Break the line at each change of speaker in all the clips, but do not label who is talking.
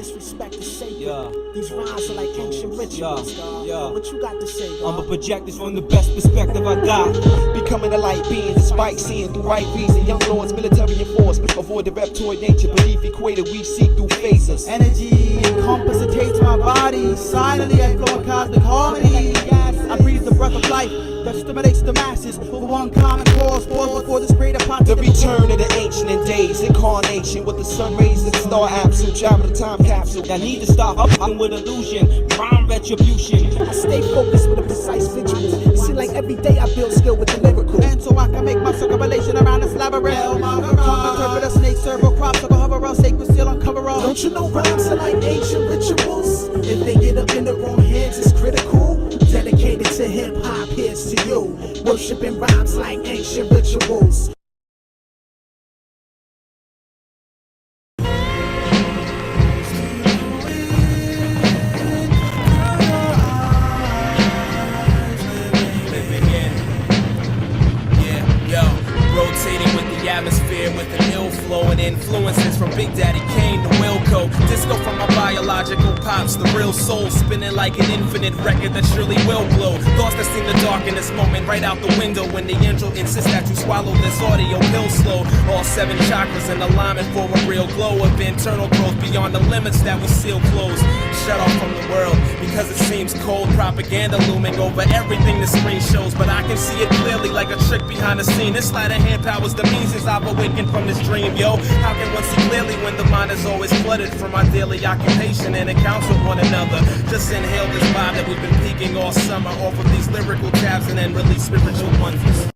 disrespect is sacred. These rhymes are like ancient rituals. What you got to say,
I'm a project this from the best perspective I got.
Becoming a light being despite seeing through right reason. Young lords, military enforcement. Avoid the reptoid nature beneath equator. We see through phases.
Energy incapacitates my body. Silently I flow in cosmic harmony. I breathe the breath of life that stimulates the masses for one common cause. Pause before this great
The return of the ancient in days. Incarnation with the sun rays of the star absolute. Travel the time capsule.
I need to stop up with illusion, rhyme retribution.
I stay focused with a precise vigilance. It seems like every day I build skill with the lyrical.
and so I can make my circumambulation around this labyrinth. Interpret a snake, servo crop, circle hover all, sacred seal, uncover all.
Don't you know rhymes are like ancient rituals? If they get up in the wrong hands, it's critical. Dedicated to hip hop, here's to you. Worshipping rhymes like ancient rituals.
Rotating with the atmosphere with an ill flow and influences from Big Daddy Kane to Wilco. Disco from my biological pops, the real soul spinning like an infinite record that surely will blow. Thoughts that seem to darken this moment right out the window when the angel insists that you swallow this audio pill slow. All 7 chakras in alignment for a real glow of internal growth beyond the limits that we seal closed. Shut off from the world because it seems cold. Propaganda looming over everything the screen shows, but I can see it clearly like a trick behind the scene. This sleight of hand powers the means as I've awakened from this dream, yo. How can one see clearly when the mind is always flooded from our daily occupation and accounts with one another? Just inhale this vibe that we've been peaking all summer off of these lyrical tabs and then release spiritual ones.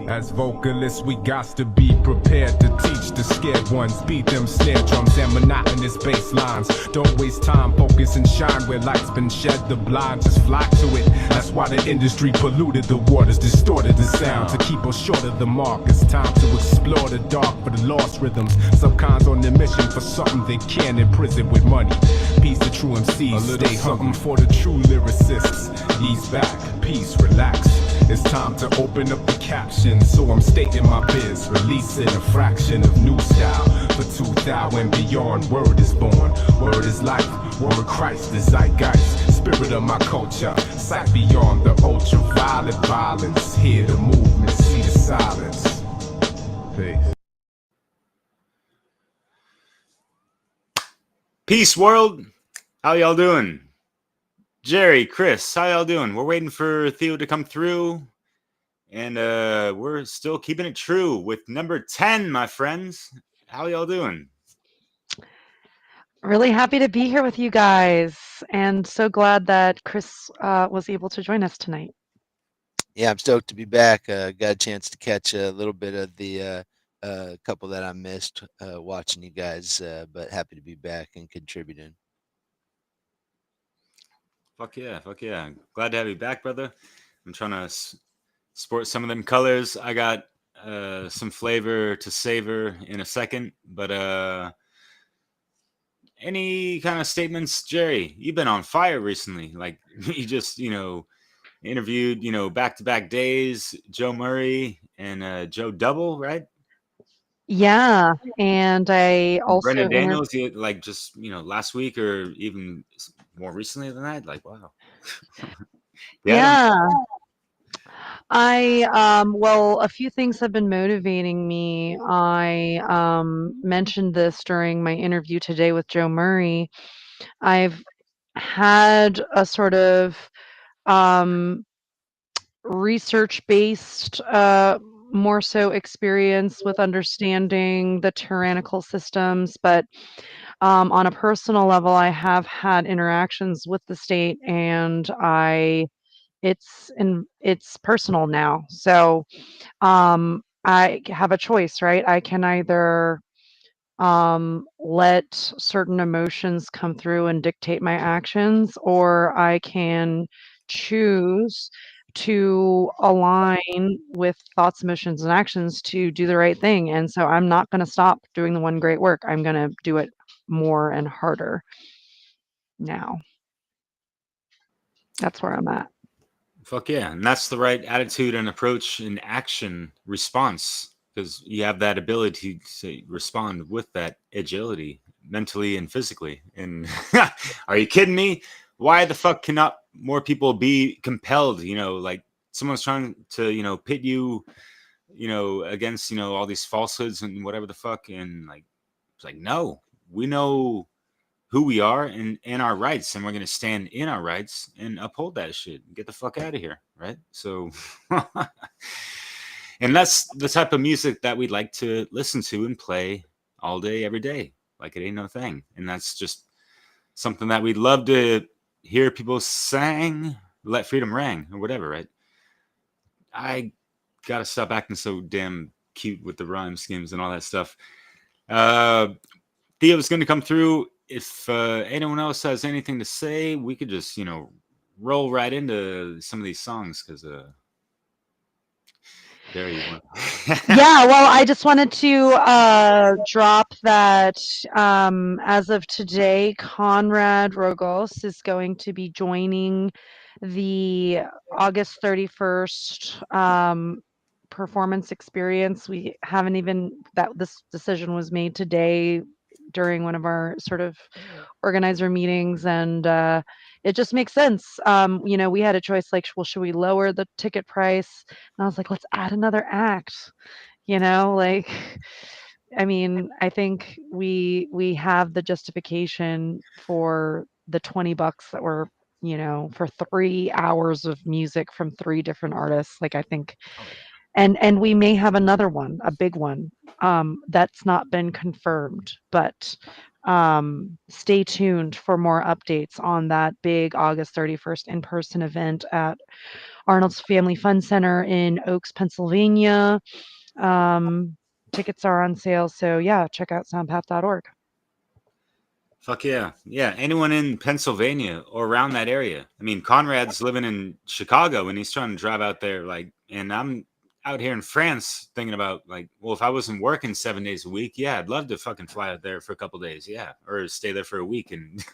As vocalists, we got to be prepared to teach the scared ones. Beat them snare drums and monotonous bass lines. Don't waste time, focus and shine where light's been shed. The blind just flock to it. That's why the industry polluted the waters, distorted the sound to keep us short of the mark. It's time to explore the dark for the lost rhythms. Subcons on the mission for something they can't imprison with money. Peace to true MCs, stay hunting for the true lyricists. Ease back, peace, relax. It's time to open up the captions, so I'm stating my biz, releasing a fraction of new style for 2000 and beyond. Word is born, word is life, word of Christ, the zeitgeist, spirit of my culture, sight beyond the ultraviolet violence. Hear the movement, see the silence. Peace.
Peace, world. How y'all doing? Jerry, Chris, how y'all doing? We're waiting for Theo to come through, and we're still keeping it true with number 10, my friends. How y'all doing?
Really happy to be here with you guys, and so glad that Chris was able to join us tonight.
Yeah, I'm stoked to be back. Got a chance to catch a little bit of the couple that I missed watching you guys, but happy to be back and contributing.
Fuck yeah, fuck yeah. Glad to have you back, brother. I'm trying to sport some of them colors. I got some flavor to savor in a second, but any kind of statements, Jerry? You've been on fire recently. Like, you just, interviewed, back-to-back days, Joe Murray and Joe Double, right?
Yeah, and I also
Brendan Daniels, like, just, last week or even more recently than that. Like, wow.
Yeah. Well, a few things have been motivating me. I mentioned this during my interview today with Joe Murray. I've had a sort of research-based, more so experience with understanding the tyrannical systems, but on a personal level, I have had interactions with the state, and it's personal now. So I have a choice, right? I can either let certain emotions come through and dictate my actions, or I can choose to align with thoughts, emotions, and actions to do the right thing. And so I'm not going to stop doing the one great work. I'm going to do it more and harder now. That's where I'm at.
Fuck yeah. And that's the right attitude and approach and action response, because you have that ability to respond with that agility mentally and physically. And are you kidding me? Why the fuck cannot more people be compelled? Like someone's trying to, pit you, against, all these falsehoods and whatever the fuck. And like, it's like, no, we know who we are and our rights, and we're going to stand in our rights and uphold that shit. Get the fuck out of here. Right. So, and that's the type of music that we'd like to listen to and play all day, every day. Like it ain't no thing. And that's just something that we'd love to hear people sang, let freedom ring or whatever. Right. I got to stop acting so damn cute with the rhyme schemes and all that stuff. Theo's going to come through. If anyone else has anything to say, we could just, roll right into some of these songs, because there you go.
Yeah, well, I just wanted to drop that as of today, Conrad Rogos is going to be joining the August 31st performance experience. We haven't even, this decision was made today during one of our sort of organizer meetings, and it just makes sense. We had a choice like, well, should we lower the ticket price? And I was like, let's add another act. Like, I mean, I think we have the justification for the $20 that we're, for 3 hours of music from 3 different artists. Like, I think, and we may have another one, a big one, that's not been confirmed, but stay tuned for more updates on that big August 31st in-person event at Arnold's Family Fun Center in Oaks, Pennsylvania. Tickets are on sale, so yeah, check out soundpath.org.
Fuck yeah. Yeah, anyone in Pennsylvania or around that area. I mean, Conrad's living in Chicago and he's trying to drive out there, like, and I'm out here in France thinking about, like, well, if I wasn't working 7 days a week, yeah, I'd love to fucking fly out there for a couple days, yeah, or stay there for a week and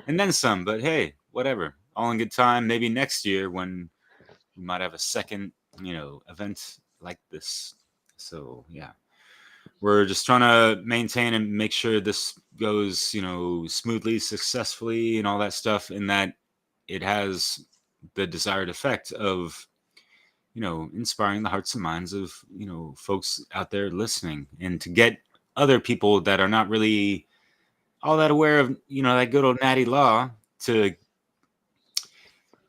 and then some. But hey, whatever, all in good time. Maybe next year when we might have a second, event like this. So yeah, we're just trying to maintain and make sure this goes, smoothly, successfully, and all that stuff, and that it has the desired effect of, inspiring the hearts and minds of, folks out there listening, and to get other people that are not really all that aware of, that good old natty law to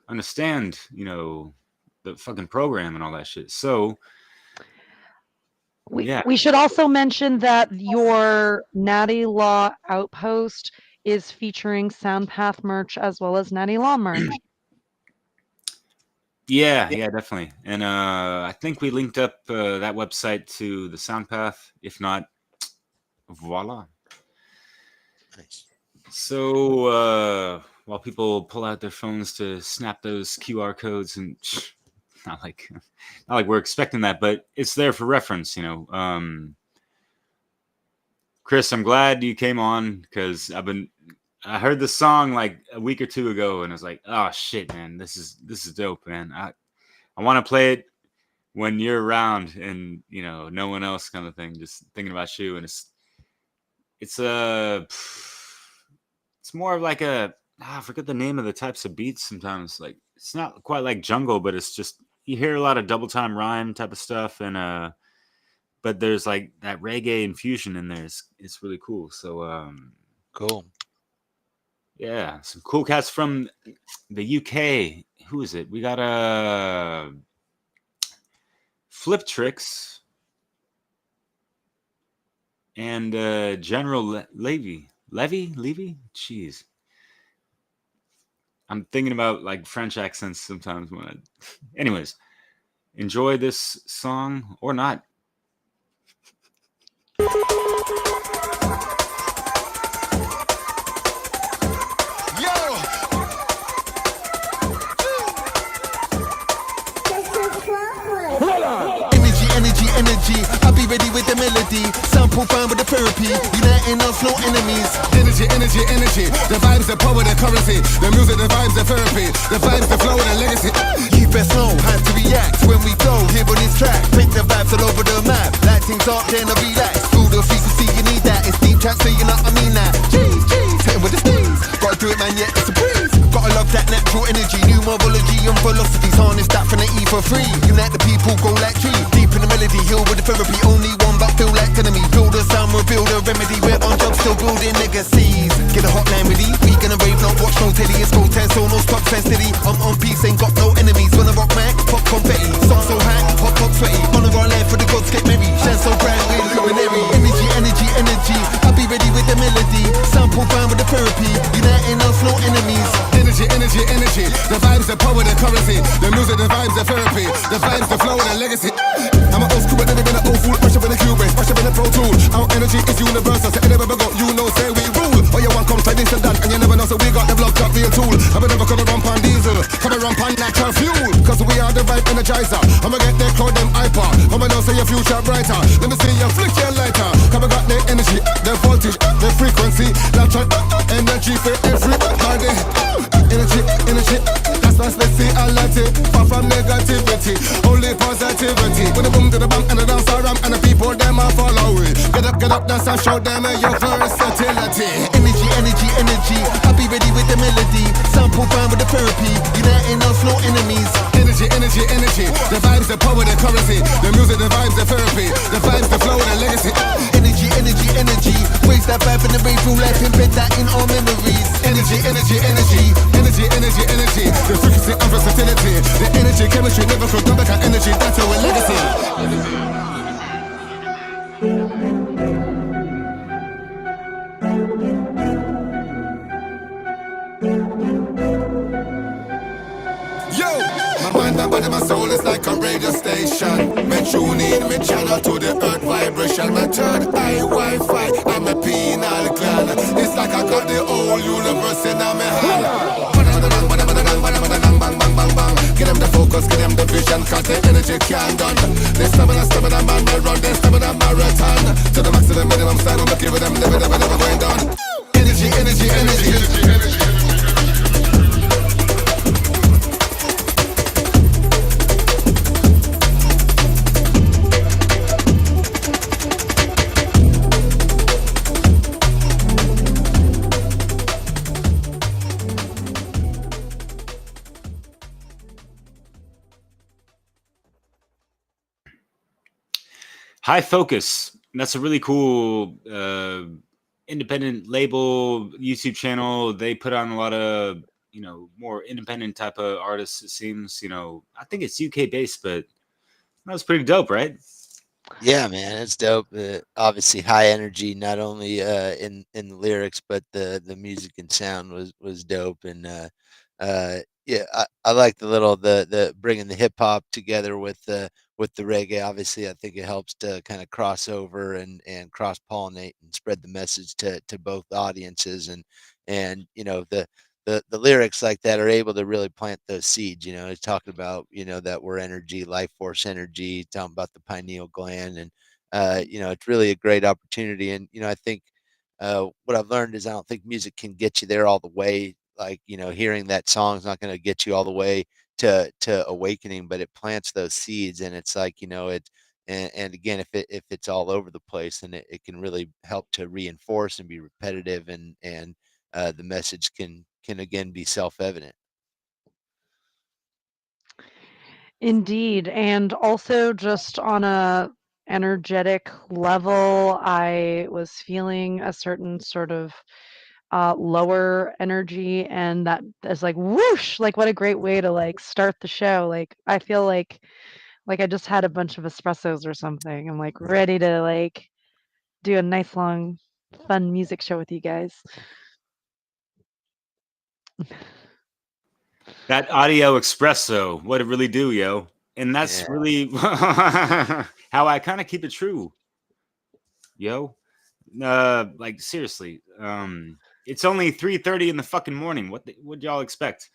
understand, the fucking program and all that shit. So
we should also mention that your Natty Law Outpost is featuring Soundpath merch as well as Natty Law merch.
Yeah, definitely. And I think we linked up that website to the Soundpath. If not, voila.
Nice.
So while people pull out their phones to snap those QR codes, and not like we're expecting that, but it's there for reference, Chris, I'm glad you came on, because I heard this song like a week or two ago, and I was like, oh shit, man, this is dope, man. I want to play it when you're around and, no one else, kind of thing. Just thinking about you. And it's more of like I forget the name of the types of beats sometimes. Like, it's not quite like jungle, but it's just, you hear a lot of double time rhyme type of stuff. And, but there's like that reggae infusion in there. It's really cool. So,
cool.
Yeah, some cool cats from the UK. Who is it? We got Flip Tricks and General Levy. Jeez, I'm thinking about like French accents sometimes when anyways, enjoy this song or not.
energy. I'll be ready with the melody. Sample fine with the therapy. Uniting us, no enemies. Energy, energy, energy. The vibes, the power, the currency. The music, the vibes, the therapy. The vibes, the flow, the legacy. Keep it slow, time to react when we flow. Here on this track, take the vibes all over the map. Lighting's up, then I relax. Through the frequency, you need that. It's deep tracks, so you know what I mean that. Jeez, jeez, hitting with the steez. Gotta do it, man, yeah, it's a breeze. Gotta love that natural energy, new morphology and philosophies. Harness that from the E for free. Unite the people, go like trees. Deep in the melody, heal with the therapy. Only one, but feel like enemy. Build a sound, reveal the remedy. We're on job, still building legacies. Get a hotline ready. We gonna rave, not watch no telly. It's go 10, so no stop, stand steady. I'm on peace, ain't got no enemies. When I rock mic, pop confetti. Song so high, hot, hot, sweaty. On the right line for the gods, get merry. Shine so bright, we're luminary. Energy, energy, energy. I'll be ready with the melody. Sample fine with the therapy. Uniting us, no enemies. Energy, energy, energy. The vibes, the power, the currency. The music, the vibes, the therapy. The vibes, the flow, the legacy. I'm an old school, but never been an old fool. Brush up in a Cubase, brush up in a Pro Tool. Our energy is universal, so anywhere we go, you know, say we rule. Oh, you want come try this and that, and you never know, so we got the block up real tool. I'm never gonna run pan diesel, come and run pan natural fuel. Cause we are the vibe energizer. I'ma get their crowd, them hyper. I'ma know, say your future brighter. Let me see you flick your lighter. Come and got the energy, the voltage, the frequency. Natural energy for everybody. Energy, energy, that's why let's see a lot it. Far from negativity, only positivity. With the boom to the bang and the dance around and the people them a follow it. Get up, dance and show them your versatility. Energy, energy, energy, I'll be ready with the melody. Sample fine with the therapy, uniting us, no enemies. Energy, energy, energy, the vibes, the power, the currency. The music, the vibes, the therapy. The vibes, the flow, the legacy. Energy, energy, energy, raise that vibe in the rave through life, embed that in our memories. Energy, energy, energy. Energy, energy, energy. The frequency and versatility. The energy, chemistry, never could come back at energy. That's our legacy. Yo, my mind, my body, my soul is like a radio station. Me tune in, me channel to the earth vibration. My third eye Wi-Fi, I'm a penal gland. It's like I got the whole universe in my hand. Get them the focus, get them the vision, cause the energy can't done. They stamina, man, they run, they stamina marathon. To the max to the minimum side, I'm looking with them, never going down. Energy, energy, energy, energy, energy.
High Focus. That's a really cool independent label, YouTube channel. They put on a lot of, more independent type of artists, it seems. I think it's UK based, but that was pretty dope, right?
Yeah, man, it's dope. Obviously, high energy, not only in the lyrics, but the music and sound was dope. And yeah, I like the bringing the hip hop together with the reggae. Obviously, I think it helps to kind of cross over and cross pollinate and spread the message to both audiences. And the lyrics like that are able to really plant those seeds. It's talking about that we're energy, life force energy, talking about the pineal gland, and it's really a great opportunity. And I think what I've learned is I don't think music can get you there all the way. Like hearing that song is not going to get you all the way to awakening, but it plants those seeds, and it's like it. And again, if it's all over the place, then it can really help to reinforce and be repetitive, and the message can again be self-evident.
Indeed. And also just on a energetic level, I was feeling a certain sort of lower energy, and that is like whoosh, like what a great way to like start the show. Like I feel like I just had a bunch of espressos or something. I'm like ready to like do a nice long fun music show with you guys.
That audio espresso, what it really do, yo. And that's really how I kind of keep it true, yo. Like seriously, it's only 3:30 in the fucking morning. What y'all expect?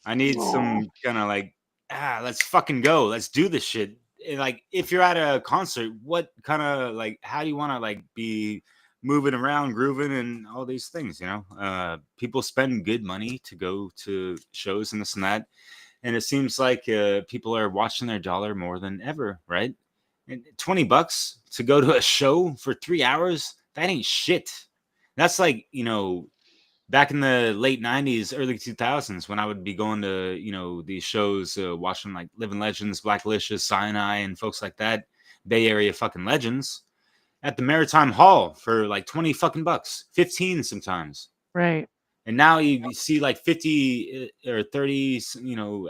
I need some kind of like, let's fucking go. Let's do this shit. like if you're at a concert, what kind of like how do you want to like be moving around, grooving, and all these things? People spend good money to go to shows and this and that, and it seems like people are watching their dollar more than ever, right? And $20 to go to a show for 3 hours, that ain't shit. That's like, back in the late 90s, early 2000s, when I would be going to, these shows, watching like Living Legends, Blacklicious, Sinai, and folks like that, Bay Area fucking legends, at the Maritime Hall for like 20 fucking bucks, 15 sometimes.
Right.
And now you see like 50 or 30,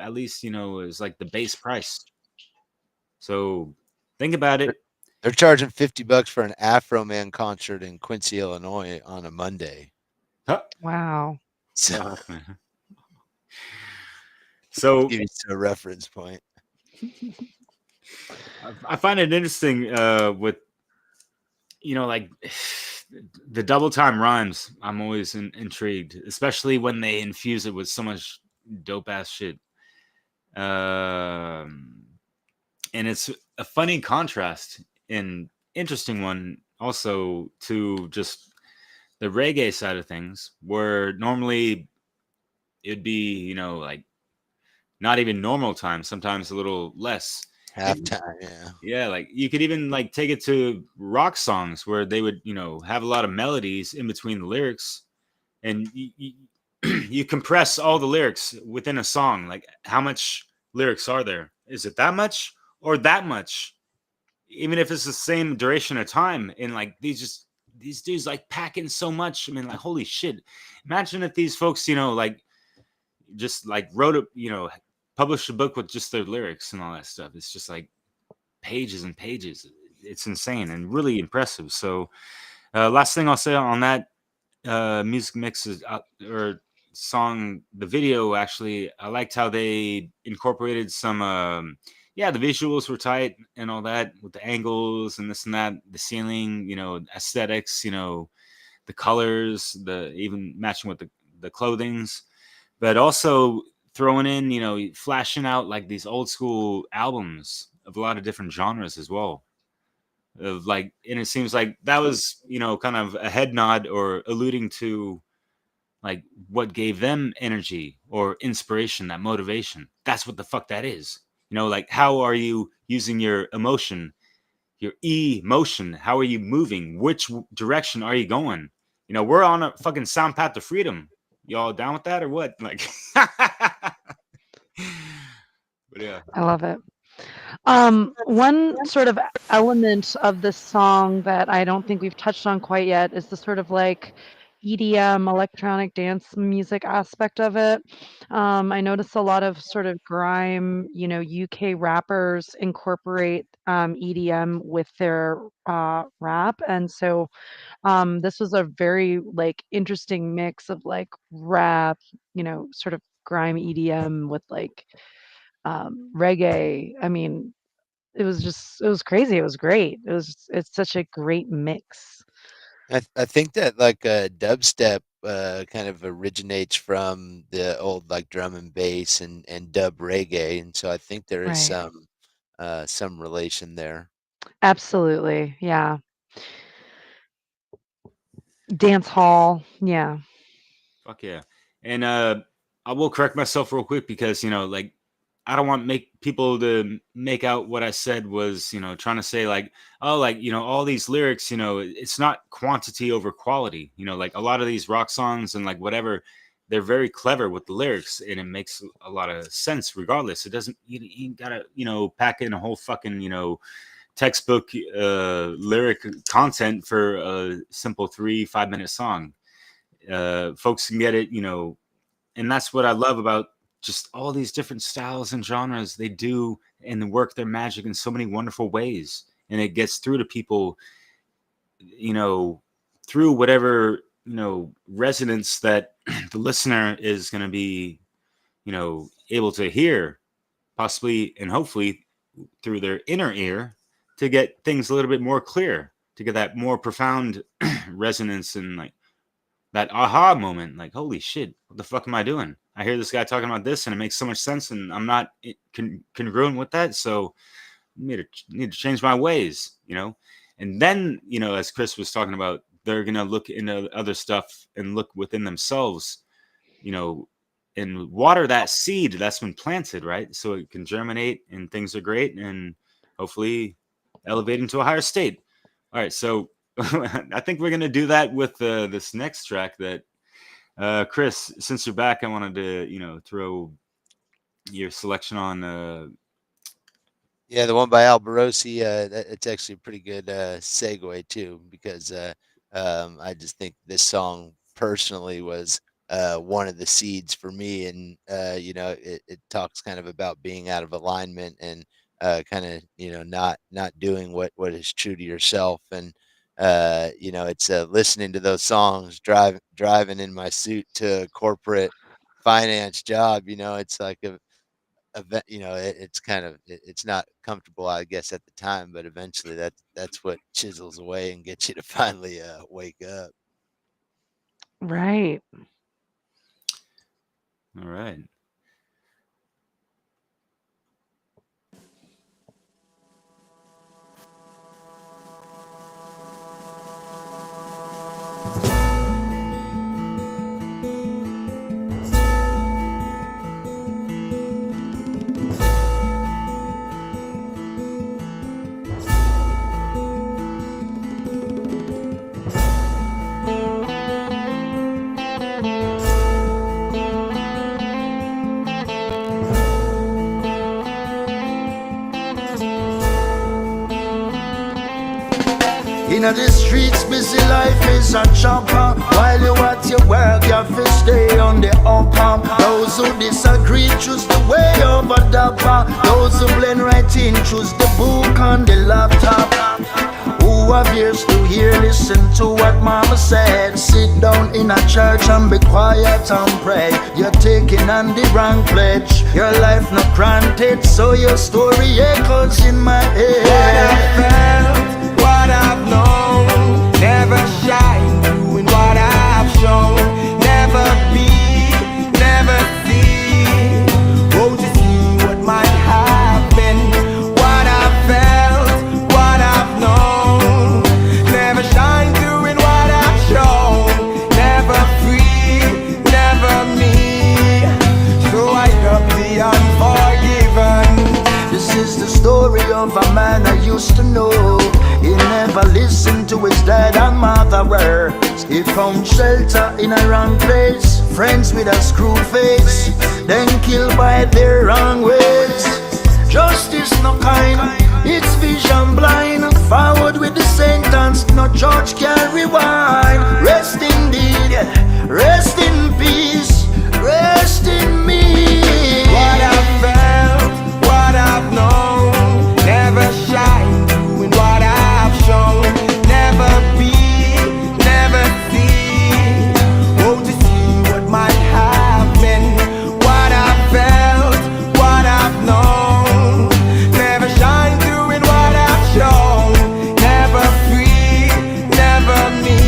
at least, is like the base price. So think about it.
They're charging $50 for an Afro Man concert in Quincy, Illinois on a Monday.
Huh?
Wow.
So,
So
give you a reference point.
I find it interesting with, like the double time rhymes. I'm always intrigued, especially when they infuse it with so much dope ass shit. And it's a funny contrast and interesting one also to just the reggae side of things, where normally it'd be, like not even normal time, sometimes a little less.
Halftime, yeah.
Yeah, like you could even like take it to rock songs where they would, have a lot of melodies in between the lyrics, and you compress all the lyrics within a song. Like, how much lyrics are there? Is it that much or that much? Even if it's the same duration of time, and like these dudes like pack in so much. I mean, like, holy shit! Imagine if these folks, like just like wrote a, published a book with just their lyrics and all that stuff. It's just like pages and pages. It's insane and really impressive. So last thing I'll say on that music mix is or song, the video, actually, I liked how they incorporated some the visuals were tight and all that with the angles and this and that, the ceiling, aesthetics, the colors, the even matching with the clothings, but also throwing in, flashing out like these old school albums of a lot of different genres as well. Of like, and it seems like that was, kind of a head nod or alluding to like what gave them energy or inspiration, that motivation. That's what the fuck that is. Like, how are you using your emotion, your emotion? How are you moving? Which direction are you going? We're on a fucking sound path to freedom. Y'all down with that or what? Like, but yeah.
I love it. One sort of element of this song that I don't think we've touched on quite yet is the sort of like EDM, electronic dance music aspect of it. I noticed a lot of sort of grime, UK rappers incorporate EDM with their rap. And so this was a very like interesting mix of like rap, sort of grime EDM with like reggae. I mean, it was crazy. It was great. It's such a great mix.
I think that like dubstep kind of originates from the old like drum and bass and dub reggae, and so I think there is
Right.
some relation there.
Absolutely. Yeah. Dance hall. Yeah.
Fuck yeah. And I will correct myself real quick because, like, I don't want make people to make out what I said was, trying to say like, oh, like, all these lyrics, it's not quantity over quality. Like a lot of these rock songs and like whatever, they're very clever with the lyrics and it makes a lot of sense regardless. It doesn't, you gotta, pack in a whole fucking, textbook lyric content for a simple 3-5 minute song. Folks can get it, and that's what I love about just all these different styles and genres. They do and work their magic in so many wonderful ways, and it gets through to people, through whatever resonance that the listener is going to be, able to hear, possibly and hopefully through their inner ear, to get things a little bit more clear, to get that more profound resonance and like that aha moment, like, holy shit, what the fuck am I doing? I hear this guy talking about this and it makes so much sense and I'm not congruent with that. So need to change my ways, you know. And then, you know, as Chris was talking about, they're gonna look into other stuff and look within themselves, you know, and water that seed that's been planted, right? So it can germinate and things are great and hopefully elevate into a higher state. All right, so I think we're gonna do that with this next track. That Chris, since you're back, I wanted to, you know, throw your selection on.
Yeah, the one by Alborosi, it's actually a pretty good segue too, because I just think this song personally was one of the seeds for me, and you know, it talks kind of about being out of alignment and kind of, you know, not doing what is true to yourself, and you know, it's listening to those songs, driving in my suit to a corporate finance job. You know, it's like a event, you know, it's kind of it's not comfortable, I guess, at the time, but eventually that's what chisels away and gets you to finally wake up.
Right.
All right.
In the streets, busy life is a chopper. While you at your work, you have to stay on the upper. Those who disagree choose the way over dapper. Those who blend right in choose the book on the laptop. Who have ears to hear, listen to what mama said. Sit down in a church and be quiet and pray. You're taking on the wrong pledge. Your life not granted, so your story echoes in my head.
What I felt, what I've known, never shine doing what I've shown. Never be, never see. Oh, to see what might have been. What I felt, what I've known, never shine doing what I've shown. Never free, never me. So I love the unforgiven.
This is the story of a man I used to know. He never listened to his dad and mother words. He found shelter in a wrong place. Friends with a screw face, then killed by their wrong ways. Justice no kind, it's vision blind. Forward with the sentence, no judge can rewind. Rest indeed, rest in peace, rest in me.
What I've felt, what I've known, never shine doing what I've shown. Never be, never see. Oh, to see what might have been. What I've felt, what I've known, never shine doing what I've shown. Never free, never me.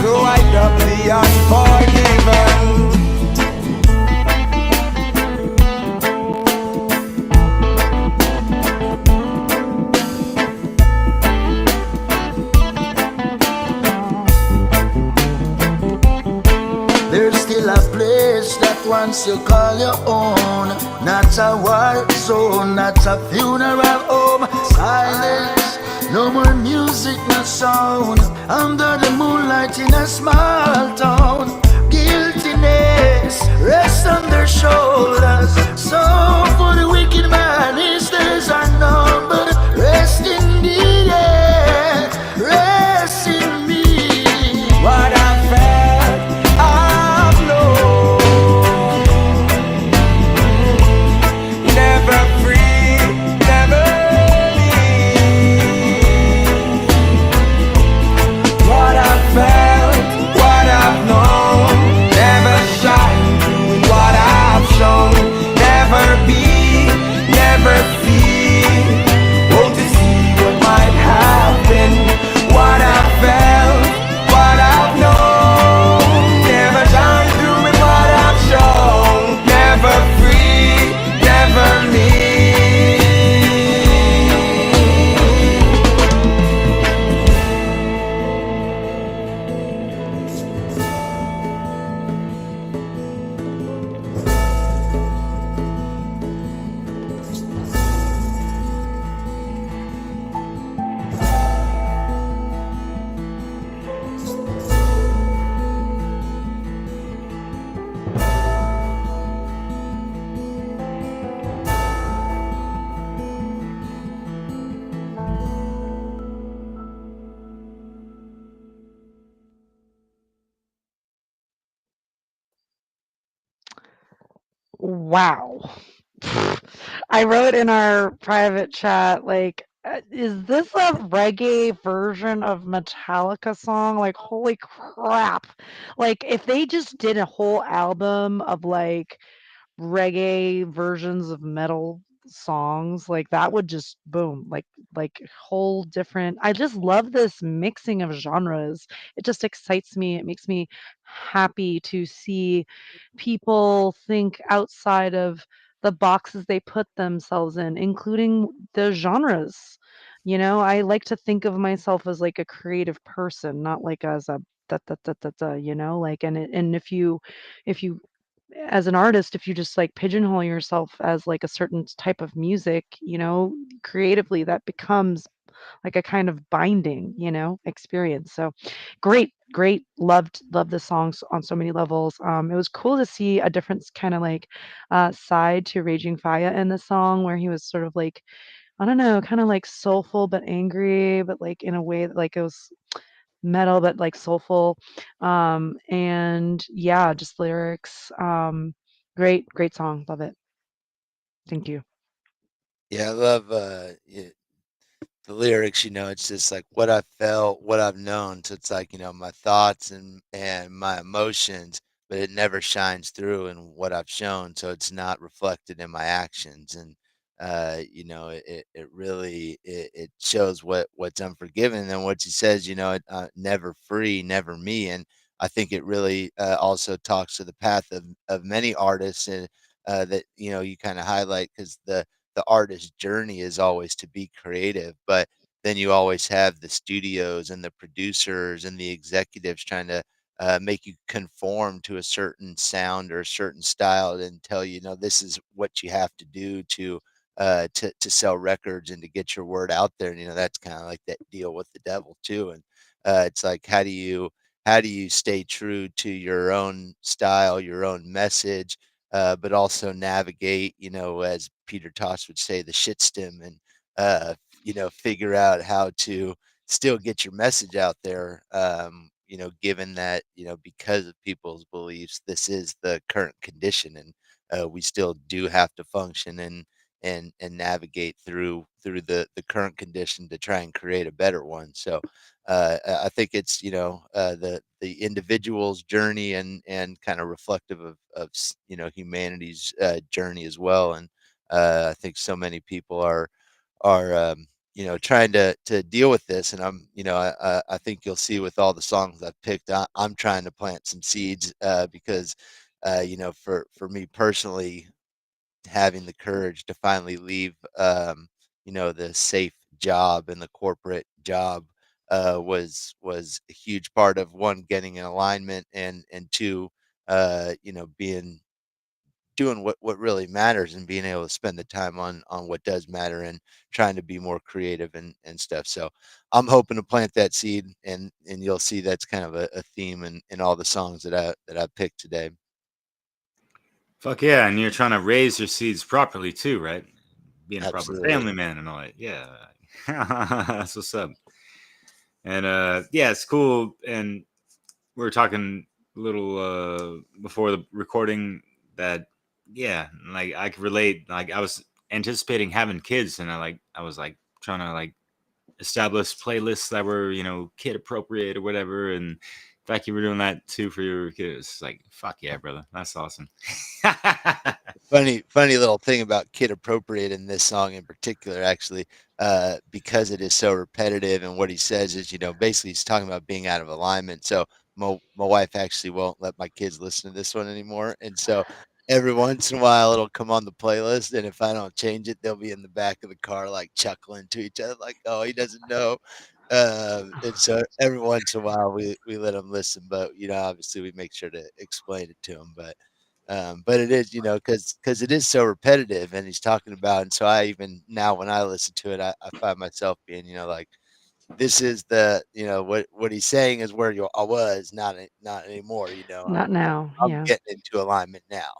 So I love the unforgiven.
There's still a place that once you call your own. Not a war zone, not a funeral home. Silence, no more music, no sound. Under the moonlight in a small town. Guiltiness rests on their shoulders. So for the wicked man, his days are numbered. Rest in thee, yeah. Rest in me.
What I felt, I've known. Never free, never leave. What I felt, what I've known, never shine doing what I've shown. Never be,
Wow. I wrote in our private chat, like, is this a reggae version of Metallica song? Like, holy crap. Like, if they just did a whole album of like reggae versions of metal songs, like that would just boom, like whole different. I just love this mixing of genres. It just excites me. It makes me happy to see people think outside of the boxes they put themselves in, including the genres. I like to think of myself as like a creative person, not like as a like and if you as an artist, if you just like pigeonhole yourself as like a certain type of music, creatively that becomes like a kind of binding, experience. So great, loved the songs on so many levels. It was cool to see a different kind of like side to Raging Fire in the song where he was sort of like, I don't know, kind of like soulful but angry, but like in a way that like it was metal but like soulful. And yeah, just lyrics. Great song. Love it. Thank you.
Yeah, I love the lyrics, it's just like what I felt, what I've known. So it's like, my thoughts and my emotions, but it never shines through in what I've shown. So it's not reflected in my actions. And it really it shows what's unforgiven. And what he says, never free, never me. And I think it really also talks to the path of many artists and that you kind of highlight because the artist's journey is always to be creative, but then you always have the studios and the producers and the executives trying to make you conform to a certain sound or a certain style and tell you, this is what you have to do to sell records and to get your word out there. And that's kind of like that deal with the devil too. And it's like how do you stay true to your own style, your own message, but also navigate, as Peter Tosh would say, the shit stem and, figure out how to still get your message out there, given that, because of people's beliefs, this is the current condition and we still do have to function and navigate through the current condition to try and create a better one. So I think it's the individual's journey and kind of reflective of humanity's journey as well. And I think so many people are trying to deal with this. And I think you'll see with all the songs I've picked, I'm trying to plant some seeds because for me personally, having the courage to finally leave, the safe job and the corporate job was a huge part of one getting in alignment and two, being doing what really matters and being able to spend the time on what does matter and trying to be more creative and stuff. So I'm hoping to plant that seed and you'll see that's kind of a theme in all the songs that I picked today.
Fuck yeah, and you're trying to raise your seeds properly too, right? Being a proper
Absolutely.
family man and all that. Yeah. That's what's up. And yeah, it's cool. And we were talking a little before the recording that yeah, like I could relate. Like I was anticipating having kids and I was like trying to like establish playlists that were, kid appropriate or whatever. And in fact, you were doing that too for your kids. It's like, fuck yeah, brother. That's awesome.
Funny little thing about kid appropriate in this song in particular, actually, because it is so repetitive. And what he says is, basically he's talking about being out of alignment. So my wife actually won't let my kids listen to this one anymore. And so every once in a while it'll come on the playlist. And if I don't change it, they'll be in the back of the car, like chuckling to each other, like, oh, he doesn't know. And so every once in a while we let them listen, but, obviously we make sure to explain it to them. But it is, because it is so repetitive and he's talking about, and so I even now when I listen to it, I find myself being, like, this is what he's saying is where I was, not anymore,
Not now.
I'm
Yeah.
getting into alignment now.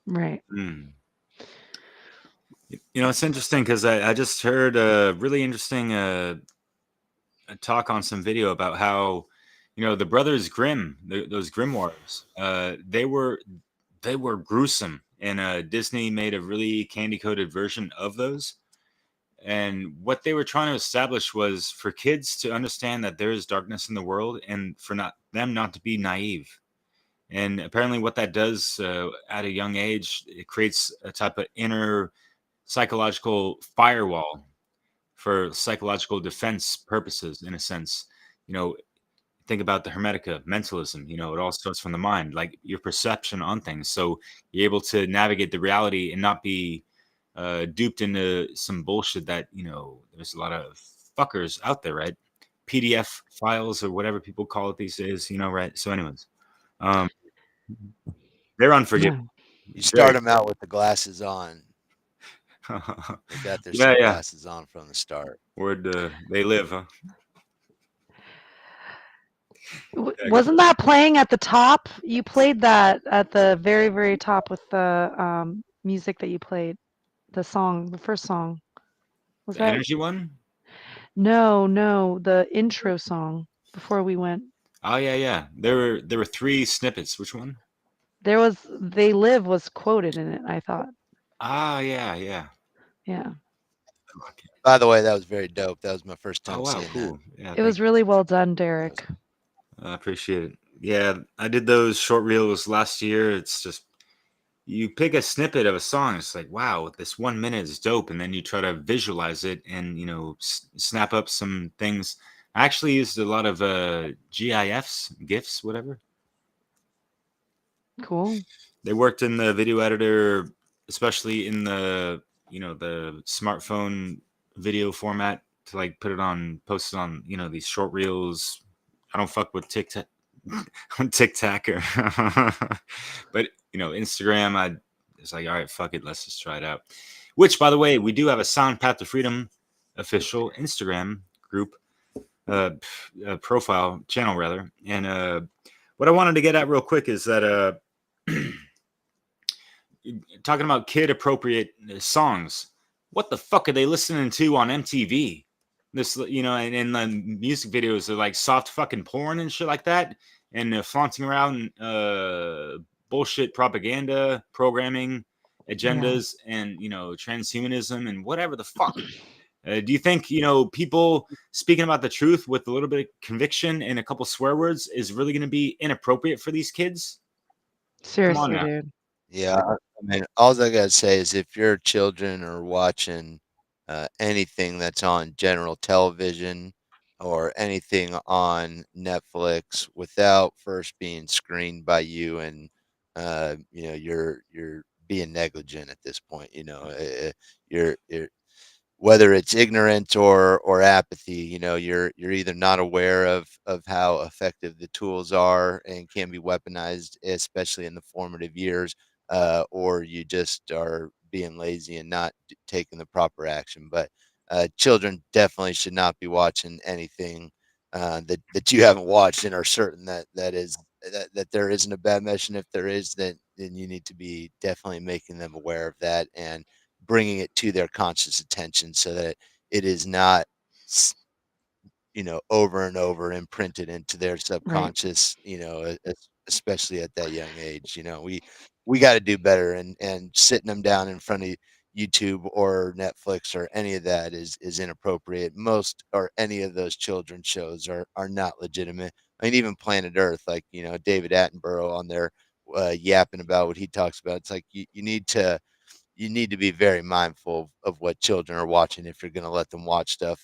Right.
Mm. It's interesting because I just heard a really interesting a talk on some video about how, the brothers Grimm, those grimoires, they were gruesome and Disney made a really candy coated version of those. And what they were trying to establish was for kids to understand that there is darkness in the world, and for not them not to be naive. And apparently, what that does at a young age, it creates a type of inner psychological firewall for psychological defense purposes, in a sense. You know, think about the Hermetica, mentalism. You know, it all starts from the mind, like your perception on things. So you're able to navigate the reality and not be duped into some bullshit that, you know, there's a lot of fuckers out there, right? PDF files or whatever people call it these days, you know, right? So, anyways, um, they're unforgivable.
Yeah.
You
Very.
start them out with the glasses on. They got their
Yeah, yeah.
sunglasses on from the start.
Where'd they live, huh?
Wasn't that playing at the top? You played that at the very, very top with the music that you played, the song, the first song. Was
The
that?
energy one?
No, no, the intro song before we went.
Oh yeah, yeah. There were 3 snippets. Which one?
There was "They Live" was quoted in it, I thought.
Ah, yeah, yeah.
Yeah.
By the way, that was very dope. That was my first
Oh
time
wow,
seeing that.
cool. Yeah,
It was really well done, Derek.
I appreciate it. Yeah, I did those short reels last year. It's just you pick a snippet of a song. It's like, wow, this 1 minute is dope, and then you try to visualize it and snap up some things. I actually used a lot of GIFs, GIFs, whatever.
Cool.
They worked in the video editor, especially in the the smartphone video format to like put it on, post it on these short reels. I don't fuck with TikTok on TikTok or but Instagram. I it's like, all right, fuck it, let's just try it out. Which, by the way, we do have a Sound Path to Freedom official Instagram group, profile channel rather. And what I wanted to get at real quick is that talking about kid appropriate songs. What the fuck are they listening to on MTV? This, and the music videos are like soft fucking porn and shit like that, and flaunting around bullshit propaganda, programming, agendas, and transhumanism and whatever the fuck. Do you think people speaking about the truth with a little bit of conviction and a couple swear words is really going to be inappropriate for these kids? Come on
Seriously,
now.
dude.
Yeah, I mean, all I gotta say is if your children are watching anything that's on general television or anything on Netflix without first being screened by you, and you're being negligent at this point. You're whether it's ignorance or apathy, you're either not aware of how effective the tools are and can be weaponized, especially in the formative years, or you just are being lazy and not taking the proper action. But children definitely should not be watching anything that you haven't watched and are certain that there isn't a bad message. And if there is, then you need to be definitely making them aware of that and bringing it to their conscious attention so that it is not over and over imprinted into their
Right.
subconscious, especially at that young age. We got to do better, and sitting them down in front of YouTube or Netflix or any of that is inappropriate. Most or any of those children's shows are not legitimate. I mean, even Planet Earth, like David Attenborough on there yapping about what he talks about. It's like you need to be very mindful of what children are watching if you're going to let them watch stuff.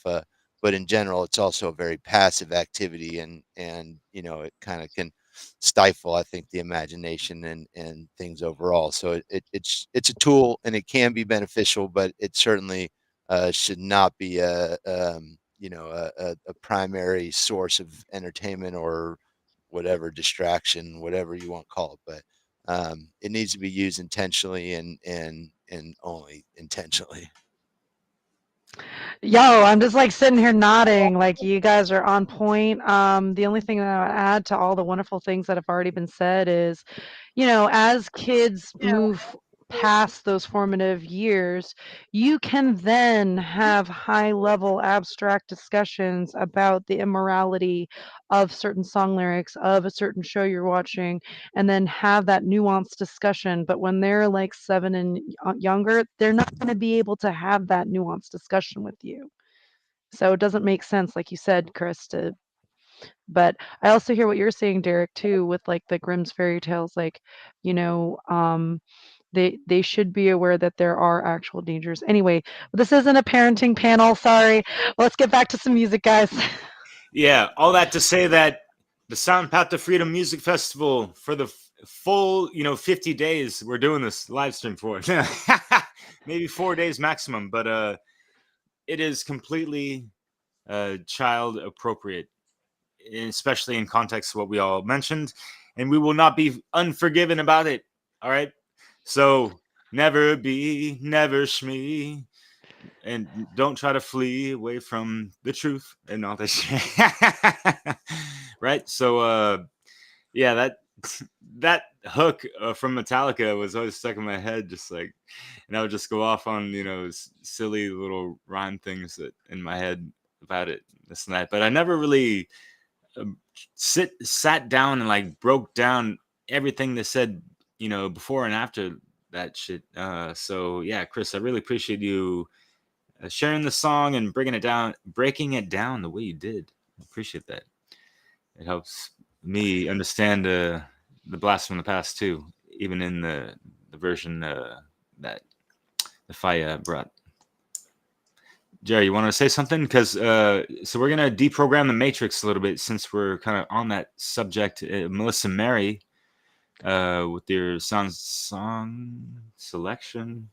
But in general, it's also a very passive activity, and it kind of can stifle, I think, the imagination and things overall. So it's a tool and it can be beneficial, but it certainly should not be a primary source of entertainment or whatever distraction, whatever you want to call it. But it needs to be used intentionally and only intentionally.
Yo, I'm just like sitting here nodding, like you guys are on point. The only thing that I would add to all the wonderful things that have already been said is, as kids move past those formative years, you can then have high level abstract discussions about the immorality of certain song lyrics of a certain show you're watching, and then have that nuanced discussion. But when they're like 7 and younger, they're not going to be able to have that nuanced discussion with you. So it doesn't make sense, like you said, Chris, to but I also hear what you're saying, Derek, too, with like the Grimm's fairy tales, like, you know, they should be aware that there are actual dangers. Anyway, this isn't a parenting panel, sorry. Let's get back to some music, guys.
Yeah, all that to say that the Sound Path to Freedom Music Festival for the full, 50 days we're doing this live stream for. Maybe 4 days maximum, but it is completely child appropriate, especially in context of what we all mentioned, and we will not be unforgiven about it. All right, so never be, never shmee, and don't try to flee away from the truth and all this. Right, so yeah, that hook from Metallica was always stuck in my head, just like, and I would just go off on silly little rhyme things that in my head about it, this and that, but I never really sat down and like broke down everything they said, before and after that shit. So yeah, Chris, I really appreciate you sharing the song and breaking it down the way you did. I appreciate that. It helps me understand the blast from the past too, even in the version that the Faya brought. Jerry, you want to say something? Because so we're gonna deprogram the Matrix a little bit since we're kind of on that subject. Melissa Mary, with your song selection.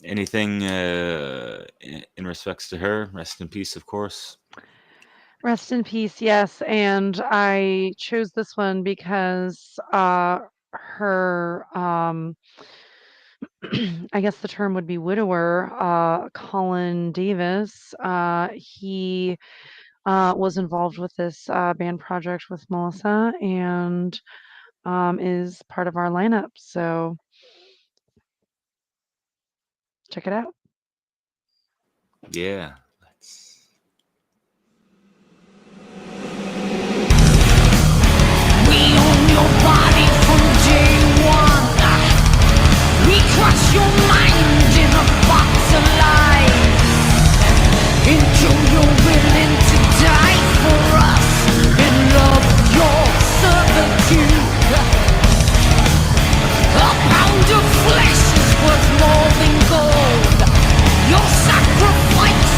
Anything in respects to her? Rest in peace, of course.
Rest in peace, yes. And I chose this one because her I guess the term would be widower, Colin Davis. He was involved with this band project with Melissa and is part of our lineup. So check it out.
Yeah.
We own your body from day one. We crush your mind in a box of lies until you're willing to die for us and love your servitude. A pound of flesh is worth more than gold. Your sacrifice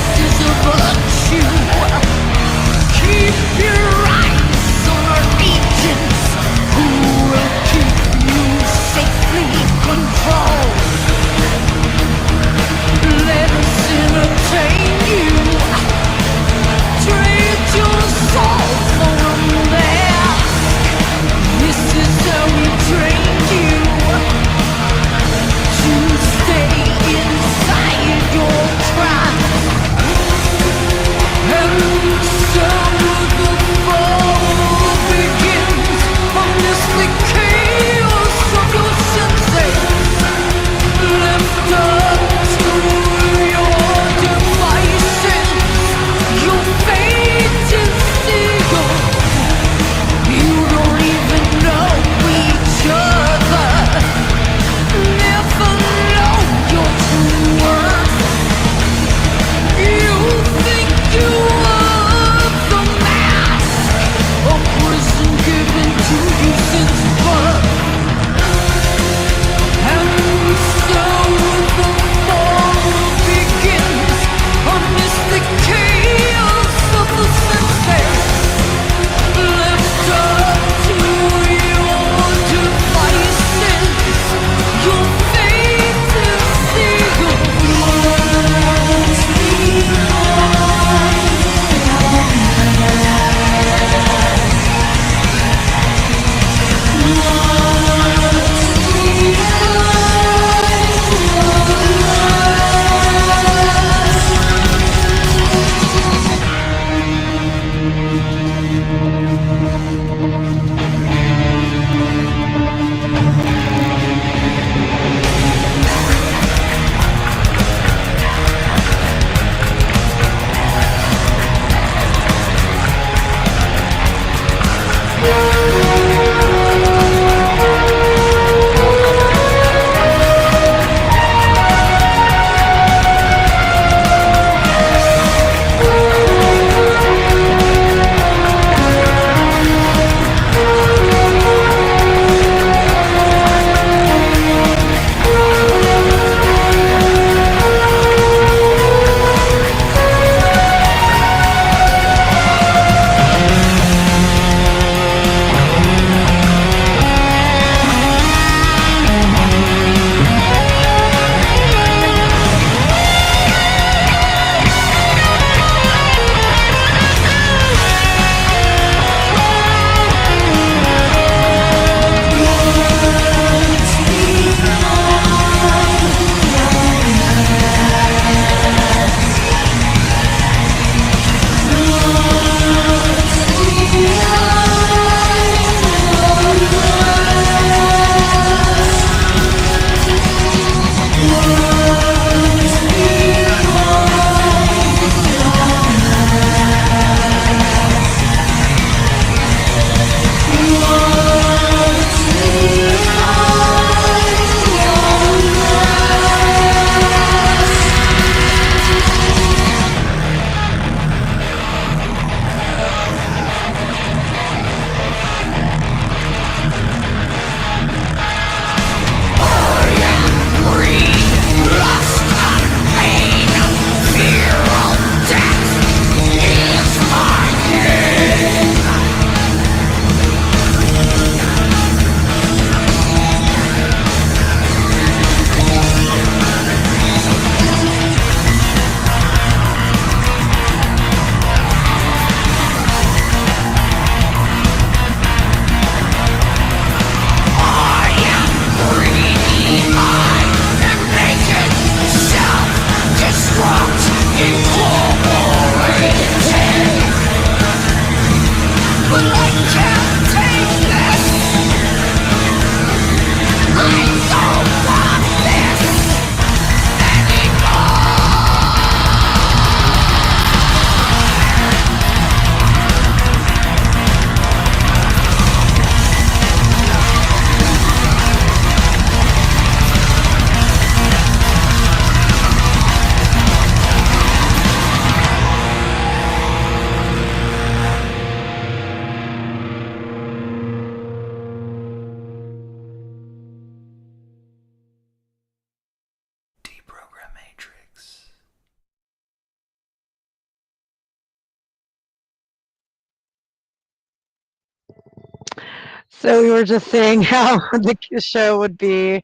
So we were just saying how the show would be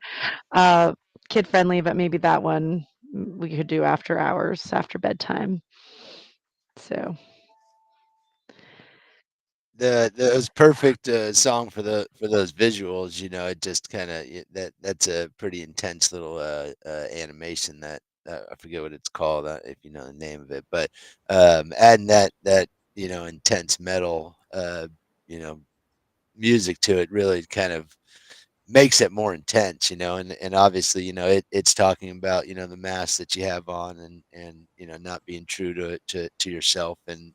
uh, kid friendly, but maybe that one we could do after hours, after bedtime. So
The it was perfect song for those visuals. You know, it just kind of that's a pretty intense little animation that I forget what it's called if you know the name of it, but adding that intense metal you know music to it really kind of makes it more intense, and obviously, it's talking about, the mask that you have on and, not being true to yourself and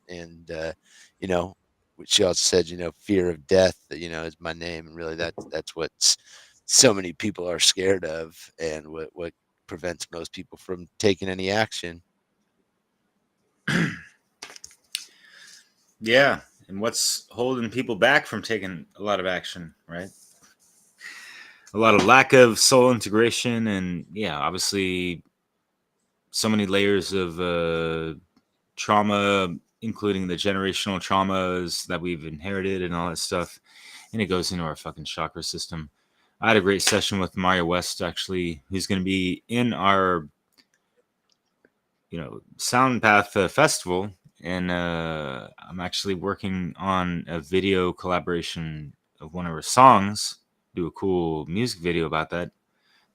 you know, which she also said, fear of death, is my name. And really that's what so many people are scared of and what prevents most people from taking any action.
Yeah, and what's holding people back from taking a lot of action, right? A lot of lack of soul integration, and yeah, obviously, so many layers of trauma, including the generational traumas that we've inherited and all that stuff, and it goes into our fucking chakra system. I had a great session with Mario West, actually, who's going to be in our, Sound Path Festival, and I'm actually working on a video collaboration of one of her songs. Do a cool music video about that.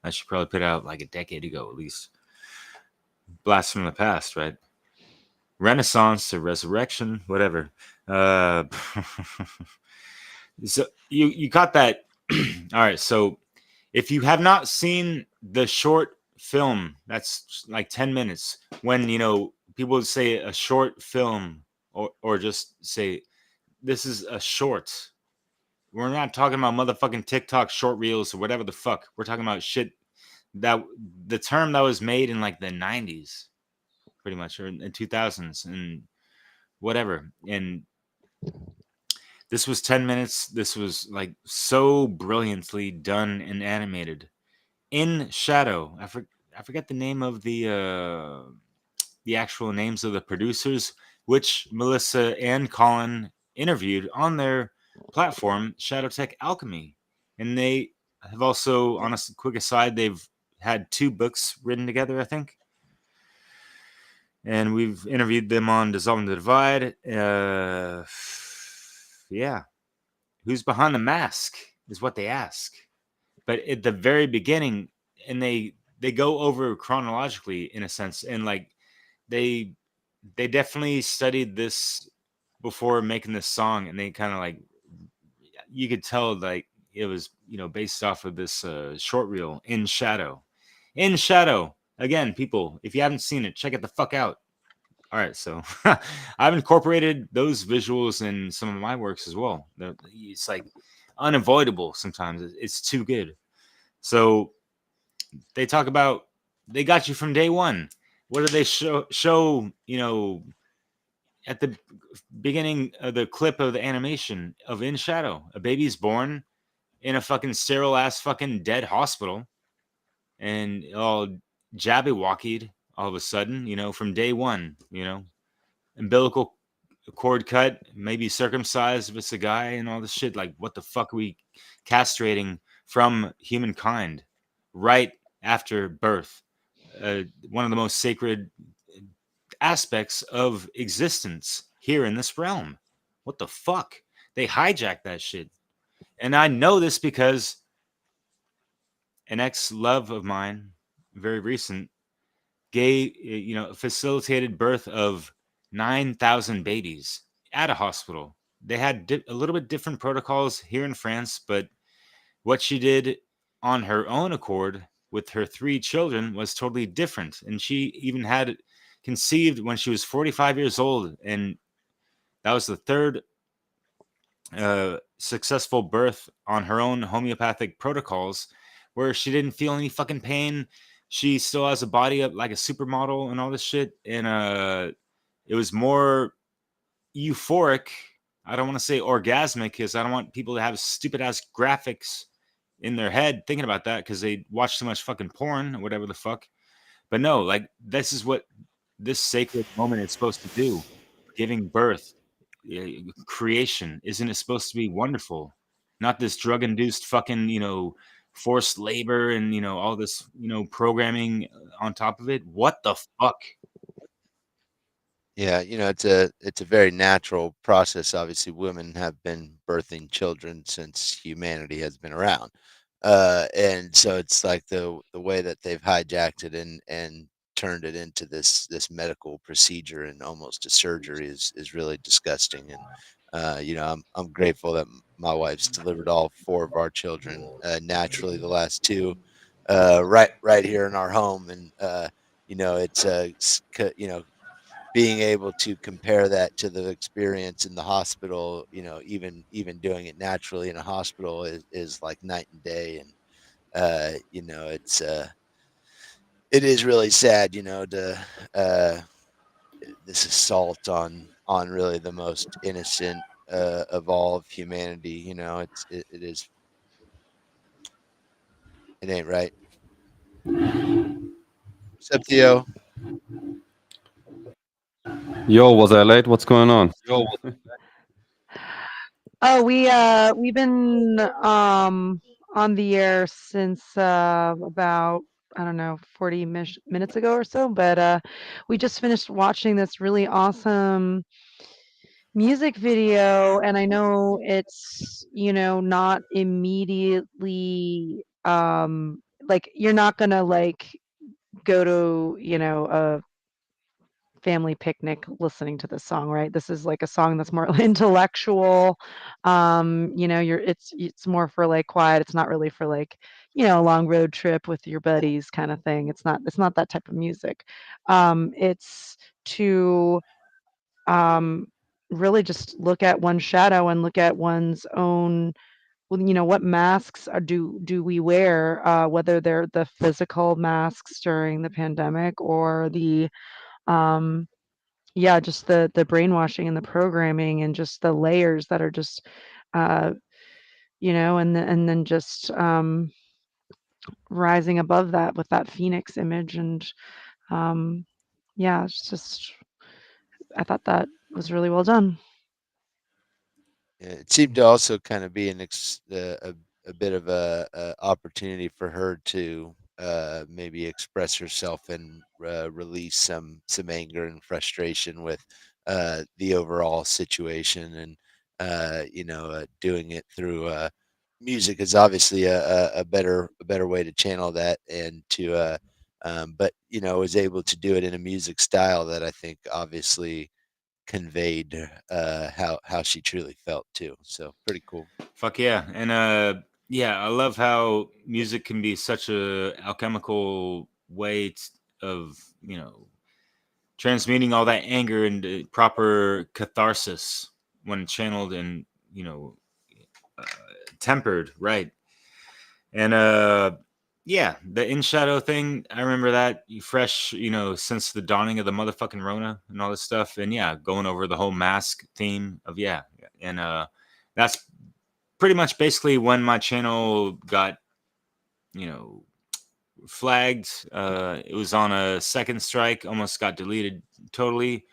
I should probably put out like a decade ago, at least. Blast from the past, right? Renaissance to resurrection, whatever. Uh, so you got that. All right. So if you have not seen the short film, that's like 10 minutes. When people would say a short film, or just say this is a short. We're not talking about motherfucking TikTok short reels or whatever the fuck. We're talking about shit that the term that was made in like the 90s, pretty much, or in 2000s and whatever. And this was 10 minutes. This was like so brilliantly done and animated in shadow. I forget the name of the actual names of the producers, which Melissa and Colin interviewed on their platform, Shadow Tech Alchemy. And they have also, on a quick aside, they've had 2 books written together, I think. And we've interviewed them on Dissolving the Divide. Yeah. Who's behind the mask is what they ask. But at the very beginning, and they go over chronologically in a sense, and like they definitely studied this before making this song, and they kind of like, you could tell like it was based off of this short reel, In Shadow. In Shadow, again, people, if you haven't seen it, check it the fuck out. All right, so I've incorporated those visuals in some of my works as well. It's like unavoidable sometimes. It's too good. So they talk about, they got you from day one. What do they show at the beginning of the clip of the animation of In Shadow? A baby's born in a fucking sterile ass fucking dead hospital, and all jabby-wockied all of a sudden, from day one, umbilical cord cut, maybe circumcised if it's a guy, and all this shit. Like, what the fuck are we castrating from humankind right after birth? One of the most sacred aspects of existence here in this realm. What the fuck? They hijacked that shit. And I know this because an ex-love of mine, very recent, facilitated birth of 9,000 babies at a hospital. They had a little bit different protocols here in France, but what she did on her own accord with her 3 children was totally different. And she even had conceived when she was 45 years old, and that was the third successful birth on her own homeopathic protocols, where she didn't feel any fucking pain. She still has a body up like a supermodel and all this shit, and it was more euphoric. I don't want to say orgasmic because I don't want people to have stupid ass graphics in their head thinking about that because they watch too much fucking porn or whatever the fuck. But no, like this is what this sacred moment is supposed to do: giving birth, creation. Isn't it supposed to be wonderful? Not this drug-induced fucking forced labor and all this programming on top of it. What the fuck?
Yeah, it's a very natural process. Obviously, women have been birthing children since humanity has been around, and so it's like the way that they've hijacked it and turned it into this medical procedure and almost a surgery is really disgusting. And I'm grateful that my wife's delivered all 4 of our children naturally. The last 2, right here in our home, and it's being able to compare that to the experience in the hospital, even doing it naturally in a hospital is like night and day. And it is really sad, to this assault on really the most innocent of all of humanity. It is, it ain't right. What's up, Theo?
Yo, was I late? What's going on?
Oh, we've been on the air since about I don't know 40 minutes ago or so, but we just finished watching this really awesome music video, and I know it's not immediately like you're not gonna like go to a family picnic listening to this song, right? This is like a song that's more intellectual. It's more for like quiet. It's not really for like, a long road trip with your buddies kind of thing. It's not that type of music. It's to um really just look at one's shadow and look at one's own well, what masks do we wear, whether they're the physical masks during the pandemic or the um yeah, just the brainwashing and the programming and just the layers that are just, uh, and then just, rising above that with that phoenix image and, um, yeah, it's just I thought that was really well done.
Yeah, it seemed to also kind of be a bit of a opportunity for her to maybe express herself and release some anger and frustration with the overall situation, and doing it through music is obviously a better way to channel that and to but was able to do it in a music style that I think obviously conveyed how she truly felt too. So pretty cool.
Fuck yeah. And yeah, I love how music can be such a alchemical way of, transmuting all that anger into proper catharsis when channeled and, uh, tempered, right? And yeah, the in shadow thing, I remember that fresh, since the dawning of the motherfucking Rona and all this stuff. And yeah, going over the whole mask theme of yeah. And that's pretty much basically when my channel got, you know, flagged. It was on a second strike, almost got deleted totally,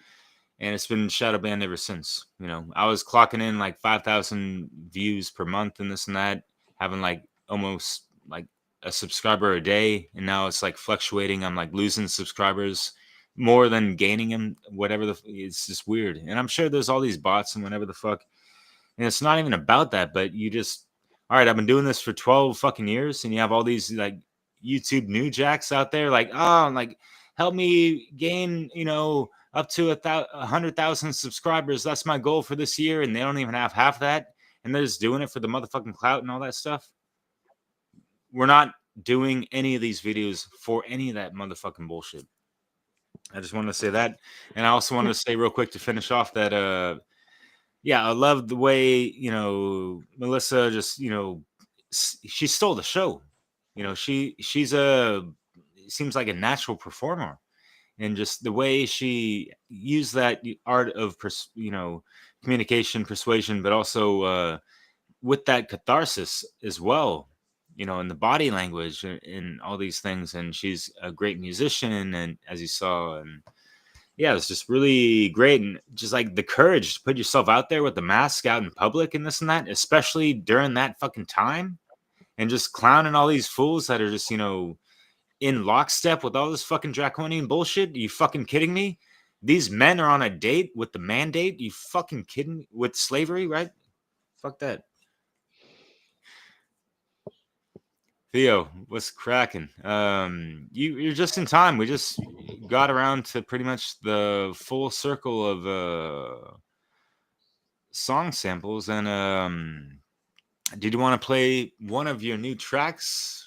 and it's been shadow banned ever since. I was clocking in like 5,000 views per month and this and that, having like almost like a subscriber a day, and now it's like fluctuating. I'm like losing subscribers more than gaining them. Whatever it's just weird, and I'm sure there's all these bots and whatever the fuck. And it's not even about that, but you just, all right, I've been doing this for 12 fucking years, and you have all these like YouTube new jacks out there, like, oh, I'm like, help me gain, up to 100,000 subscribers. That's my goal for this year. And they don't even have half that. And they're just doing it for the motherfucking clout and all that stuff. We're not doing any of these videos for any of that motherfucking bullshit. I just wanted to say that. And I also wanted to say real quick to finish off that, I love the way, Melissa just, she stole the show. She's seems like a natural performer. And just the way she used that art of, communication, persuasion, but also with that catharsis as well, in the body language and all these things. And she's a great musician, and as you saw, and yeah, it's just really great. And just like the courage to put yourself out there with the mask out in public and this and that, especially during that fucking time, and just clowning all these fools that are just, in lockstep with all this fucking draconian bullshit. Are you fucking kidding me? These men are on a date with the mandate. You fucking kidding me? With slavery, right? Fuck that. Theo, what's cracking? You're just in time. We just got around to pretty much the full circle of song samples. And did you want to play one of your new tracks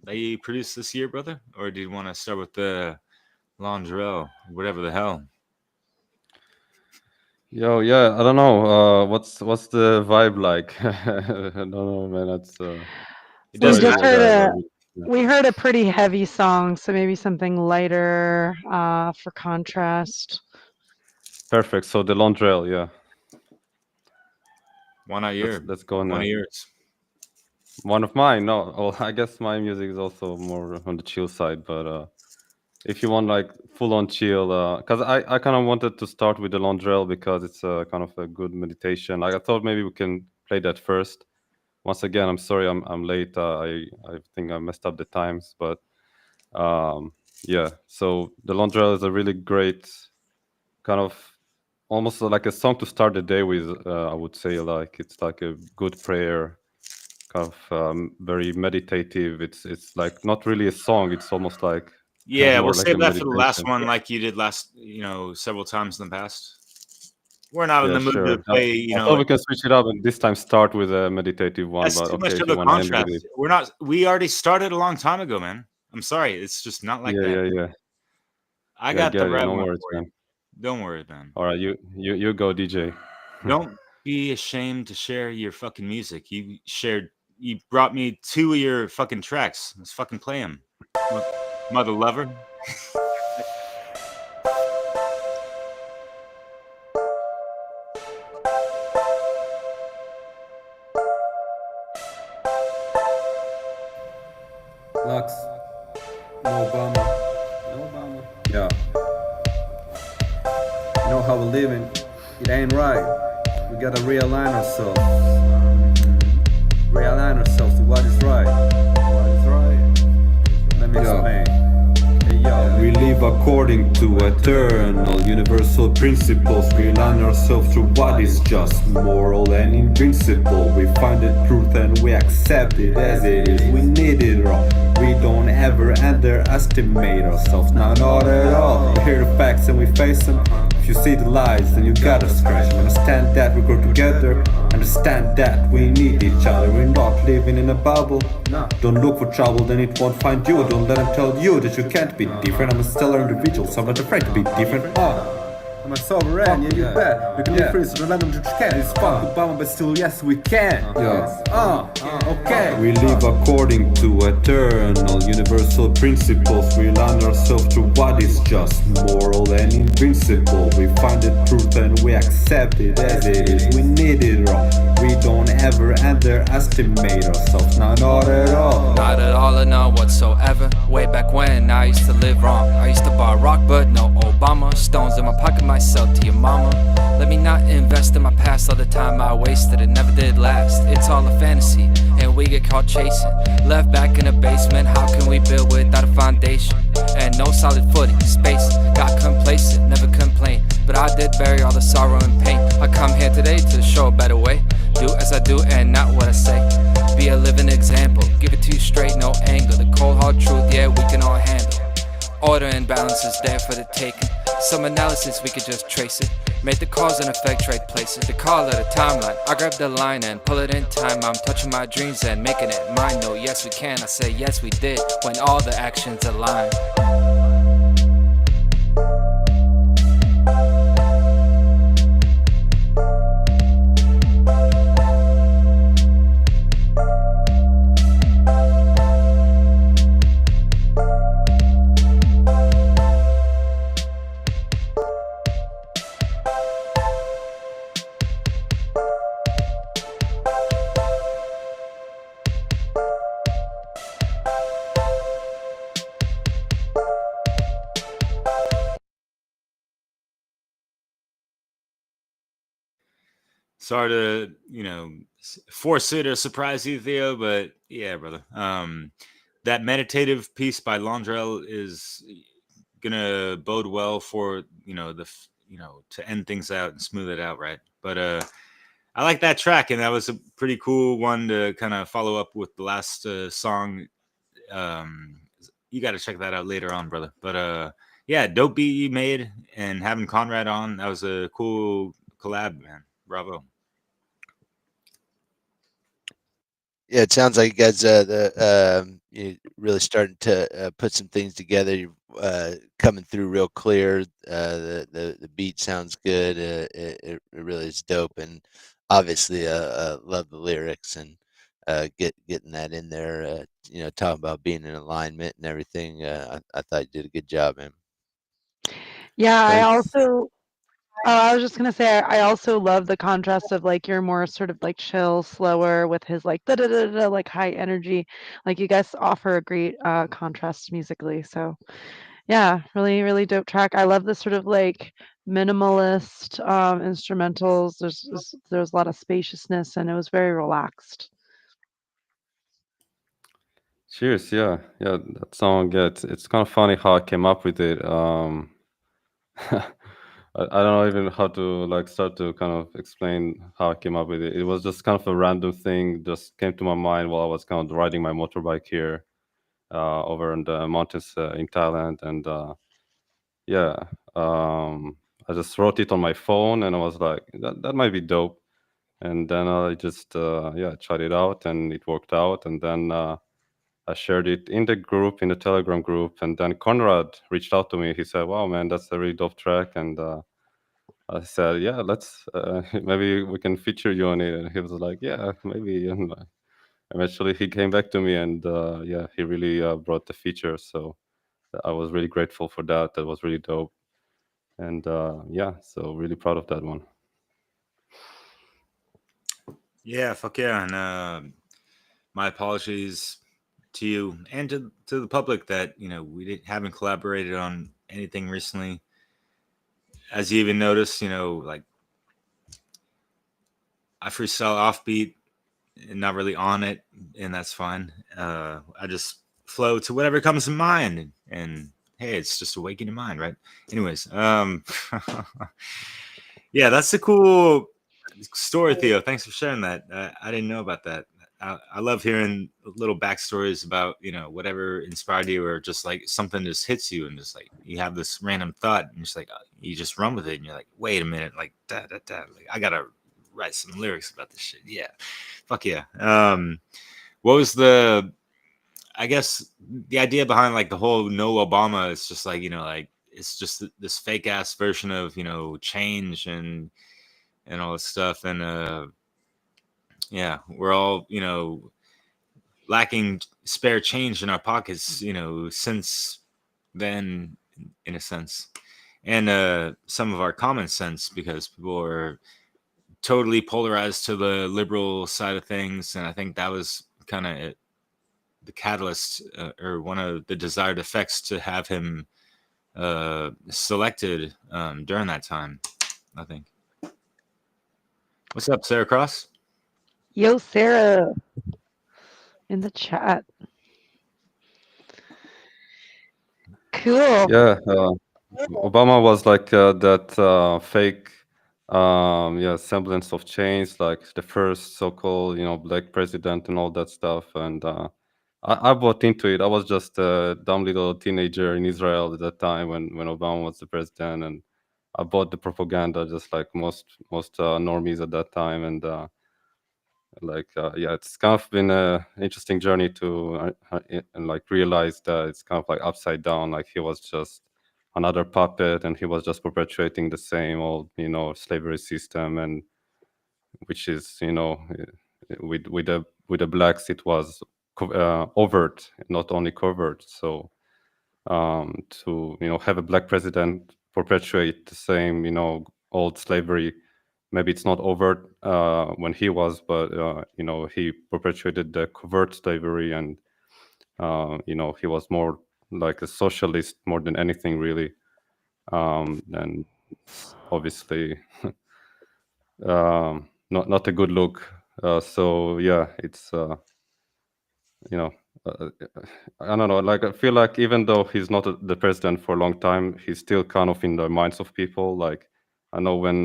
that you produced this year, brother? Or do you want to start with the Londrell, whatever the hell?
Yo, yeah, I don't know. What's the vibe like? I don't know, man. That's
we heard a pretty heavy song, so maybe something lighter for contrast.
Perfect. So the Londrell, yeah.
One a year.
Let's go now.
One of yours.
One of mine. No, well, I guess my music is also more on the chill side, but if you want like full on chill, because I kind of wanted to start with the Londrell because it's kind of a good meditation. Like I thought maybe we can play that first. Once again, I'm sorry I'm late. I think I messed up the times, but yeah. So the Londrell is a really great kind of almost like a song to start the day with. I would say like it's like a good prayer. Kind of very meditative. It's like not really a song. It's almost like
we'll
like
save that for the last one, like you did last, several times in the past. We're not in the mood to play.
I thought we can switch it up and this time start with a meditative one.
That's
but
too much
okay,
of a contrast. We're not. We already started a long time ago, man. I'm sorry. It's just not like that.
Yeah.
I got the right
no
one
worries,
for you.
man.
Don't worry, man.
All right, you go, DJ.
Don't be ashamed to share your fucking music. You brought me 2 of your fucking tracks. Let's fucking play them. Mother lover.
Lux. No Obama. Yeah. You know how we're living. It ain't right. We gotta realign ourselves. Realign ourselves to what is right. Let me explain. We live according to eternal universal principles. We align ourselves to what is just, moral and invincible. We find the truth and we accept it as it is. We need it all. We don't ever underestimate ourselves, not at all. We hear the facts and we face them. If you see the lies, then you gotta scratch them. Understand that we grow together. Understand that we need each other. We're not living in a bubble. Don't look for trouble, then it won't find you. Don't let them tell you that you can't be different. I'm a stellar individual, so I'm not afraid to be different. I'm a sovereign, yeah, you bet. We can be free, so don't let them judge can. It's fuck Obama, but still, yes, we can. Okay. We live according to eternal universal principles. We align ourselves to what is just, moral and invincible. We find the truth and we accept it as it is. We need it all. We don't ever underestimate ourselves, not at all.
Not at all or none whatsoever. Way back when I used to live wrong. I used to buy rock, but no Obama. Stones in my pocket, myself to your mama. Let me not invest in my past. All the time I wasted, it never did last. It's all a fantasy, and we get caught chasing. Left back in the basement, how can we build without a foundation? And no solid footing, space. Got complacent, never complained. But I did bury all the sorrow and pain. I come here today to show a better way. Do as I do and not what I say. Be a living example, give it to you straight, no angle. The cold hard truth, yeah, we can all handle. Order and balance is there for the taking. Some analysis, we could just trace it. Make the cause and effect right places. The call of the timeline. I grab the line and pull it in time. I'm touching my dreams and making it mine. No, yes we can. I say yes we did when all the actions align.
Sorry to, force it or surprise you, Theo, but yeah, brother. That meditative piece by Londrell is gonna bode well for, to end things out and smooth it out, right? But I like that track, and that was a pretty cool one to kind of follow up with the last song. You got to check that out later on, brother. But yeah, dope beat you made, and having Conrad on, that was a cool collab, man. Bravo.
Yeah, it sounds like you guys you're really starting to put some things together. You're coming through real clear. The beat sounds good. It really is dope, and obviously, love the lyrics and getting that in there. Talking about being in alignment and everything. I thought you did a good job, man.
Yeah, I
Thanks.
also I was just gonna say I also love the contrast of like you're more sort of like chill, slower with his like da da da da like high energy. Like you guys offer a great contrast musically. So yeah, really, really dope track. I love the sort of like minimalist instrumentals. There's a lot of spaciousness and it was very relaxed.
Cheers. Yeah, yeah. That song. Yeah, it's kind of funny how I came up with it. I don't know even how to like start to kind of explain how I came up with it. It was just kind of a random thing, just came to my mind while I was kind of riding my motorbike here over in the mountains in Thailand, and yeah, I just wrote it on my phone, and I was like, that might be dope. And then I just yeah tried it out, and it worked out, and then. I shared it in the group, in the Telegram group, and then Conrad reached out to me. He said, "Wow, man, that's a really dope track." And I said, "Yeah, let's maybe we can feature you on it." And he was like, "Yeah, maybe." And eventually, he came back to me, and yeah, he really brought the feature. So I was really grateful for that. That was really dope, and yeah, so really proud of that one.
Yeah, fuck yeah. And my apologies to you and to the public that, haven't collaborated on anything recently. As you even noticed, like I freestyle offbeat and not really on it, and that's fine. I just flow to whatever comes to mind, and hey, it's just awaken your mind, right? Anyways, yeah, that's a cool story, Theo. Thanks for sharing that. I didn't know about that. I love hearing little backstories about whatever inspired you, or just like something just hits you, and just like you have this random thought, and just like you just run with it, and you're like, wait a minute, like da da da, like I gotta write some lyrics about this shit. Yeah, fuck yeah. What was I guess the idea behind like the whole no Obama is just like like it's just this fake ass version of change and all this stuff, and yeah, we're all lacking spare change in our pockets since then, in a sense, and some of our common sense, because people are totally polarized to the liberal side of things, and I think that was kind of the catalyst, or one of the desired effects to have him selected during that time, I think. What's up, Sarah Cross?
Yo, Sarah in the chat. Cool.
Yeah, Obama was like that fake, yeah, semblance of change, like the first so-called, black president and all that stuff. And I bought into it. I was just a dumb little teenager in Israel at that time when Obama was the president, and I bought the propaganda just like most normies at that time. And yeah, it's kind of been a interesting journey to and like realize that it's kind of like upside down. Like he was just another puppet, and he was just perpetuating the same old slavery system, and which is with the blacks it was overt, not only covert. So to have a black president perpetuate the same old slavery, maybe it's not overt when he was, but he perpetuated the covert slavery, and he was more like a socialist more than anything really. And it's obviously not a good look. So yeah, it's you know, I don't know. Like I feel like even though he's not the president for a long time, he's still kind of in the minds of people. Like I know when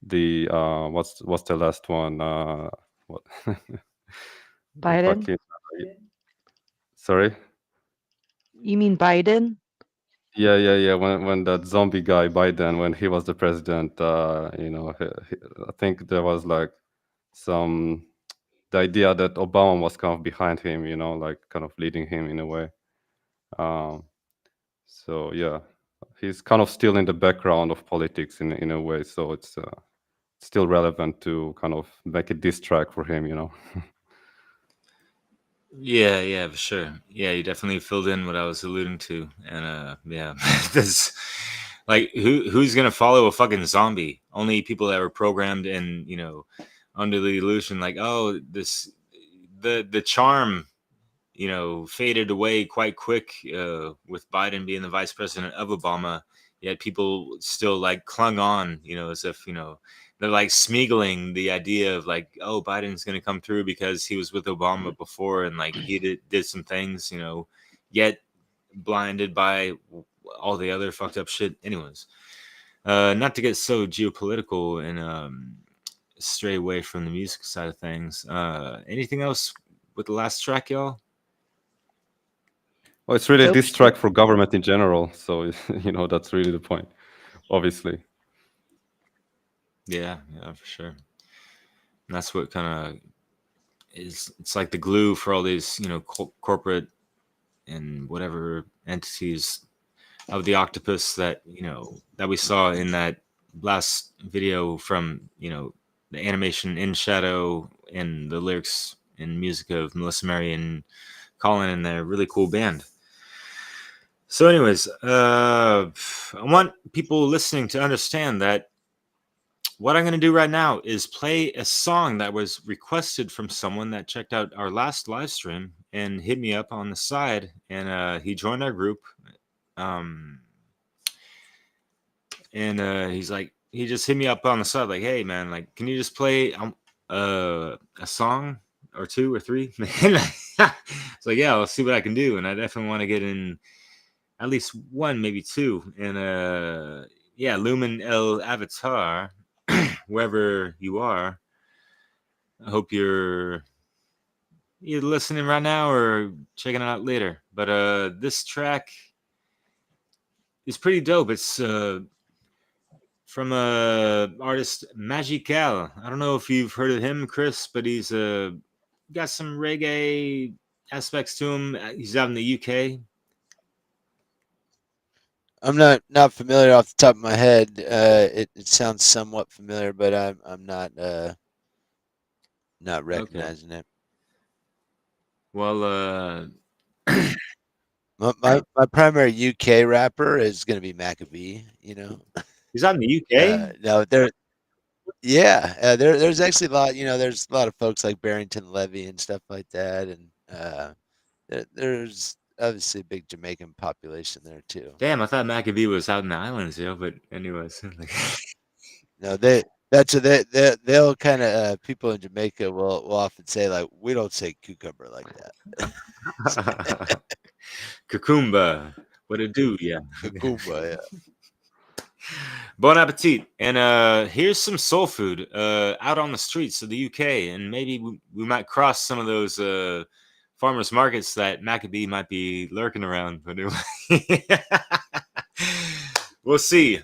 the what's the last one? What the
Biden?
fucking sorry.
You mean Biden?
Yeah. When that zombie guy Biden, when he was the president, I think there was like some the idea that Obama was kind of behind him, like kind of leading him in a way. Um, so yeah, he's kind of still in the background of politics in a way. So it's still relevant to kind of make a diss track for him.
Yeah, for sure. Yeah, you definitely filled in what I was alluding to, and yeah, this like who's gonna follow a fucking zombie? Only people that were programmed and under the illusion, like, oh, the charm faded away quite quick with Biden being the vice president of Obama. Yet people still like clung on, as if they're like smeagling the idea of like, oh, Biden's gonna come through because he was with Obama before and like he did some things, yet blinded by all the other fucked up shit. Anyways, not to get so geopolitical and stray away from the music side of things. Anything else with the last track, y'all?
Well, it's really a
Dope
diss
shit.
track for government in general. So that's really the point, obviously.
Yeah, for sure. And that's what kind of it's like the glue for all these, corporate and whatever entities of the octopus that, that we saw in that last video from, the animation In Shadow and the lyrics and music of Melissa Mary and Colin and their really cool band. So anyways, I want people listening to understand that what I'm going to do right now is play a song that was requested from someone that checked out our last live stream and hit me up on the side, and he joined our group. And he's like, he just hit me up on the side, like, hey man, like, can you just play a song or two or three? It's like, yeah, I'll see what I can do, and I definitely want to get in at least one, maybe two, and yeah, Lumen El Avatar. Wherever you are, I hope you're either listening right now or checking it out later. But this track is pretty dope. It's from artist Magical. I don't know if you've heard of him, Chris, but he's got some reggae aspects to him. He's out in the UK.
I'm not familiar off the top of my head. It sounds somewhat familiar, but I'm not recognizing it.
Well,
My primary UK rapper is gonna be Maccabee.
He's out in the UK.
No, there's actually a lot. There's a lot of folks like Barrington Levy and stuff like that, and there's obviously a big Jamaican population there too.
Damn, I thought Maccabee was out in the islands, But anyways,
No, they'll kind of people in Jamaica will often say like, we don't say cucumber like that.
Cucumba, what it do? Yeah,
Cucumba, yeah.
Bon appetit. And here's some soul food out on the streets of the UK, and maybe we might cross some of those farmers markets that Maccabee might be lurking around. But anyway, we'll see.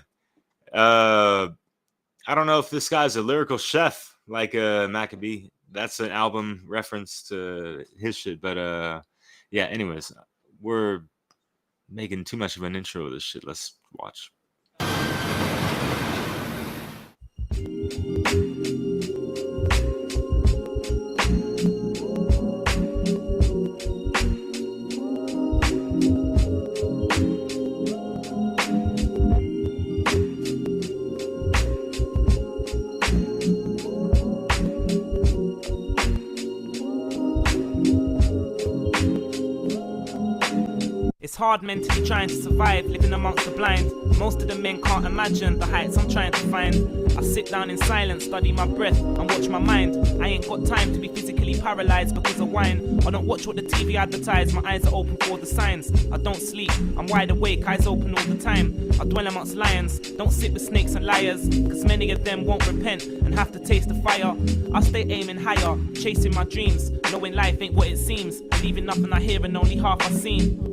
I don't know if this guy's a lyrical chef like Maccabee. That's an album reference to his shit. But yeah, anyways, we're making too much of an intro of this shit. Let's watch.
It's hard mentally trying to survive, living amongst the blind. Most of the men can't imagine the heights I'm trying to find. I sit down in silence, study my breath and watch my mind. I ain't got time to be physically paralyzed because of wine. I don't watch what the TV advertise, my eyes are open for the signs. I don't sleep, I'm wide awake, eyes open all the time. I dwell amongst lions, don't sit with snakes and liars, cause many of them won't repent and have to taste the fire. I stay aiming higher, chasing my dreams, knowing life ain't what it seems, believing nothing I hear and only half I seen.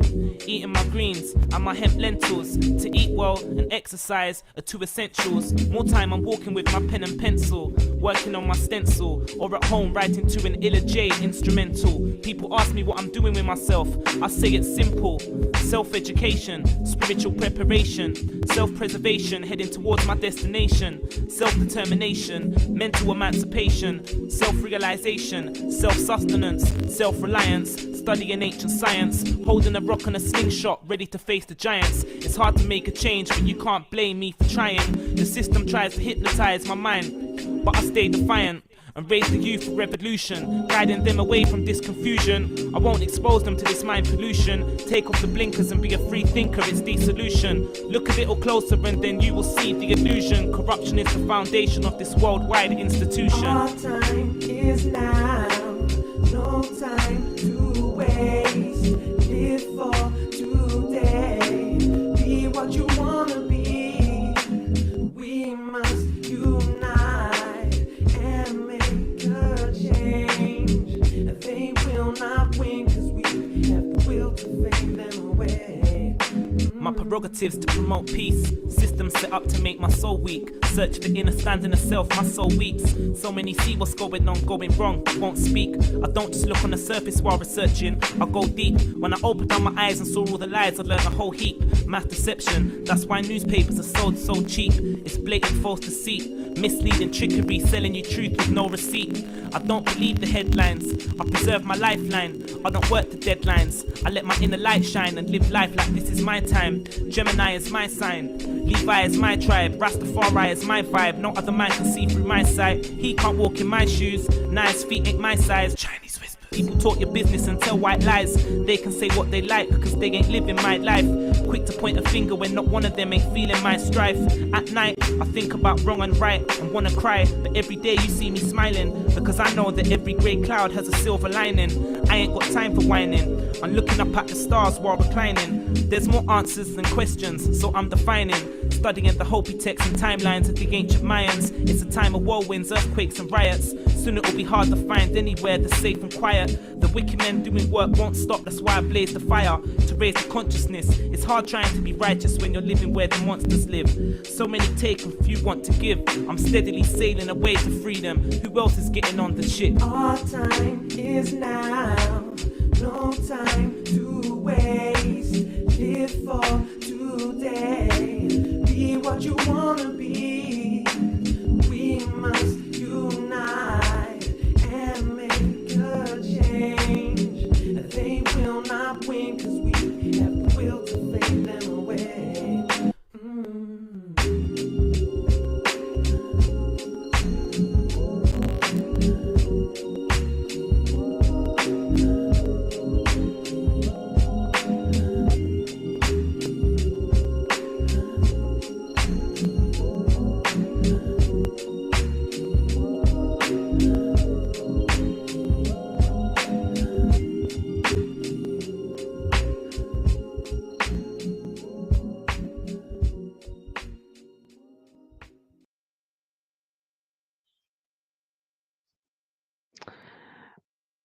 Eating my greens and my hemp lentils. To eat well and exercise are two essentials. More time I'm walking with my pen and pencil, working on my stencil, or at home writing to an Illa J instrumental. People ask me what I'm doing with myself, I say it's simple. Self-education, spiritual preparation, self-preservation, heading towards my destination. Self-determination, mental emancipation, self-realization, self-sustenance, self-reliance. Studying ancient science, holding a rock and a slingshot, ready to face the giants. It's hard to make a change, but you can't blame me for trying. The system tries to hypnotize my mind, but I stay defiant and raise the youth for revolution, guiding them away from this confusion. I won't expose them to this mind pollution. Take off the blinkers and be a free thinker, it's the solution. Look a little closer and then you will see the illusion. Corruption is the foundation of this worldwide institution.
Our time is now, no time to waste. Live for today, be what you wanna be. We must unite and make a change. They will not win cause we have the will to fade them away.
My prerogatives to promote peace, systems set up to make my soul weak. Search for inner standing of self, my soul weeps. So many see what's going on, going wrong, but won't speak. I don't just look on the surface while researching, I go deep. When I opened up my eyes and saw all the lies, I learned a whole heap. Math deception, that's why newspapers are sold so cheap. It's blatant false deceit, misleading trickery, selling you truth with no receipt. I don't believe the headlines, I preserve my lifeline. I don't work the deadlines, I let my inner light shine and live life like this is my time. Gemini is my sign, Levi is my tribe, Rastafari is my vibe. No other man can see through my sight. He can't walk in my shoes, nice feet ain't my size. Chinese whispers. People talk your business and tell white lies. They can say what they like because they ain't living my life. Quick to point a finger when not one of them ain't feeling my strife. At night I think about wrong and right and wanna cry, but every day you see me smiling because I know that every grey cloud has a silver lining. I ain't got time for whining, I'm looking up at the stars while reclining. There's more answers than questions, so I'm defining, studying the Hopi texts and timelines of the ancient Mayans. It's a time of whirlwinds, earthquakes and riots. Soon it will be hard to find anywhere that's safe and quiet. The wicked men doing work won't stop, that's why I blaze the fire to raise the consciousness. It's hard trying to be righteous when you're living where the monsters live. So many take and few want to give. I'm steadily sailing away to freedom. Who else is getting on the ship?
Our time is now, no time to waste. Live for today, be what you wanna be. We must unite and make a change. They will not win cause we have the will to fade them away.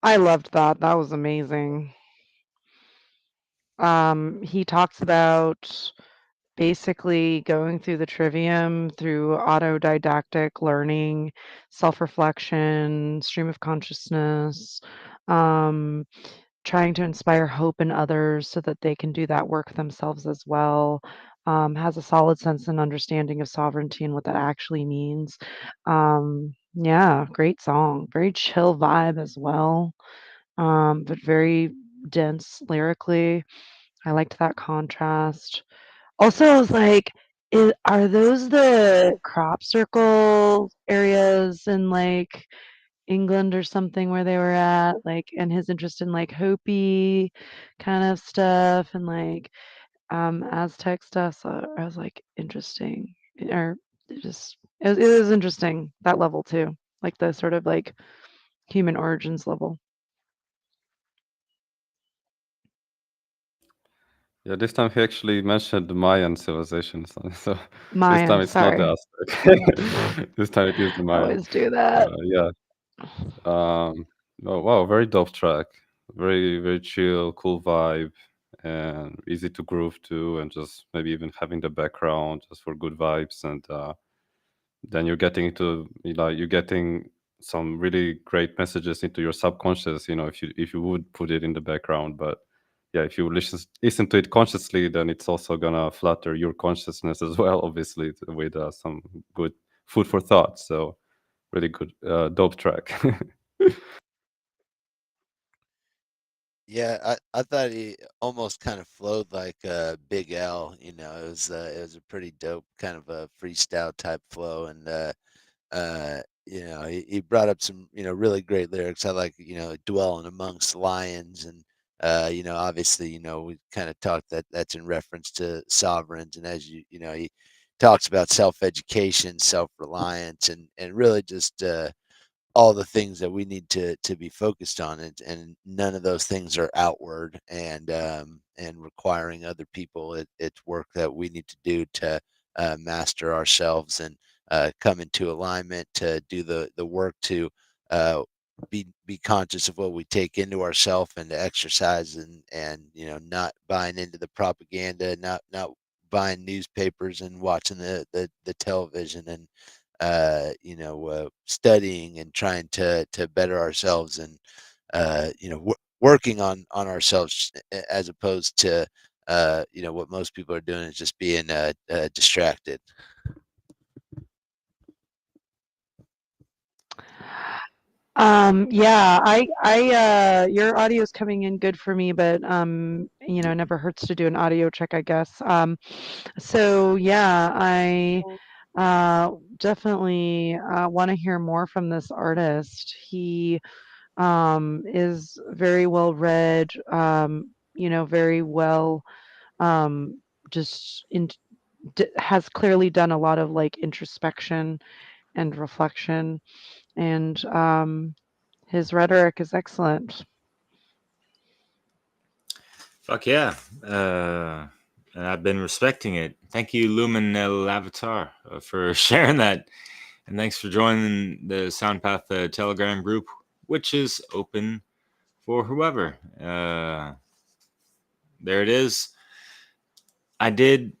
I loved that. That was amazing. He talks about basically going through the trivium through autodidactic learning, self-reflection, stream of consciousness, um, trying to inspire hope in others so that they can do that work themselves as well. Has a solid sense and understanding of sovereignty and what that actually means. Yeah, great song. Very chill vibe as well, but very dense lyrically. I liked that contrast. Also, I was like, are those the crop circle areas in like England or something where they were at? Like, and his interest in like Hopi kind of stuff and like Aztec stuff. So I was like, interesting. Or it was interesting that level too, like the sort of like human origins level.
Yeah, this time he actually mentioned the Mayan civilization. So this time
Mayan,
it's not the
sorry.
Aztec. This time it is the Mayan.
Always do that.
Yeah. Oh wow, very dope track. Very very chill, cool vibe, and easy to groove to, and just maybe even having the background just for good vibes. And then you're getting into you're getting some really great messages into your subconscious. If you would put it in the background, but yeah, if you listen to it consciously, then it's also gonna flatter your consciousness as well, obviously, with some good food for thought. So really good, dope track.
Yeah, I thought he almost kind of flowed like Big L. It was a pretty dope kind of a freestyle type flow, and he brought up some really great lyrics. I like dwelling amongst lions, and obviously we kind of talked that's in reference to sovereigns, and as he talks about self education, self reliance, and really just all the things that we need to be focused on, and none of those things are outward and requiring other people. It's work that we need to do to master ourselves and come into alignment, to do the work to be conscious of what we take into ourselves, and to exercise, and not buying into the propaganda, not buying newspapers and watching the television, and studying and trying to better ourselves, and working on ourselves, as opposed to what most people are doing is just being distracted.
Yeah, your audio is coming in good for me, but it never hurts to do an audio check, I guess. So yeah, I definitely want to hear more from this artist. He is very well read, very well just has clearly done a lot of like introspection and reflection, and his rhetoric is excellent.
Fuck yeah. And I've been respecting it. Thank you, Lumen El Avatar, for sharing that. And thanks for joining the Soundpath Telegram group, which is open for whoever. There it is. I did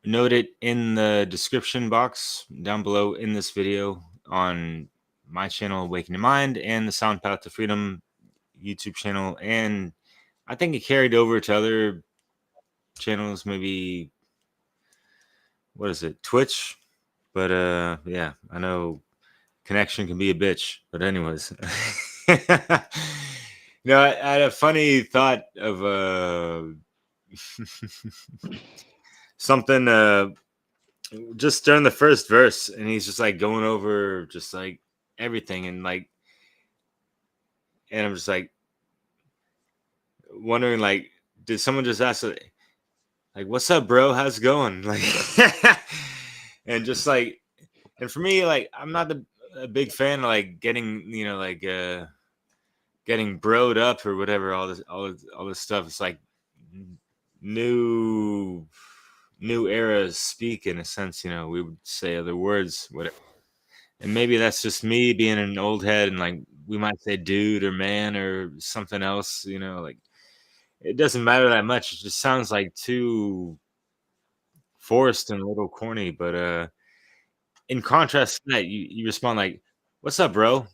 note it in the description box down below in this video on my channel, AwakenYaMind, and the Soundpath to Freedom YouTube channel. And I think it carried over to other channels, maybe, what is it, Twitch? But yeah, I know connection can be a bitch. But anyways, I had a funny thought of something just during the first verse, and he's just like going over just like everything, and I'm just like wondering, like, did someone just ask like, what's up, bro, how's it going, like, and just like, and for me, like, I'm not a big fan of like getting getting broed up or whatever, all this stuff. It's like new era speak, in a sense. We would say other words, whatever. And maybe that's just me being an old head and like we might say dude or man or something else, like it doesn't matter that much. It just sounds like too forced and a little corny. But in contrast to that, you respond like, "What's up, bro?"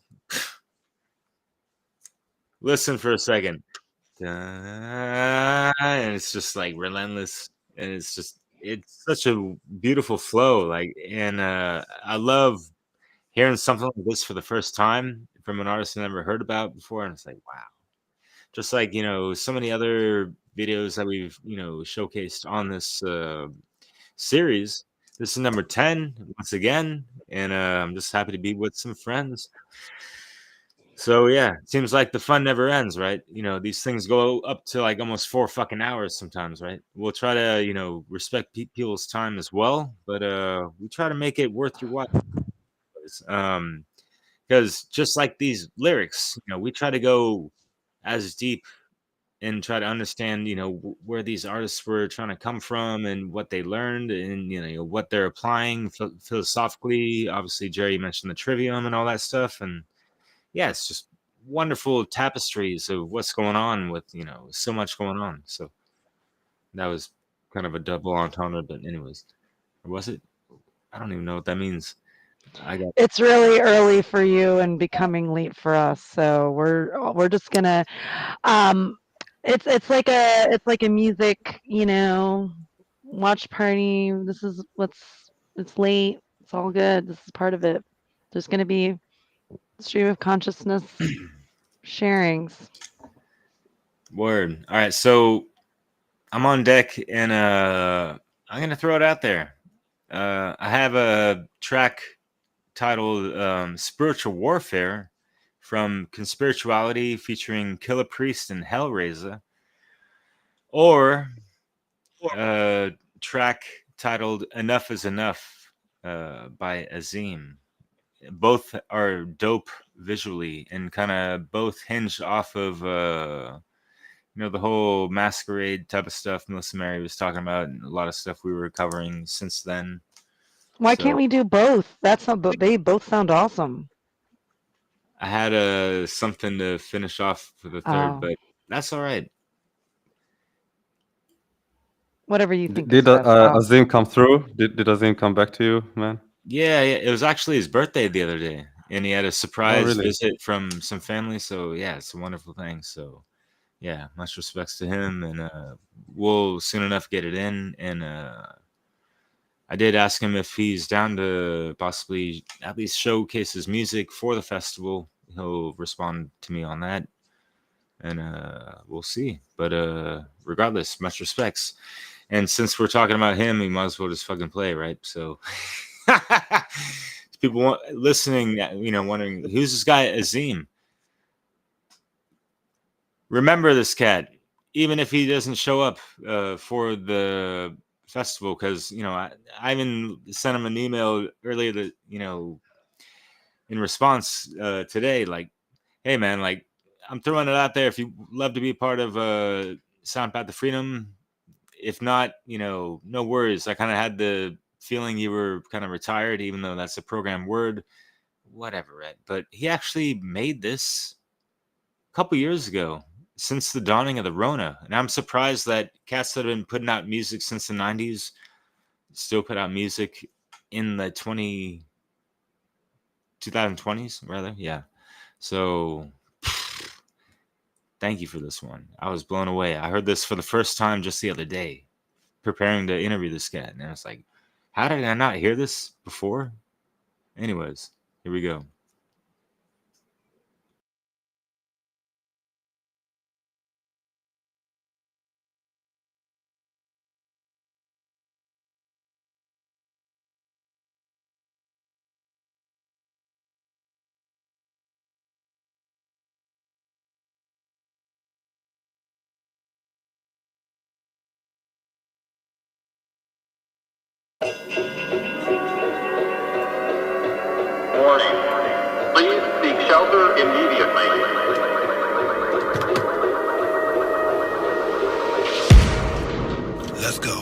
Listen for a second. And it's just like relentless, and it's such a beautiful flow, like, and I love hearing something like this for the first time from an artist I never heard about before, and it's like, wow. Just like, so many other videos that we've, showcased on this series. This is number 10 once again, and I'm just happy to be with some friends. So yeah, it seems like the fun never ends, right? These things go up to like almost 4 fucking hours sometimes, right? We'll try to, respect people's time as well, but we try to make it worth your while. Because just like these lyrics, we try to go as deep and try to understand, where these artists were trying to come from and what they learned and, what they're applying philosophically. Obviously, Jerry mentioned the trivium and all that stuff. And yeah, it's just wonderful tapestries of what's going on with, so much going on. So that was kind of a double entendre, but anyways, or was it? I don't even know what that means.
It's really early for you and becoming late for us, so we're just gonna it's like a music, watch party. It's late. It's all good. This is part of it. There's gonna be stream of consciousness sharings.
Word. All right, so I'm on deck, and I'm gonna throw it out there. I have a track titled Spiritual Warfare from Conspirituality featuring Killer Priest and Hellraiser, or a track titled Enough is Enough by Azim. Both are dope visually and kind of both hinge off of the whole masquerade type of stuff Melissa Mary was talking about, and a lot of stuff we were covering since then.
Why can't we do both? They both sound awesome.
I had something to finish off for the third,
Oh.
but that's all right.
Whatever you think.
Did Azim come through? Did Azim come back to you, man?
Yeah, it was actually his birthday the other day, and he had a surprise
really?
visit from some family. So yeah, it's a wonderful thing. So yeah, much respects to him, and we'll soon enough get it in. And I did ask him if he's down to possibly at least showcase his music for the festival. He'll respond to me on that, and we'll see. But regardless, much respects. And since we're talking about him, we might as well just fucking play, right? So people listening, wondering who's this guy Azim. Remember this cat, even if he doesn't show up for the festival, because I even sent him an email earlier that in response today, like, hey man, like, I'm throwing it out there if you love to be part of Sound Path to Freedom. If not, no worries. I kind of had the feeling you were kind of retired, even though that's a program word, whatever, right? But he actually made this a couple years ago, since the dawning of the Rona. And I'm surprised that cats that have been putting out music since the 90s still put out music in the 2020s, rather. Yeah. So thank you for this one. I was blown away. I heard this for the first time just the other day, preparing to interview this cat. And I was like, how did I not hear this before? Anyways, here we go.
Warning. Please seek shelter immediately.
Let's go.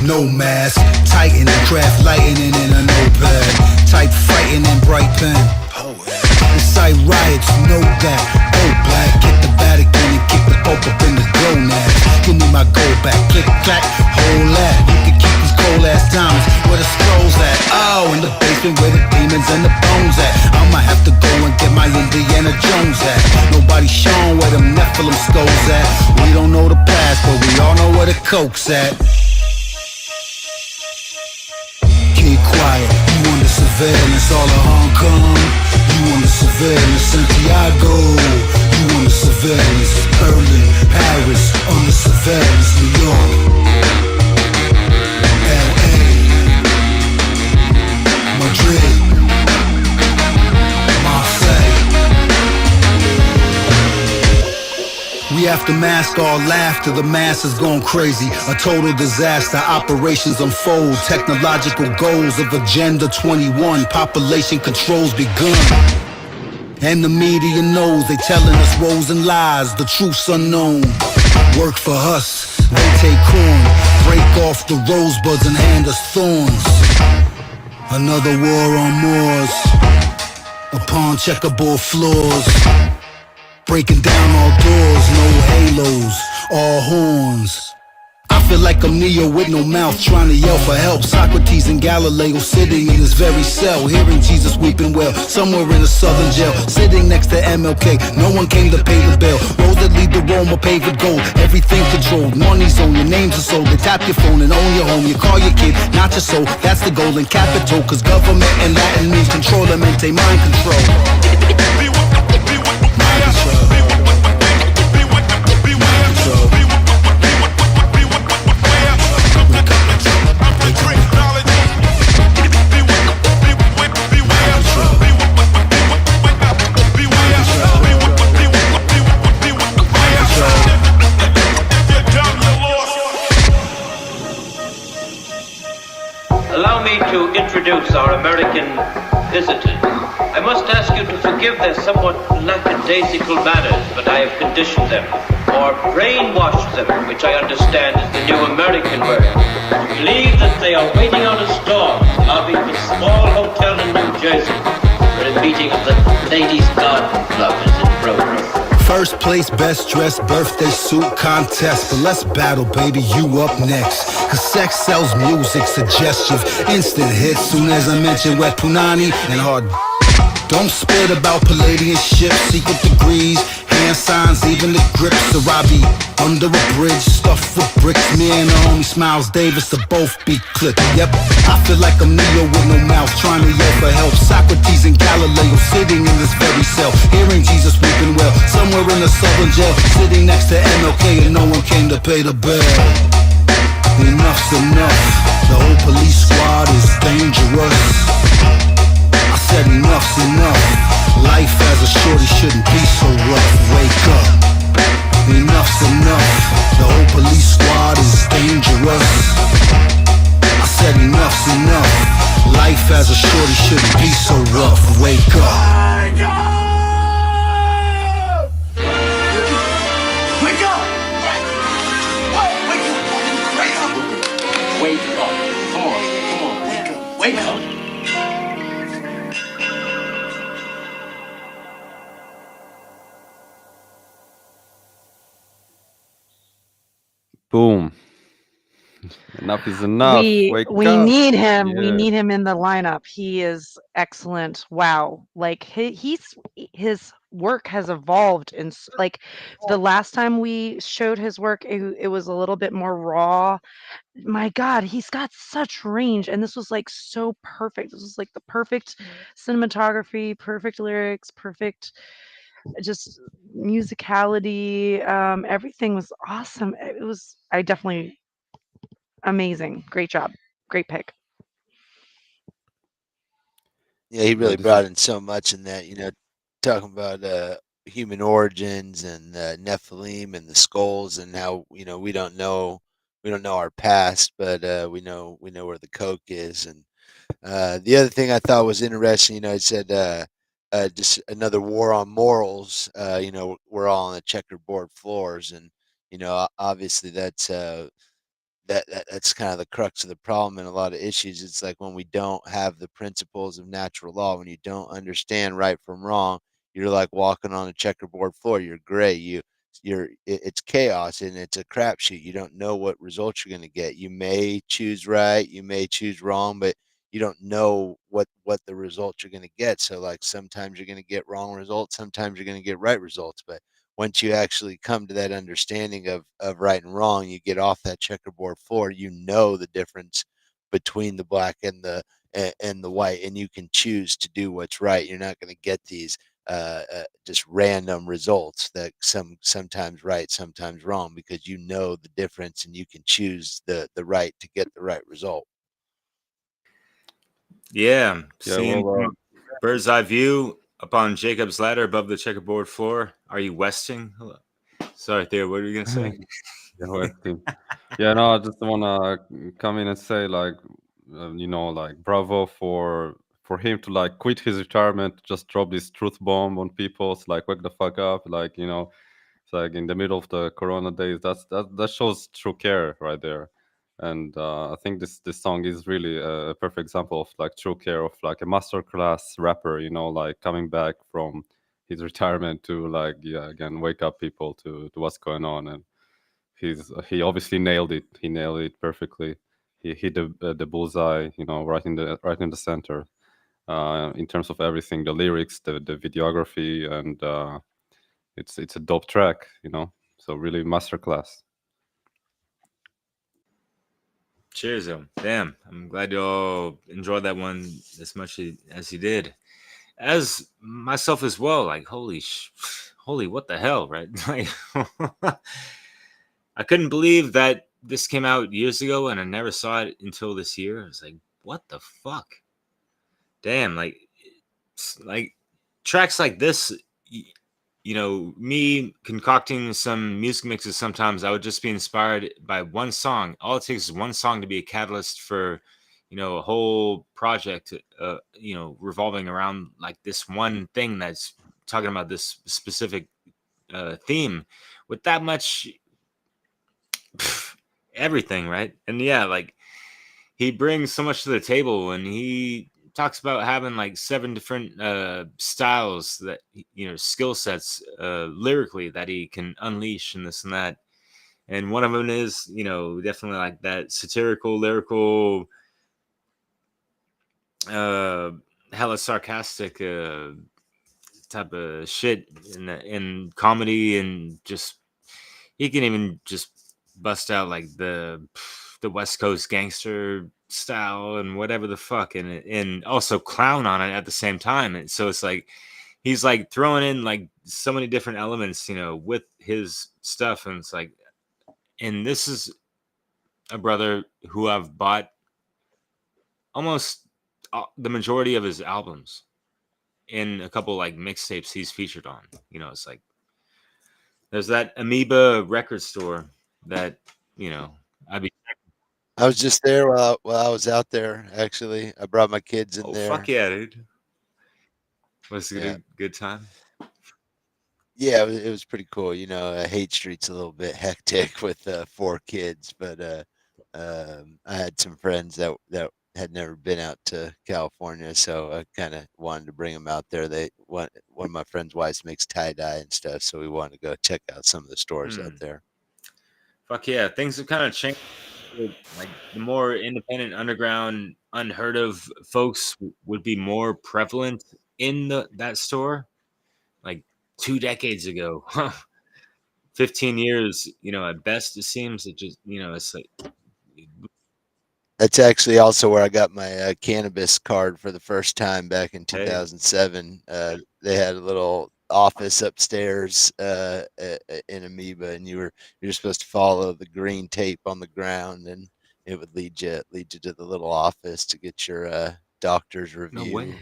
no mask. Titan and craft lightning in a notepad. Type fighting in bright pen. Incite riots, you know that. Go black, get the Vatican and kick the Pope up in the gonads. Give me my gold back, click clack, hold that. You can keep these cold ass diamonds. Where the scrolls at? Oh, in the basement where the demons and the bones at. I'ma have to go and get my Indiana Jones at. Nobody shown where them Nephilim skulls at. We don't know the past, but we all know where the coke's at. Keep quiet, you under surveillance all of Hong Kong. You under surveillance Santiago. You under surveillance Berlin, Paris. Under surveillance New York, LA, Madrid, Marseille. We have to mask our laughter, the masses gone crazy. A total disaster, operations unfold. Technological goals of Agenda 21. Population controls begun. And the media knows they telling us woes and lies. The truth's unknown. Work for us, they take corn. Break off the rosebuds and hand us thorns. Another war on Moors. Upon checkerboard floors. Breaking down all doors, no halos, all horns. I feel like I'm Neo with no mouth, trying to yell for help. Socrates and Galileo sitting in this very cell, hearing Jesus weeping well, somewhere in a southern jail, sitting next to MLK. No one came to pay the bill. Roads that lead to Rome are paved with gold. Everything controlled, money's on your names are sold. They tap your phone and own your home. You call your kid, not your soul. That's the goal in capital, cause government and Latin means control and maintain mind control.
Allow me to introduce our American visitors. I must ask you to forgive their somewhat lackadaisical manners, but I have conditioned them, or brainwashed them, which I understand is the new American word, to believe that they are waiting out a storm in the lobby of a small hotel in New Jersey, where a meeting of the Ladies' Garden Club is in progress.
First place, best dressed birthday suit contest. But let's battle, baby, you up next. Cause sex sells music, suggestive, instant hits. Soon as I mention wet punani and hard. Don't spit about Palladian ships, secret degrees, hand signs, even the grips. So I be under a bridge, stuffed with bricks. Me and the homie Smiles Davis to both be clipped. Yep, I feel like I'm Neo with no mouth, trying to yell for help. Socrates and Galileo sitting in this very cell, hearing Jesus weeping well, somewhere in a southern jail, sitting next to MLK and no one came to pay the bill. Enough's enough, the whole police squad is dangerous. I said enough's enough. Life as a shorty shouldn't be so rough. Wake up. Enough's enough. The whole police squad is dangerous. I said enough's enough. Life as a shorty shouldn't be so rough. Wake up.
Wake up! Wake up! Come on, wake up! Wake up!
Boom. Enough is enough. Wake
We
up.
need him. We
Yeah.
need him in the lineup. He is excellent. Wow. Like his work has evolved and like the last time we showed his work it was a little bit more raw. My God, he's got such range and this was like so perfect. This was like the perfect cinematography, perfect lyrics, perfect just musicality. Everything was awesome. It was I definitely amazing. Great job. Great pick.
Yeah, he really
this
brought
is-
in so much in that, talking about human origins and Nephilim and the skulls and how we don't know our past, but we know where the coke is. And the other thing I thought was interesting, it said just another war on morals. We're all on the checkerboard floors, and obviously that's that's kind of the crux of the problem in a lot of issues. It's like when we don't have the principles of natural law, when you don't understand right from wrong, you're like walking on a checkerboard floor. You're gray. It's chaos and it's a crapshoot. You don't know what results you're going to get. You may choose right, you may choose wrong, but you don't know what the results you're going to get. So like sometimes you're going to get wrong results, sometimes you're going to get right results. But once you actually come to that understanding of right and wrong, you get off that checkerboard floor, you know the difference between the black and the white, and you can choose to do what's right. You're not going to get these just random results that sometimes right, sometimes wrong, because you know the difference and you can choose the right to get the right result.
Yeah,
Yeah,
seeing
well,
from bird's eye view up on Jacob's ladder above the checkerboard floor. Are you westing? Hello. Sorry, Theo. What were you gonna say?
yeah, Westy. Yeah, no, I just wanna come in and say like, like bravo for him to like quit his retirement, just drop this truth bomb on people. It's like wake the fuck up, like it's like in the middle of the Corona days. That shows true care right there. And I think this song is really a perfect example of like true care of like a masterclass rapper. Like coming back from his retirement to like again wake up people to what's going on. And he obviously nailed it. He nailed it perfectly. He hit the bullseye, right in the center. In terms of everything, the lyrics, the videography, and it's a dope track. So really masterclass.
Cheers, though. Damn, I'm glad you all enjoyed that one as much as you did, as myself as well. Like, holy, what the hell, right? Like, I couldn't believe that this came out years ago, and I never saw it until this year. I was like, what the fuck? Damn, like tracks like this. Me concocting some music mixes, sometimes I would just be inspired by one song. All it takes is one song to be a catalyst for, a whole project, revolving around like this one thing that's talking about this specific theme with that much everything, right? And yeah, like he brings so much to the table, and he talks about having like 7 different styles that skill sets lyrically that he can unleash and this and that. And one of them is definitely like that satirical lyrical uh hella sarcastic type of shit in comedy, and just he can even just bust out like the West Coast gangster style and whatever the fuck, and also clown on it at the same time. And so it's like he's like throwing in like so many different elements, with his stuff. And it's like, and this is a brother who I've bought almost the majority of his albums in a couple like mixtapes he's featured on. It's like there's that Amoeba record store that I'd be.
I was just there while I was out there. Actually, I brought my kids in
Oh
there.
fuck yeah, dude! Was it
Yeah.
a good time?
Yeah, it was pretty cool. Hate Street's a little bit hectic with 4 kids, but I had some friends that had never been out to California, so I kind of wanted to bring them out there. One of my friends' wives makes tie dye and stuff, so we wanted to go check out some of the stores out there.
Fuck yeah, things have kind of changed. Like the more independent, underground, unheard of folks would be more prevalent in that store. Like 2 decades ago, 15 years, at best. It seems it just, it's like.
That's actually also where I got my cannabis card for the first time back in
Hey.
2007. They had a little office upstairs in Amoeba, and you're supposed to follow the green tape on the ground, and it would lead you to the little office to get your doctor's review.
No way.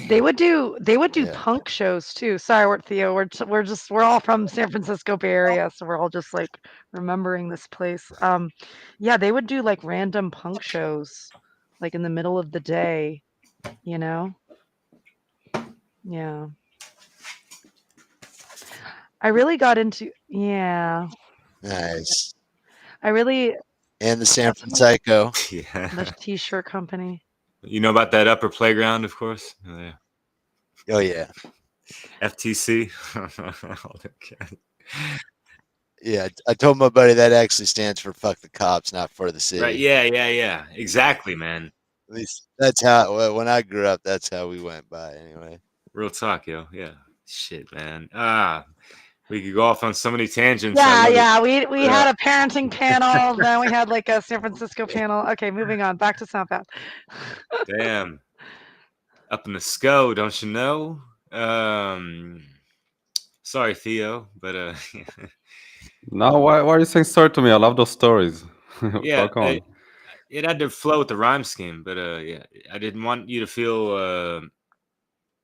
They would do
Yeah.
punk shows too. Sorry, Theo. We're all from San Francisco Bay Area, so we're all just like remembering this place. Yeah, they would do like random punk shows, like in the middle of the day. Yeah. I really got into. Yeah.
Nice.
I really.
And the San Francisco.
Yeah.
The T-shirt company.
You know about that upper playground, of course. Oh yeah.
Oh yeah.
FTC.
Yeah, I told my buddy that actually stands for "fuck the cops," not for the city.
Right? Yeah. Exactly, man.
At least that's how. When I grew up, that's how we went by. Anyway.
Real talk, yo. Yeah. Shit, man. We could go off on so many tangents.
Yeah. We had a parenting panel, then we had like a San Francisco panel. Okay, moving on. Back to SoundCloud.
Damn. Up in the SCO, don't you know? Sorry, Theo, but
No, why are you saying sorry to me? I love those stories.
yeah,
Fuck on.
it had to flow with the rhyme scheme, but yeah, I didn't want you to feel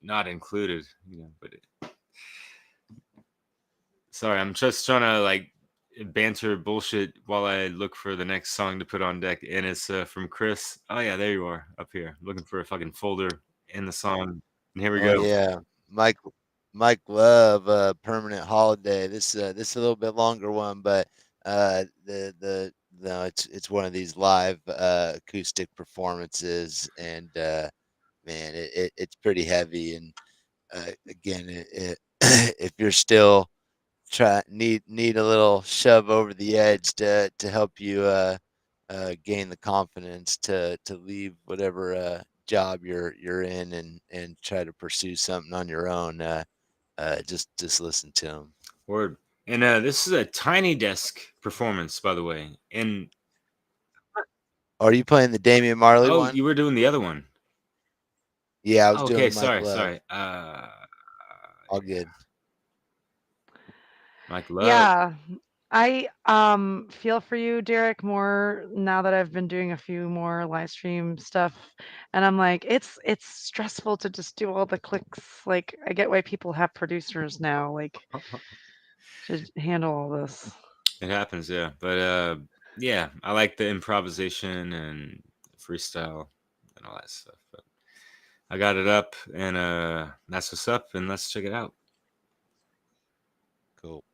not included, but sorry, I'm just trying to like banter bullshit while I look for the next song to put on deck, and it's from Chris. Oh yeah, there you are, up here, looking for a fucking folder in the song, and here we go.
Yeah, Mike Love, Permanent Holiday. This is a little bit longer one, but it's one of these live acoustic performances, and man, it's pretty heavy. And again, if you're still need a little shove over the edge to help you gain the confidence to leave whatever job you're in and try to pursue something on your own, just listen to them.
Word. And this is a Tiny Desk performance, by the way. And
are you playing the Damian Marley one?
You were doing the other one.
Yeah, I was doing.
Okay, sorry.
All good.
Mike Love.
Yeah, I feel for you, Derek, more now that I've been doing a few more live stream stuff, and I'm like, it's stressful to just do all the clicks. Like, I get why people have producers now, like, to handle all this.
It happens, yeah. But yeah, I like the improvisation and freestyle and all that stuff. But I got it up, and that's what's up, and let's check it out.
Cool.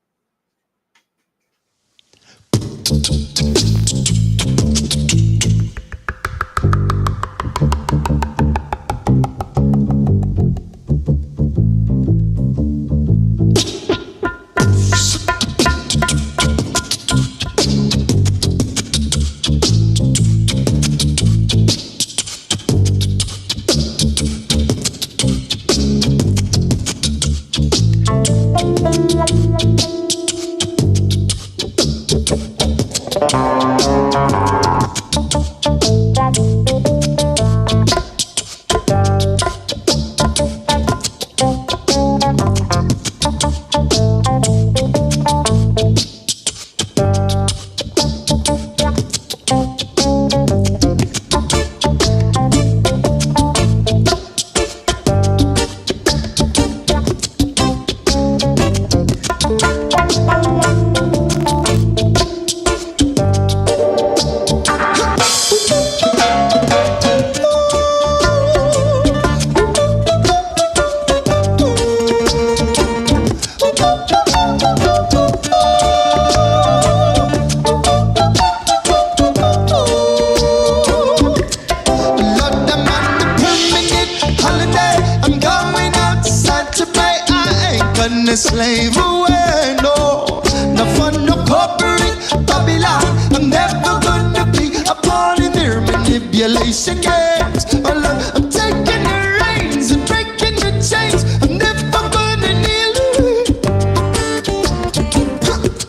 Slave away, no, no fun, no corporate Babylon. I'm never gonna be a part of their manipulation games. I'm taking the reins and breaking the chains. I'm never gonna kneel.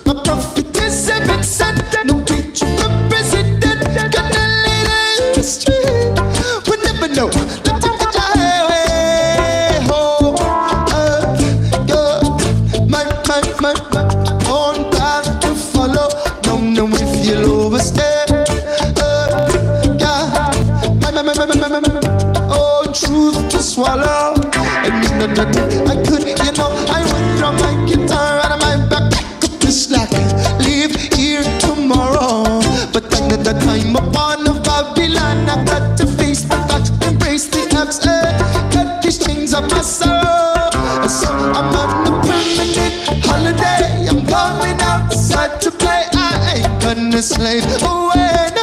My prophet is heaven sent. No preacher, no president. Gonna lead the street. We never know. My own path to follow. Don't know if you'll overstay. Yeah, my own truth to swallow. And I could, I would drop my guitar out of my back, pick up the slack, leave here tomorrow. But at the time upon of Babylon, I got to face the facts, embrace the facts, cut these chains of my sorrow. So I'm on a permanent holiday. I'm going outside to play. I ain't gonna slave away.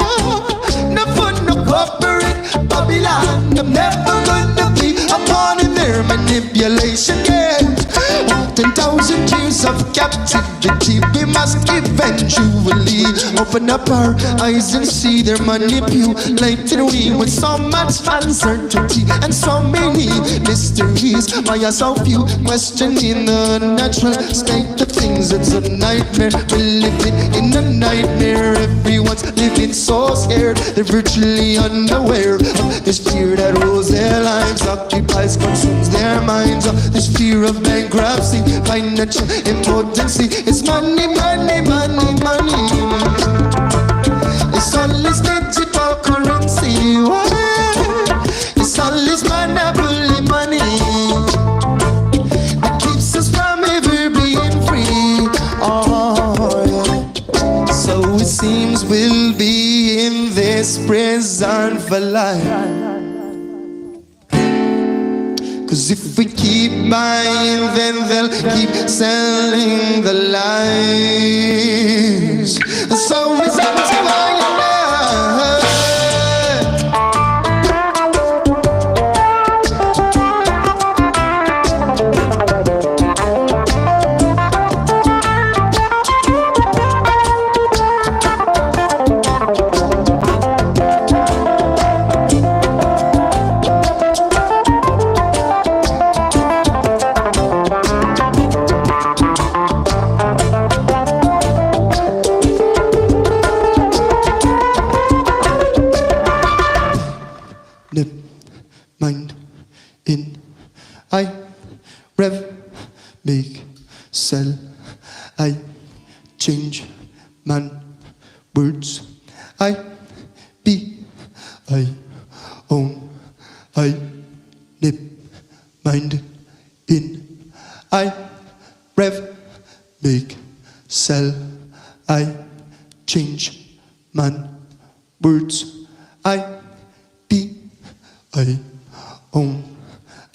I'm never gonna be a pawn in their manipulation game. 10,000 years of captivity, we must eventually open up our eyes and see their manipulating we with so much uncertainty and so many mysteries. Why are so few questioning the natural state of things? It's a nightmare, we're living in a nightmare. Everyone's living so scared, they're virtually unaware of this fear that rules their lives, occupies, consumes their minds. This fear of bankruptcy, financial impotency. It's money, money, money, money. It's all this digital currency. What? It's all this monopoly money that keeps us from ever being free. Oh, yeah. So it seems we'll be in this prison for life. 'Cause if we keep buying, then they'll keep selling the lies. So it's up to I and mind in I rev make sell I change man words I be I own I nip mind in I rev make sell I change man words I be I own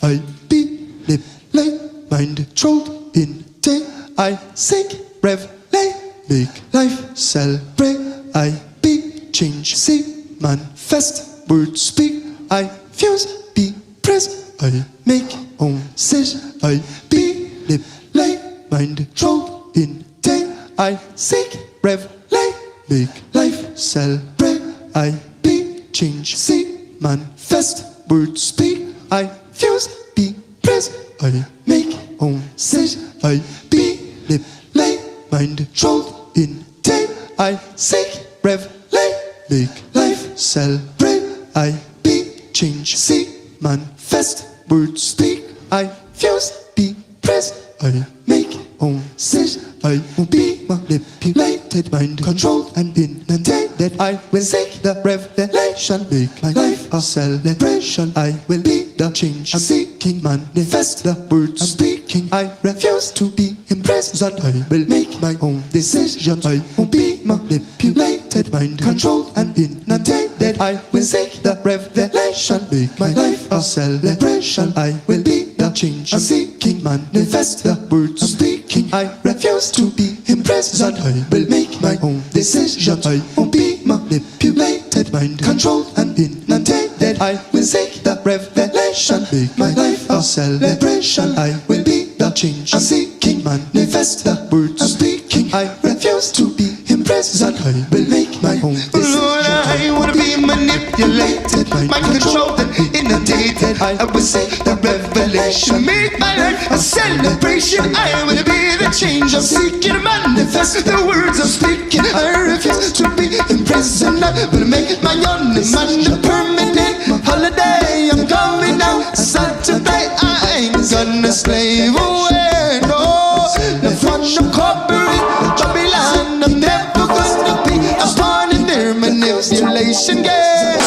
I be lip lay mind trolled in day I sink rev lay make life celebrate I be change see manifest words speak I fuse be press I make own sit I be lip lay mind trolled in day I sink rev lay make life celebrate I be change see manifest words speak I fuse be press I make own sit I be lip lay mind trolled in day I seek rev lay make life celebrate I be change see manifest words speak I fuse be press I make own sit I will be manipulated, mind controlled and inundated. I will seek the revelation, make my life a celebration. I will be the change I'm seeking, manifest the words I'm speaking. I refuse to be imprisoned. I will make my own decisions. I won't be manipulated, mind controlled and inundated. I will seek the revelation, make my life a celebration. I will be the change I'm seeking, manifest the words I'm speaking. I refuse to be imprisoned. I will make my own decisions. I won't be manipulated, mind controlled and inundated. I will seek the revelation, make my life a celebration. I will be the change I'm seeking, manifest the words I'm speaking. I refuse to be imprisoned. I will make my own decisions. Lord, I wanna be manipulated, mind controlled and inundated. I will seek the revelation, make my life a celebration. I will be the change I'm seeking, manifest the words I'm speaking. I refuse to be imprisoned. I will make my own demand a permanent holiday. I'm coming out Saturday. I ain't gonna slave away. No, the front of corporate Babylon. I'm never gonna be a pawn in their manipulation game.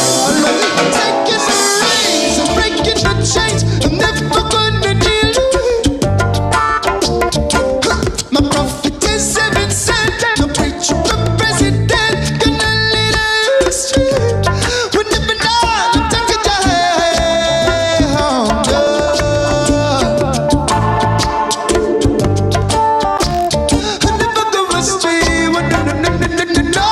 I'm taking the reins, I'm breaking the chains. I'm never gonna deal with it. My prophet is heaven sent. No preacher, the president, gonna lead us straight. We'll never know the time to die. I'll never go astray. No.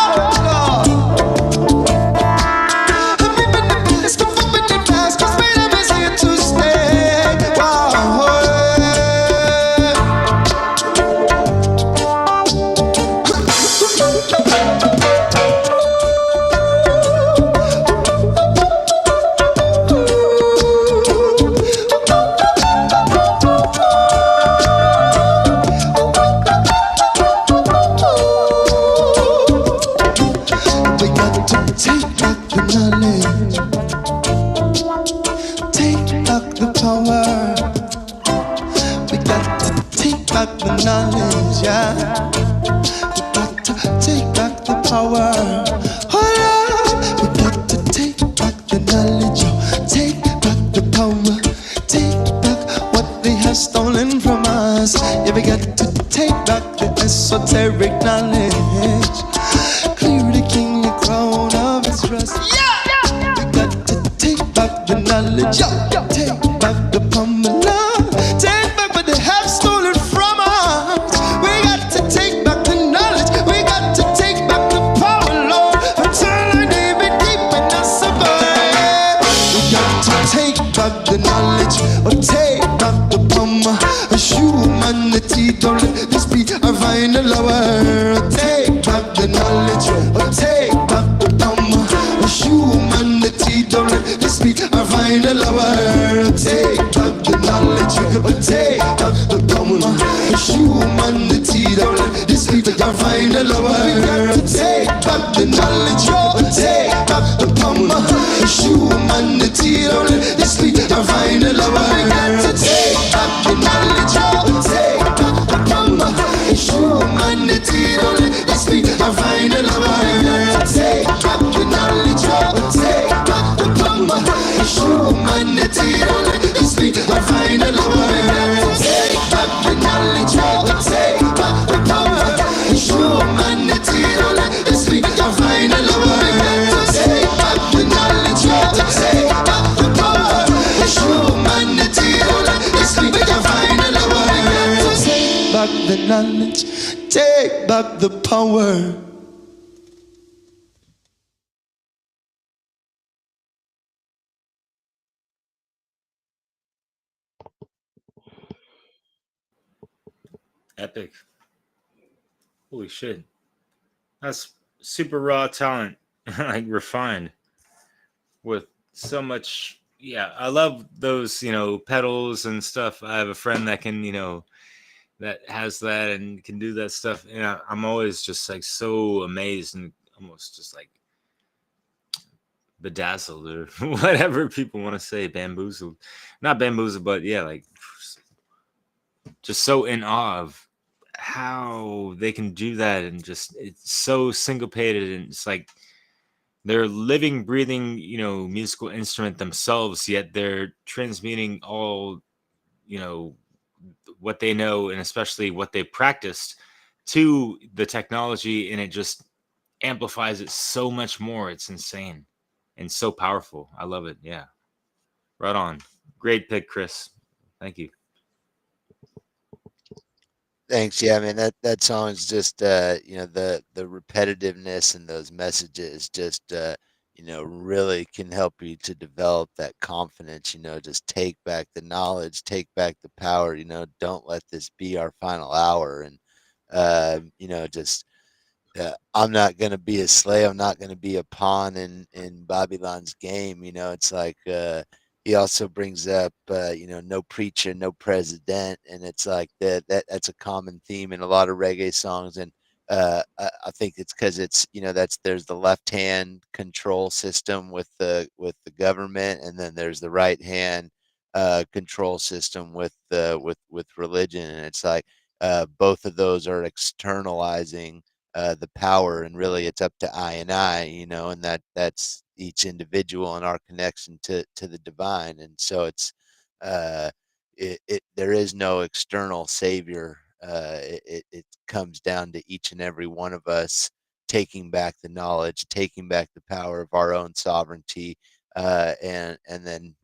power. We got to take back the knowledge, yeah. We got to take back the power. Oh Lord, we got to take back the knowledge, oh. Take back the power. Take back what they have stolen from us. Yeah, we got to take back the esoteric knowledge. Clear the king the crown of his trust. Yeah, we got to take back the knowledge. Take back the power. Take back what they have stolen from us. We got to take back the knowledge. We got to take back the power, Lord. Until I leave it deep in us above. We got to take back the knowledge. Or take back the power. Humanity, don't let this be our final hour. Take back the knowledge. Or take back the power. Humanity, don't let this be our final hour. Take back the knowledge. Or take back the power. Humanity, don't let this be our final hour. We got to take back the knowledge. Or take back the power. Humanity, don't let this be our final hour. We got to take back the knowledge. Or take back the power. Humanity, don't let this be our final hour. We got to take back the knowledge. Or take back the power. Humanity, don't let this be our final hour. We got to take back the knowledge. Or take back the power. Humanity, don't let this be our final hour. We got to take back the knowledge. Or take back the power. Humanity, don't let this be our final hour. We got to take back the knowledge. Take back the power.
Epic. Holy shit. That's super raw talent, like refined with so much. Yeah, I love those, pedals and stuff. I have a friend that can, that has that and can do that stuff. And I'm always just like so amazed and almost just like bedazzled or whatever people want to say, bamboozled. Not bamboozled, but yeah, like just so in awe of how they can do that, and just it's so syncopated, and it's like they're living, breathing, musical instrument themselves, yet they're transmuting all, what they know and especially what they practiced to the technology, and it just amplifies it so much more. It's insane and so powerful. I love it. Yeah. Right on. Great pick, Chris. Thank you.
Thanks. Yeah, I mean that song is just the repetitiveness and those messages just really can help you to develop that confidence. Just take back the knowledge, take back the power. Don't let this be our final hour, and just I'm not going to be a slave. I'm not going to be a pawn in Babylon's game. It's like he also brings up, no preacher, no president, and it's like that's a common theme in a lot of reggae songs. And I think it's because it's there's the left hand control system with the government, and then there's the right hand control system with religion, and it's like both of those are externalizing the power, and really it's up to I, and that's each individual and our connection to the divine. And so it's there is no external savior. It comes down to each and every one of us taking back the knowledge, taking back the power of our own sovereignty, and then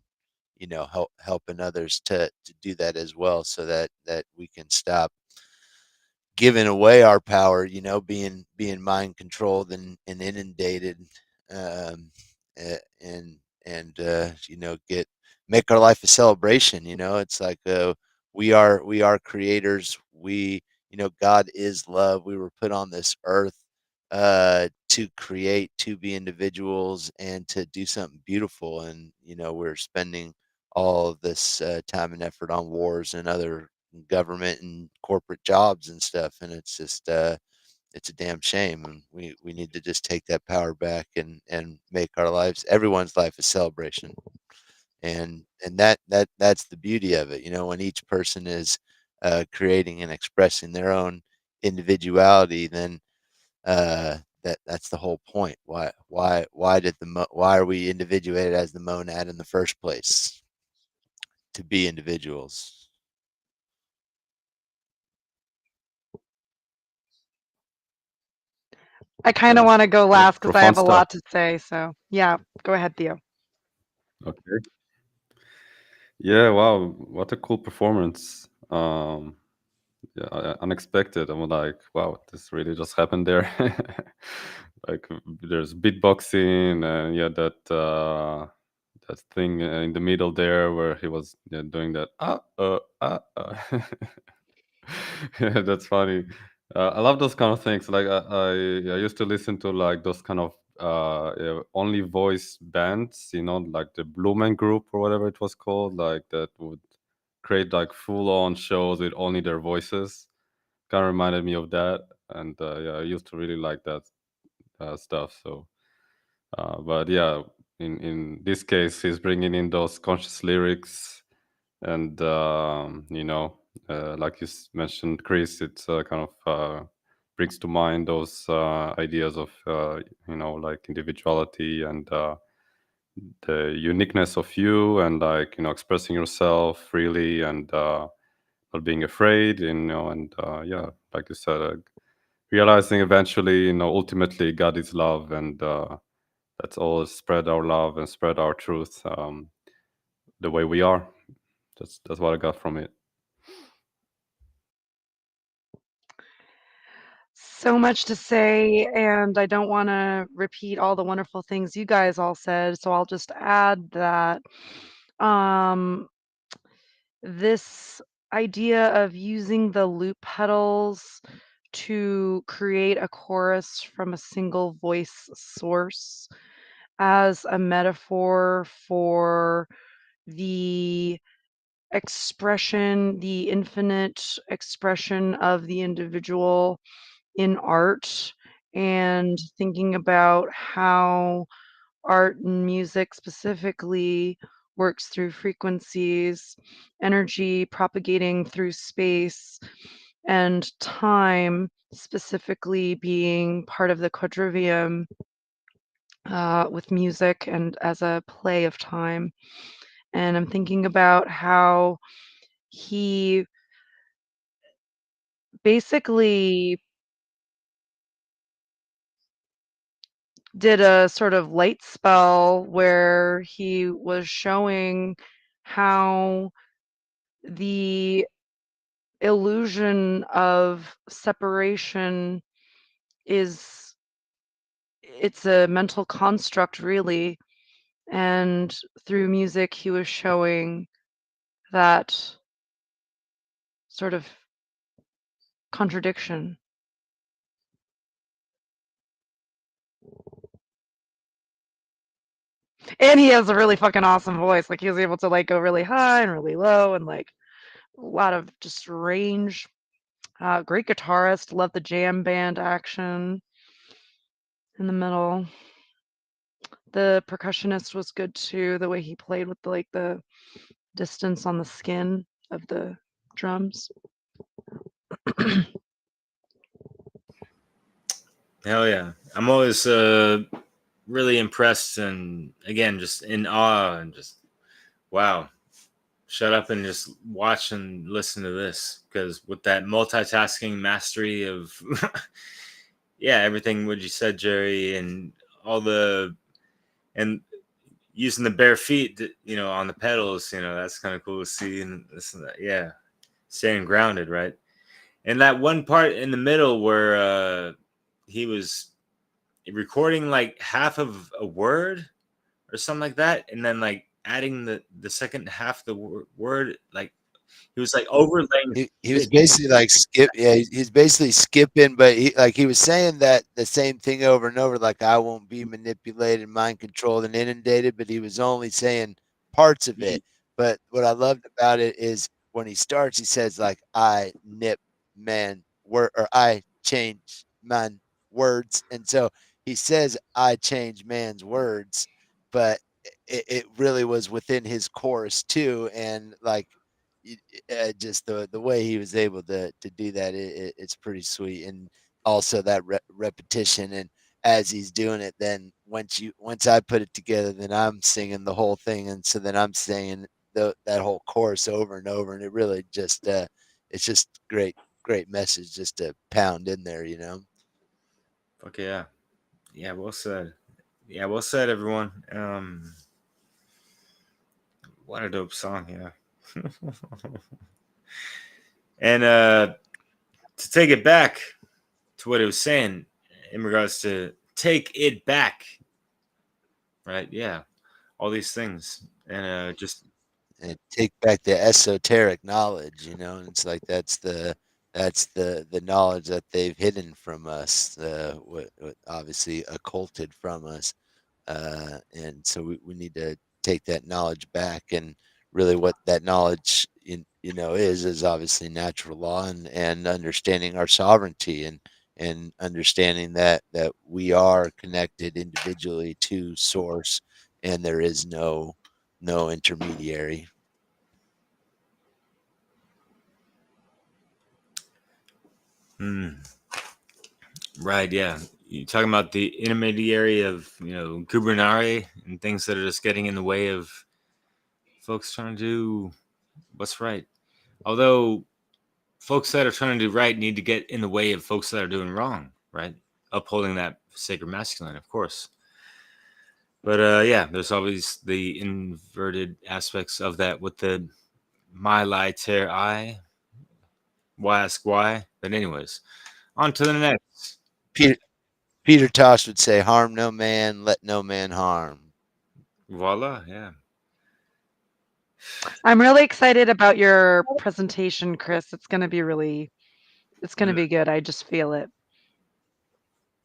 helping others to do that as well, so that we can stop giving away our power, being mind controlled and inundated, and get make our life a celebration. It's like we are creators. God is love. We were put on this earth to create, to be individuals, and to do something beautiful. And we're spending all of this time and effort on wars and other government and corporate jobs and stuff, and it's just it's a damn shame, and we need to just take that power back and make our lives, everyone's life, a celebration. and that's the beauty of it, you know, when each person is creating and expressing their own individuality, then that's the whole point. Why are we individuated as the monad in the first place? To be individuals.
I kind of want to go
Yeah,
last because I
profound
have a
stuff.
lot to say. So, yeah, go ahead, Theo.
Okay. Yeah, wow, what a cool performance. Yeah, unexpected. I'm like, wow, this really just happened there. Like, there's beatboxing, and yeah, that thing in the middle there where he was, yeah, doing that. Yeah, that's funny. I love those kind of things. Like, I used to listen to like those kind of yeah, only voice bands, you know, like the Blue Man Group or whatever it was called, like that would create like full on shows with only their voices. Kind of reminded me of that, and yeah, I used to really like that stuff. So, but yeah, in this case, he's bringing in those conscious lyrics, and you know, like you mentioned, Chris, it's kind of brings to mind those ideas of you know, like individuality and the uniqueness of you, and like, you know, expressing yourself freely and not being afraid, you know, and yeah, like you said, realizing eventually, you know, ultimately God is love, and let's all spread our love and spread our truth the way we are. That's what I got from it.
So much to say, and I don't want to repeat all the wonderful things you guys all said. So I'll just add that um, this idea of using the loop pedals to create a chorus from a single voice source as a metaphor for the expression, the infinite expression of the individual in art, and thinking about how art and music specifically works through frequencies, energy propagating through space, and time specifically being part of the quadrivium with music and as a play of time. And I'm thinking about how he basically did a sort of light spell where he was showing how the illusion of separation is it's a mental construct really, and through music he was showing that sort of contradiction. And he has a really fucking awesome voice. Like he was able to like go really high and really low and like a lot of just range. Great guitarist. Love the jam band action in the middle. The percussionist was good too. The way he played with the distance on the skin of the drums.
Hell yeah. I'm always really impressed and again just in awe and just wow. Shut up and just watch and listen to this because with that multitasking mastery of yeah, everything what you said, Jerry, and all the and using the bare feet, you know, on the pedals, you know, that's kind of cool to see and this and that. Yeah, staying grounded, right? And that one part in the middle where he was recording like half of a word or something like that, and then like adding the second half of the word, like he was like overlaying.
He was basically like he's basically skipping, but he was saying that the same thing over and over, like I won't be manipulated, mind controlled, and inundated, but he was only saying parts of it. But what I loved about it is when he starts, he says like I nip man word or I change man words. And so he says I change man's words, but it really was within his chorus too, and like just the way he was able to do that, it's pretty sweet. And also that repetition, and as he's doing it, then once I put it together, then I'm singing the whole thing, and so then I'm saying that whole chorus over and over, and it really just it's just great message just to pound in there, you know.
Fuck yeah. Yeah, well said. Yeah, well said, everyone. What a dope song, yeah. And to take it back to what it was saying in regards to take it back, right? Yeah, all these things, and just
and take back the esoteric knowledge, you know. And it's like that's the knowledge that they've hidden from us, what obviously occulted from us, and so we need to take that knowledge back. And really what that knowledge is obviously natural law, and understanding our sovereignty, and understanding that we are connected individually to source, and there is no intermediary.
Right, yeah. You talking about the intermediary of Gubernare and things that are just getting in the way of folks trying to do what's right. Although folks that are trying to do right need to get in the way of folks that are doing wrong, right? Upholding that sacred masculine, of course. But yeah, there's always the inverted aspects of that with the my lie tear I. Why ask why? But anyways, on to the next.
Peter Tosh would say, "Harm no man, let no man harm."
Voila, yeah.
I'm really excited about your presentation, Chris. It's going to be be good. I just feel it.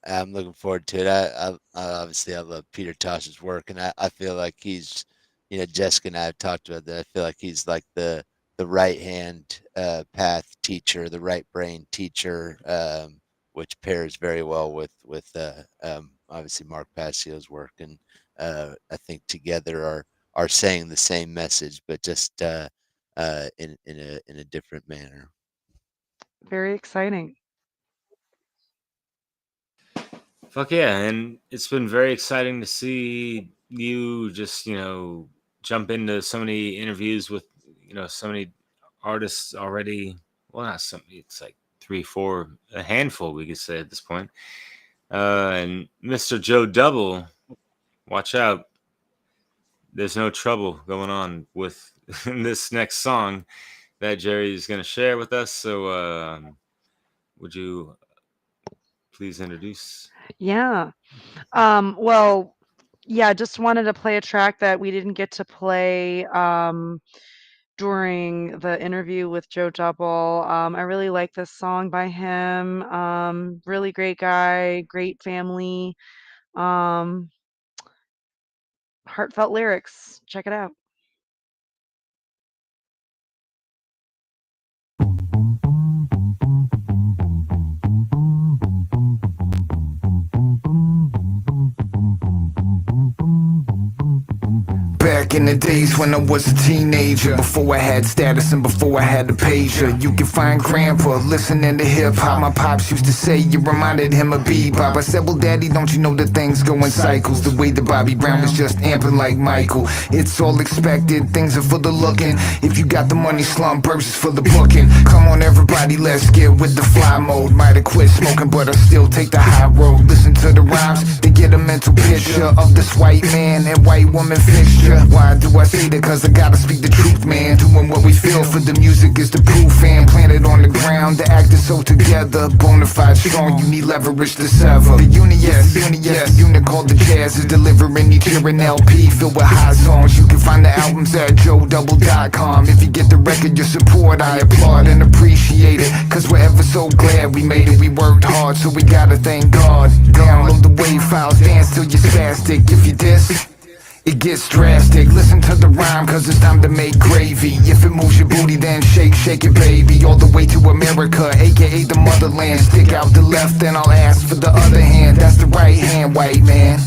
I'm looking forward to it. I obviously I love Peter Tosh's work, and I feel like he's, Jessica and I have talked about that. I feel like he's like the right hand path teacher, the right brain teacher, which pairs very well with obviously Mark Passio's work, and I think together are saying the same message, but just in a different manner.
Very exciting.
Fuck yeah, and it's been very exciting to see you just, jump into so many interviews with, so many artists already. Well, not so many, it's like 3, 4, a handful, we could say at this point. And Mr. Joe Double, watch out. There's no trouble going on with this next song that Jerry is going to share with us. So would you please introduce?
Yeah. Well, yeah, just wanted to play a track that we didn't get to play during the interview with Joe Double. I really like this song by him. Really great guy, great family. Heartfelt lyrics. Check it out.
Back in the days when I was a teenager, before I had status and before I had a pager, you can find grandpa listening to hip-hop. My pops used to say you reminded him of bebop. I said, well daddy, don't you know that things go in cycles? The way that Bobby Brown was just amping like Michael. It's all expected, things are for the looking. If you got the money, slum purses for the booking. Come on everybody, let's get with the fly mode. Might have quit smoking, but I still take the high road. Listen to the rhymes, they get a mental picture of this white man and white woman fixture. Why do I say that? Cause I gotta speak the truth, man. Doing what we feel for the music is the proof, and planted on the ground, the act is so together. Bonafide strong, you need leverage to sever. The unit, yes, the unit called the Jazz is delivering each year an LP filled with high songs. You can find the albums at joedouble.com. If you get the record, your support, I applaud and appreciate it. Cause we're ever so glad we made it. We worked hard, so we gotta thank God. Download the wave files, dance till you're spastic. If you diss, It gets drastic, listen to the rhyme cause it's time to make gravy. If it moves your booty then shake, shake it baby. All the way to America, aka the motherland. Stick out the left and I'll ask for the other hand. That's the right hand, white man.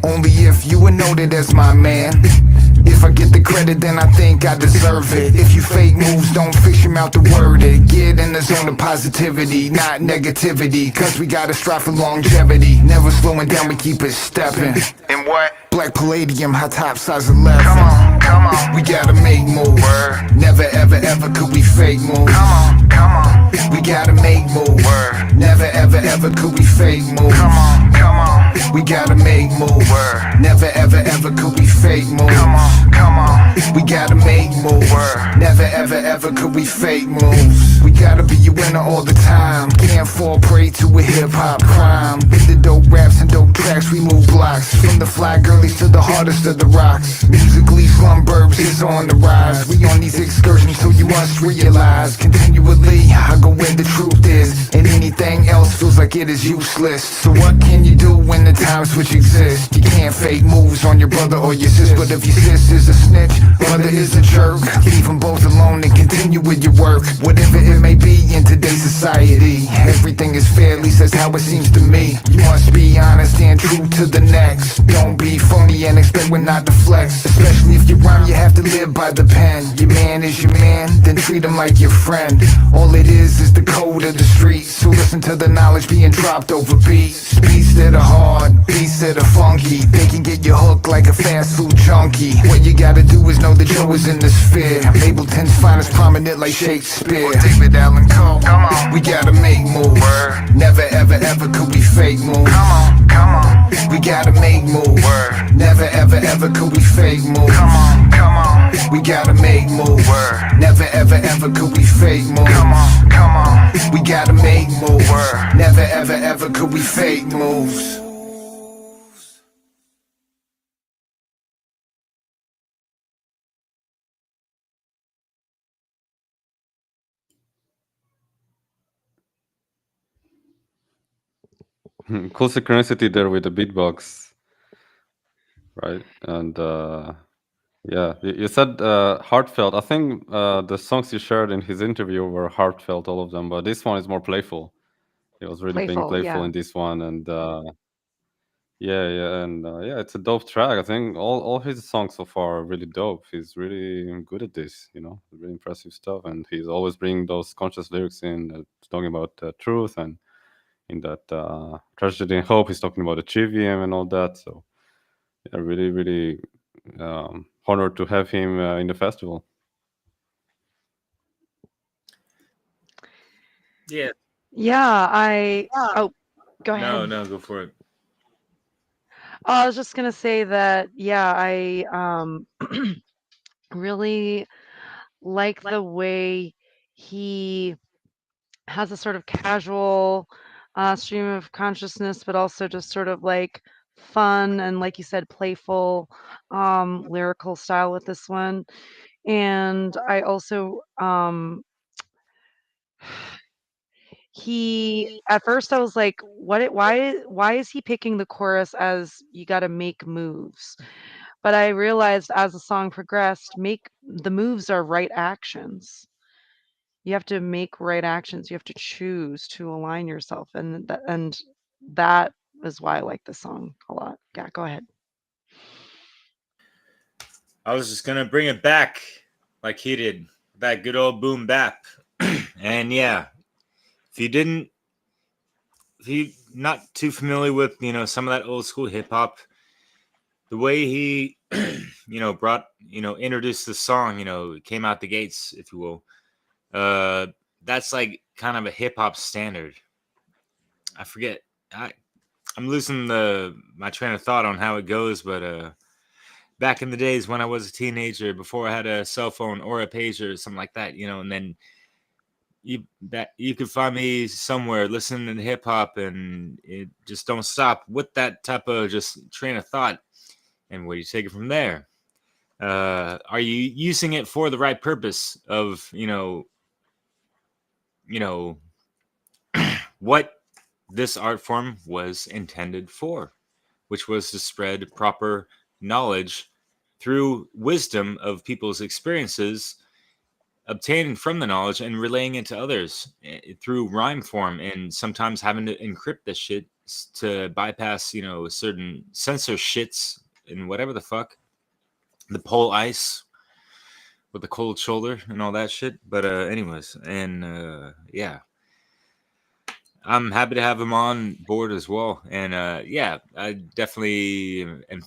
Only if you were noted as my man. If I get the credit then I think I deserve it. If you fake moves don't fix your mouth to word it. Get in the zone of positivity, not negativity. Cause we gotta strive for longevity. Never slowing down, we keep it stepping. And what? Black palladium, high top size 11. Come on, we gotta make moves. Never ever ever could we fake moves. Come on, we gotta make moves. Never ever ever could we fake moves. Come on, we gotta make moves. Never ever ever could we fake moves. Come on, we gotta make moves. Never ever ever could we fake moves. We gotta be a winner all the time. Can't fall prey to a hip hop crime. In the dope raps and dope tracks, we move blocks. From the fly girlies to the hardest of the rocks. Musically, slumburbs is on the rise. We on these excursions, so you must realize. Continually, I go where the truth is. And anything else feels like it is useless. So what can you do when the time switch exists? You can't fake moves on your brother or your sis. But if your sis is a snitch, brother is a jerk, leave them both alone and continue with your work. Whatever it may be in today's society, everything is fair, at least that's how it seems to me. You must be honest and true to the next. Don't be phony and expect we're not to flex. Especially if you rhyme, you have to live by the pen. Your man is your man, then treat him like your friend. All it is the code of the streets. So listen to the knowledge being dropped over beats. Beats that are hard, beats that are funky. They can get you hooked like a fast food junkie. What you gotta do is know that Joe is in the sphere. Mableton's finest prominent like Shakespeare. David Allen Coe, come on. We gotta make moves. Never ever ever could we fake moves. Come on. We gotta make moves. Never ever ever could we fake moves. Come on. We gotta make moves. Never ever ever could we fake moves. Come on. We gotta make moves. Never ever ever could we fake moves.
Cool synchronicity there with the beatbox, right? And yeah, you said heartfelt. I think the songs you shared in his interview were heartfelt, all of them, but this one is more playful. He was really being
Playful,
playful
yeah.
in this one, and yeah, it's a dope track. I think all his songs so far are really dope. He's really good at this, really impressive stuff, and he's always bringing those conscious lyrics in, talking about truth, and in that tragedy and hope, he's talking about the trivium and all that. So yeah, really, really honored to have him in the festival.
Yeah.
Yeah, oh, go ahead.
No, go for it.
I was just gonna say that, yeah, I really like the way he has a sort of casual stream of consciousness, but also just sort of like fun and, like you said, playful lyrical style with this one. And I also he at first I was like, why is he picking the chorus as you got to make moves? But I realized as the song progressed, make the moves are right actions. You have to make right actions. You have to choose to align yourself, and that is why I like this song a lot. Yeah, go ahead.
I was just gonna bring it back like he did, that good old boom bap. And yeah, if you're not too familiar with some of that old school hip hop, the way he introduced the song, came out the gates, if you will, that's like kind of a hip hop standard. I forget, I'm losing my train of thought on how it goes, but back in the days when I was a teenager, before I had a cell phone or a pager or something like that, and then you could find me somewhere listening to hip hop, and it just don't stop with that type of just train of thought. And where you take it from there? Are you using it for the right purpose of what this art form was intended for, which was to spread proper knowledge through wisdom of people's experiences obtained from the knowledge and relaying it to others through rhyme form, and sometimes having to encrypt this shit to bypass, certain censor shits and whatever the fuck, the pole ice with the cold shoulder and all that shit. But anyways, and yeah, I'm happy to have him on board as well. And yeah, I definitely am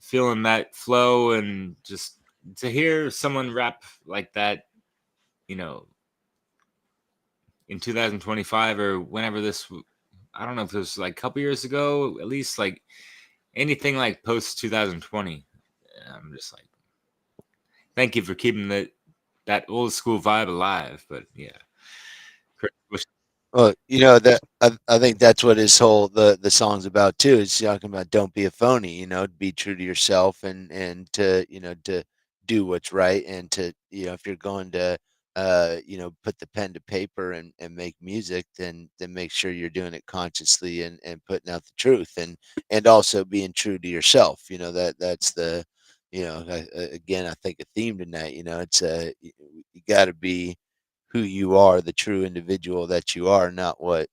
feeling that flow, and just to hear someone rap like that, you know, in 2025 or whenever this, I don't know if it was like a couple years ago, at least like anything like post 2020. I'm just like, thank you for keeping that old school vibe alive. But yeah,
Well, that I think that's what his whole the song's about too. It's talking about don't be a phony, be true to yourself and to to do what's right and to if you're going to put the pen to paper and make music, then make sure you're doing it consciously and putting out the truth and also being true to yourself. That's the again, I think a theme tonight. It's you got to be who you are, the true individual that you are, not what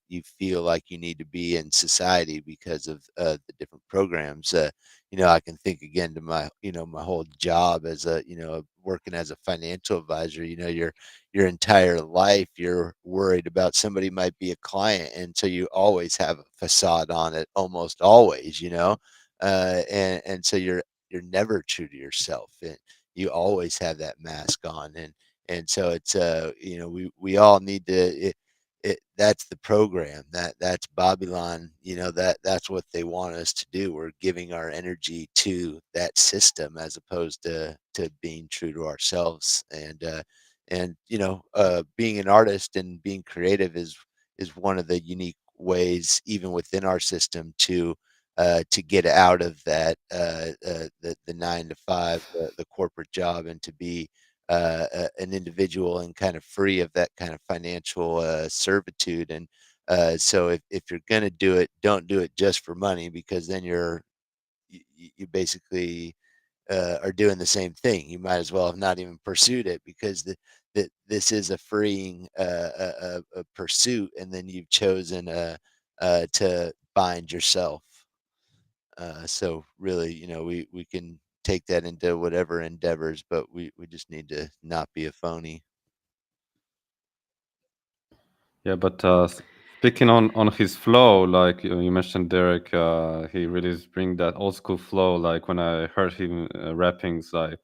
you feel like you need to be in society because of the different programs. I can think again to my my whole job as a working as a financial advisor. Your entire life you're worried about somebody might be a client, and so you always have a facade on it, almost always. And so you're never true to yourself, and you always have that mask on, and so it's we all need to that's the program, that's Babylon, that's what they want us to do. We're giving our energy to that system as opposed to being true to ourselves. And being an artist and being creative is one of the unique ways even within our system to get out of that the 9 to 5, the corporate job, and to be an individual and kind of free of that kind of financial servitude. And so if you're going to do it, don't do it just for money, because then you basically are doing the same thing. You might as well have not even pursued it, because this is a freeing a pursuit, and then you've chosen to bind yourself. So really, we can take that into whatever endeavors, but we just need to not be a phony.
Yeah, but speaking on his flow, like you mentioned, Derek, he really is bring that old school flow. Like when I heard him rapping, it's like,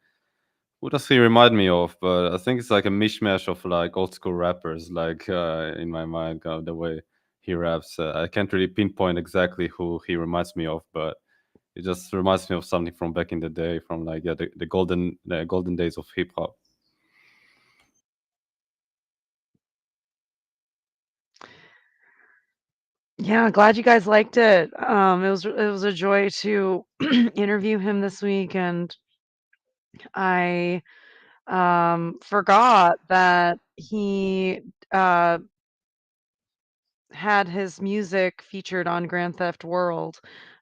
who does he remind me of? But I think it's like a mishmash of like old school rappers, like in my mind, the way he raps. I can't really pinpoint exactly who he reminds me of, but it just reminds me of something from back in the day, from like the golden days of hip hop.
Yeah, glad you guys liked it. It was a joy to interview him this week, and I forgot that he had his music featured on Grand Theft World,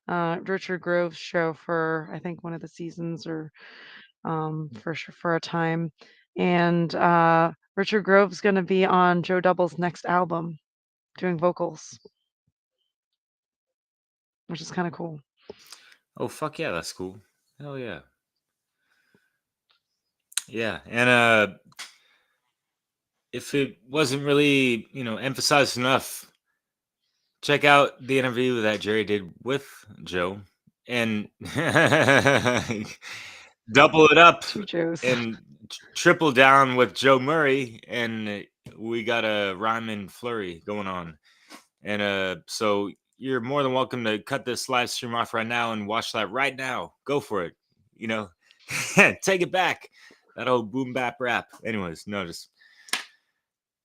Richard Grove's show for I think one of the seasons, or for a time, and Richard Grove's going to be on Joe Double's next album doing vocals, which is kind of cool.
oh fuck yeah, that's cool. Hell yeah. Yeah, and if it wasn't really, emphasized enough, check out the interview that Jerry did with Joe, and double it up
Two Joes.
and triple down with Joe Murray, and we got a rhyme and flurry going on. And so you're more than welcome to cut this live stream off right now and watch that right now. Go for it. Take it back. That old boom bap rap. Anyways, no, just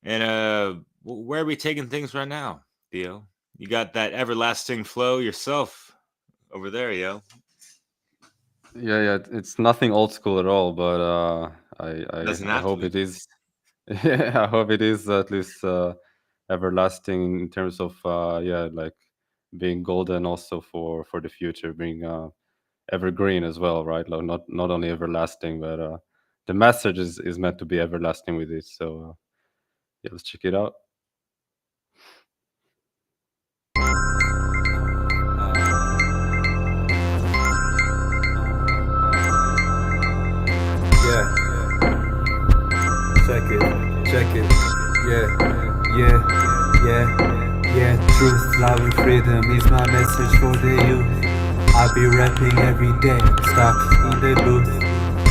and where are we taking things right now, Theo? You got that everlasting flow yourself over there, yo.
Yeah, it's nothing old school at all, but I
Doesn't
I
have to
hope
be.
it is. Yeah, I hope it is at least everlasting in terms of yeah, like being golden also for the future, being evergreen as well, right? Like not only everlasting, but the message is meant to be everlasting with it. So yeah, let's check it out.
Yeah, check it, yeah. Truth, love, and freedom is my message for the youth. I be rapping every day, stuck in the booth.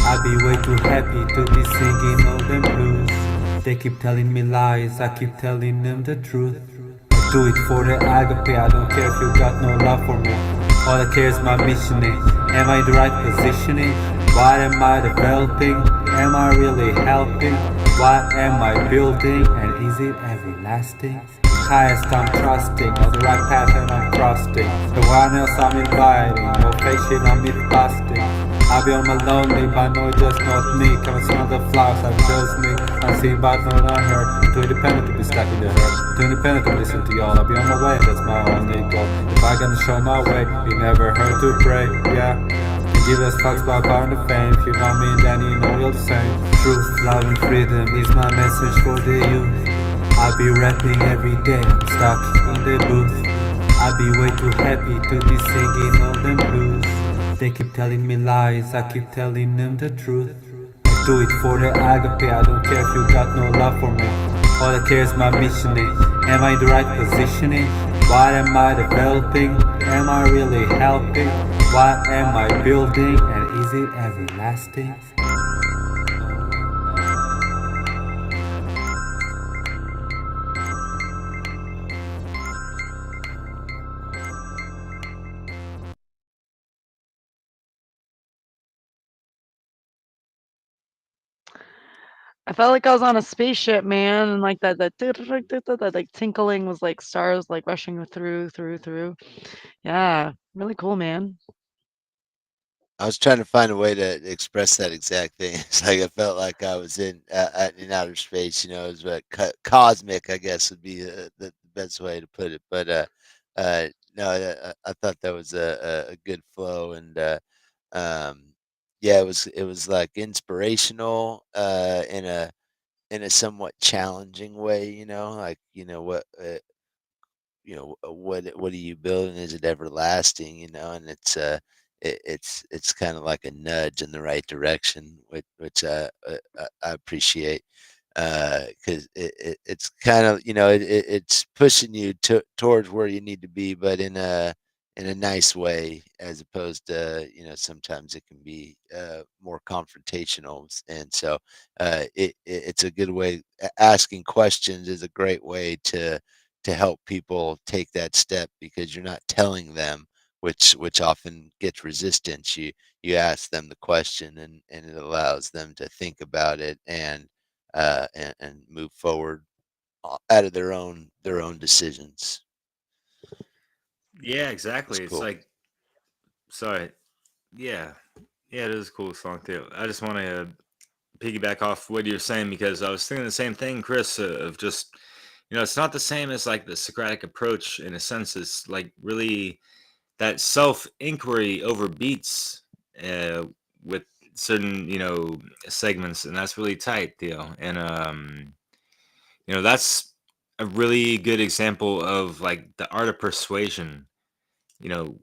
I be way too happy to be singing all them blues. They keep telling me lies, I keep telling them the truth. I do it for the agape, I don't care if you got no love for me. All I care is my missioning. Am I in the right positioning? What am I developing? Am I really helping? What am I building? And is it everlasting? Highest I'm trusting, on the right path and I'm trusting. The one else I'm inviting, no patient I'm myth busting. I be on my lonely, but no, it's just not me. Come and smell the flowers, I'm just me. Unseen but not unheard. Too independent to be stuck in the hurt. Too independent to listen to y'all. I'll be on my way, that's my only goal. If I gonna show my way, it never hurt to pray, yeah. And give us fucks about power and fame. If you know me, then you know you're the same. Truth, love, and freedom is my message for the youth. I be rapping every day, I'm stuck in the booth. I be way too happy to be singing all them blues. They keep telling me lies, I keep telling them the truth. I do it for the agape, I don't care if you got no love for me. All I care is my missioning. Am I in the right positioning? What am I developing? Am I really helping? What am I building? And is it everlasting?
I felt like I was on a spaceship, man, and like that like tinkling was like stars like rushing through. Yeah, really cool, man.
I was trying to find a way to express that exact thing. It's like I felt like I was in outer space. You know, it was cosmic, I guess, would be the best way to put it. But no, I thought that was a good flow, and um, yeah, it was like inspirational in a somewhat challenging way. You know, like what are you building? Is it everlasting? You know, and it's kind of like a nudge in the right direction, which I appreciate because it's kind of it's pushing you towards where you need to be, but in a nice way, as opposed to sometimes it can be more confrontational, and so it's a good way. Asking questions is a great way to help people take that step because you're not telling them, which often gets resistance. You ask them the question, and it allows them to think about it and move forward out of their own decisions.
Yeah,
It's
exactly. It's
cool.
like, sorry. Yeah. Yeah, it is a cool song too. I just want to piggyback off what you're saying because I was thinking the same thing, Chris, of just, it's not the same as like the Socratic approach in a sense. It's like really that self inquiry over beats with certain, segments, and that's really tight, Theo. And, that's a really good example of like the art of persuasion, you know,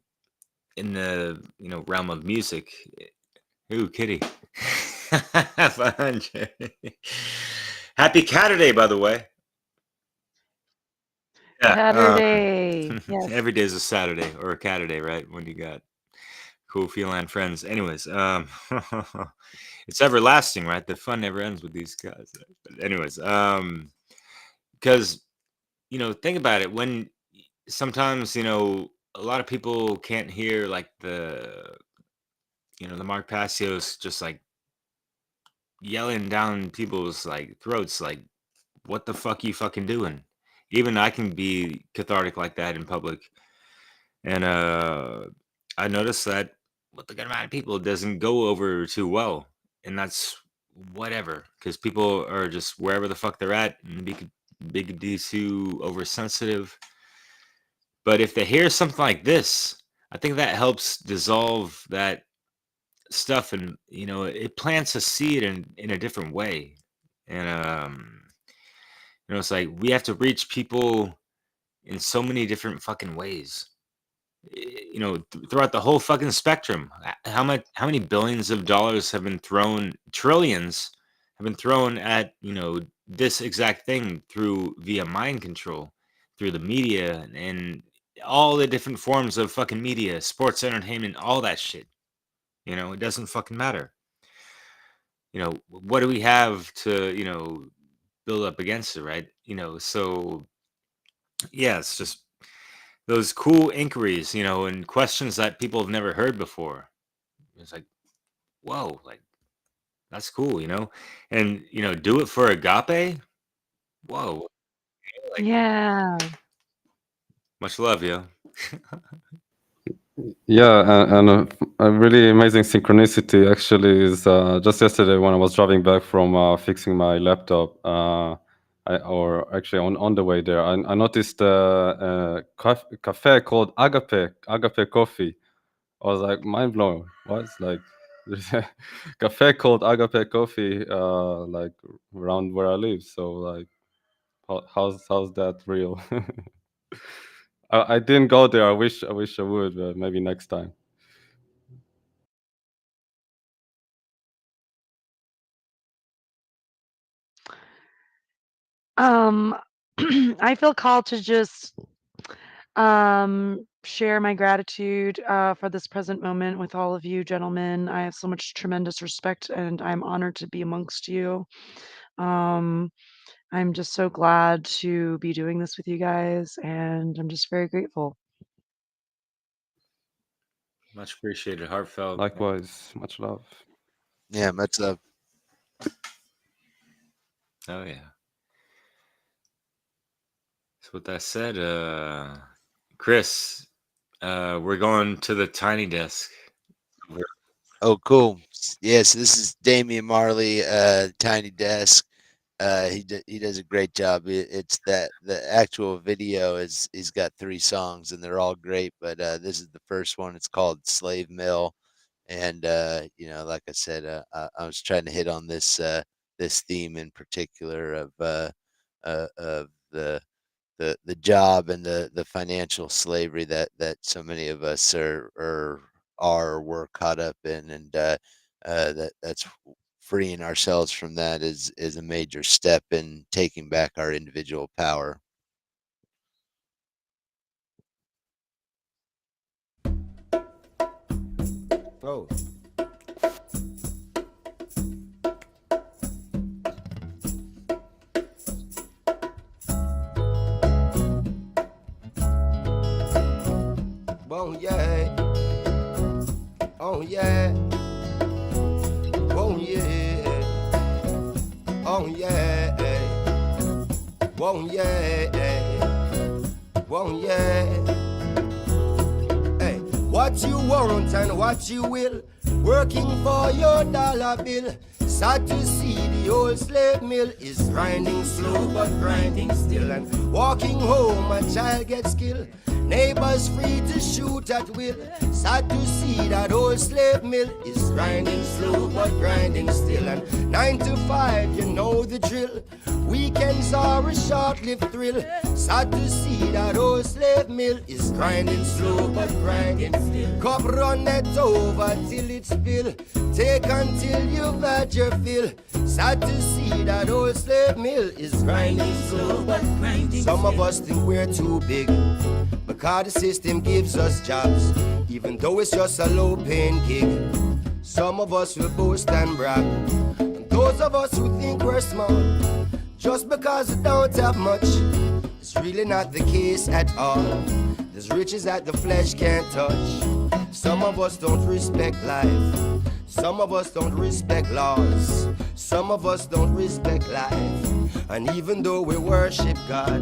in the realm of music. Ooh, kitty. 500. Happy Catterday, by the way. Yeah.
Catterday. Yes.
Every day is a Saturday or a Catterday, right? When you got cool feline friends. Anyways, it's everlasting, right? The fun never ends with these guys. But anyways, because think about it. When sometimes a lot of people can't hear like the Mark Passios just like yelling down people's like throats, like, what the fuck you fucking doing? Even I can be cathartic like that in public. And I noticed that with a good amount of people it doesn't go over too well. And that's whatever, because people are just wherever the fuck they're at and big D too oversensitive. But if they hear something like this, I think that helps dissolve that stuff, and it plants a seed in a different way. And it's like we have to reach people in so many different fucking ways. Throughout the whole fucking spectrum. How many billions of dollars have been thrown, trillions have been thrown at this exact thing through via mind control, through the media and all the different forms of fucking media, sports, entertainment, all that shit. It doesn't fucking matter. What do we have to build up against it, right? So yeah, it's just those cool inquiries, and questions that people have never heard before. It's like, whoa, like that's cool, and do it for agape. Whoa, like
Yeah.
much love, yo.
Yeah, and a really amazing synchronicity actually is just yesterday when I was driving back from fixing my laptop, or actually on the way there, I noticed a cafe called Agape Coffee. I was like mind blown. What's like there's a cafe called Agape Coffee like around where I live. So like how's that real? I didn't go there. I wish I would, but maybe next time.
I feel called to just share my gratitude for this present moment with all of you gentlemen. I have so much tremendous respect and I'm honored to be amongst you. Um, I'm just so glad to be doing this with you guys and I'm just very grateful.
Much appreciated, heartfelt.
Likewise, much love.
Yeah, much love.
Oh yeah. So with that said, Chris, we're going to the tiny desk.
Oh, cool. Yes, this is Damian Marley, Tiny Desk. He does a great job. It's that the actual video is he's got 3 songs and they're all great, but this is the first one. It's called Slave Mill, and like I said, I was trying to hit on this theme in particular of the job and the financial slavery that so many of us are or were caught up in, and that's freeing ourselves from that is a major step in taking back our individual power.
Oh. Oh yeah. Oh yeah. Oh yeah. Oh yeah. Oh yeah. Oh yeah. Hey, what you want and what you will, working for your dollar bill. Sad to see the old slave mill is grinding slow but grinding still, and walking home a child gets killed. Neighbors free to shoot at will. Sad to see that old slave mill is grinding slow but grinding still, and 9 to 5, you know the drill. Weekends are a short-lived thrill. Sad to see that old slave mill is grinding slow but grinding still. Cup run it over till it's spill. Take until you've had your fill. Sad to see that old slave mill is grinding slow but grinding. Some of us think we're too big because the system gives us jobs, even though it's just a low-paying gig. Some of us will boast and brag, and those of us who think we're small just because we don't have much, it's really not the case at all. There's riches that the flesh can't touch. Some of us don't respect life. Some of us don't respect laws. Some of us don't respect life. And even though we worship God,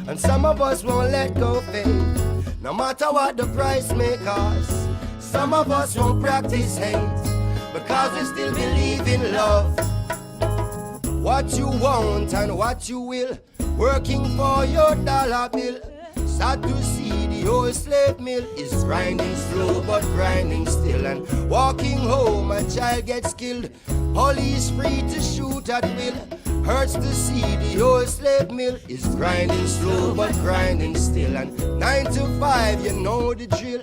and some of us won't let go faith, no matter what the price may cost. Some of us won't practice hate because we still believe in love. What you want and what you will, working for your dollar bill. Sad to see the the old slave mill is grinding slow but grinding still. And walking home, a child gets killed. Police free to shoot at will. Hurts to see the old slave mill is grinding slow but grinding still. And 9 to 5, you know the drill.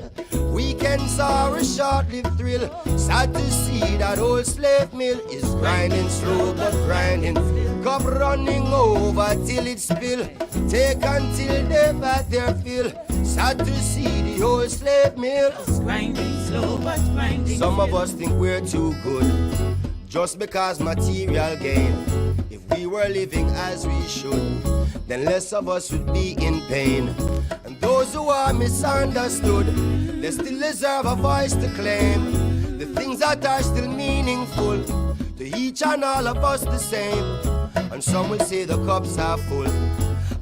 Weekends are a short-lived thrill. Sad to see that old slave mill is grinding slow but grinding. Cup running over till it spill. Take until they've had their fill. Sad to see the old slave mill grinding slow but grinding. Some of us think we're too good just because material gain. If we were living as we should, then less of us would be in pain. And those who are misunderstood, they still deserve a voice to claim the things that are still meaningful to each and all of us the same. And some will say the cups are full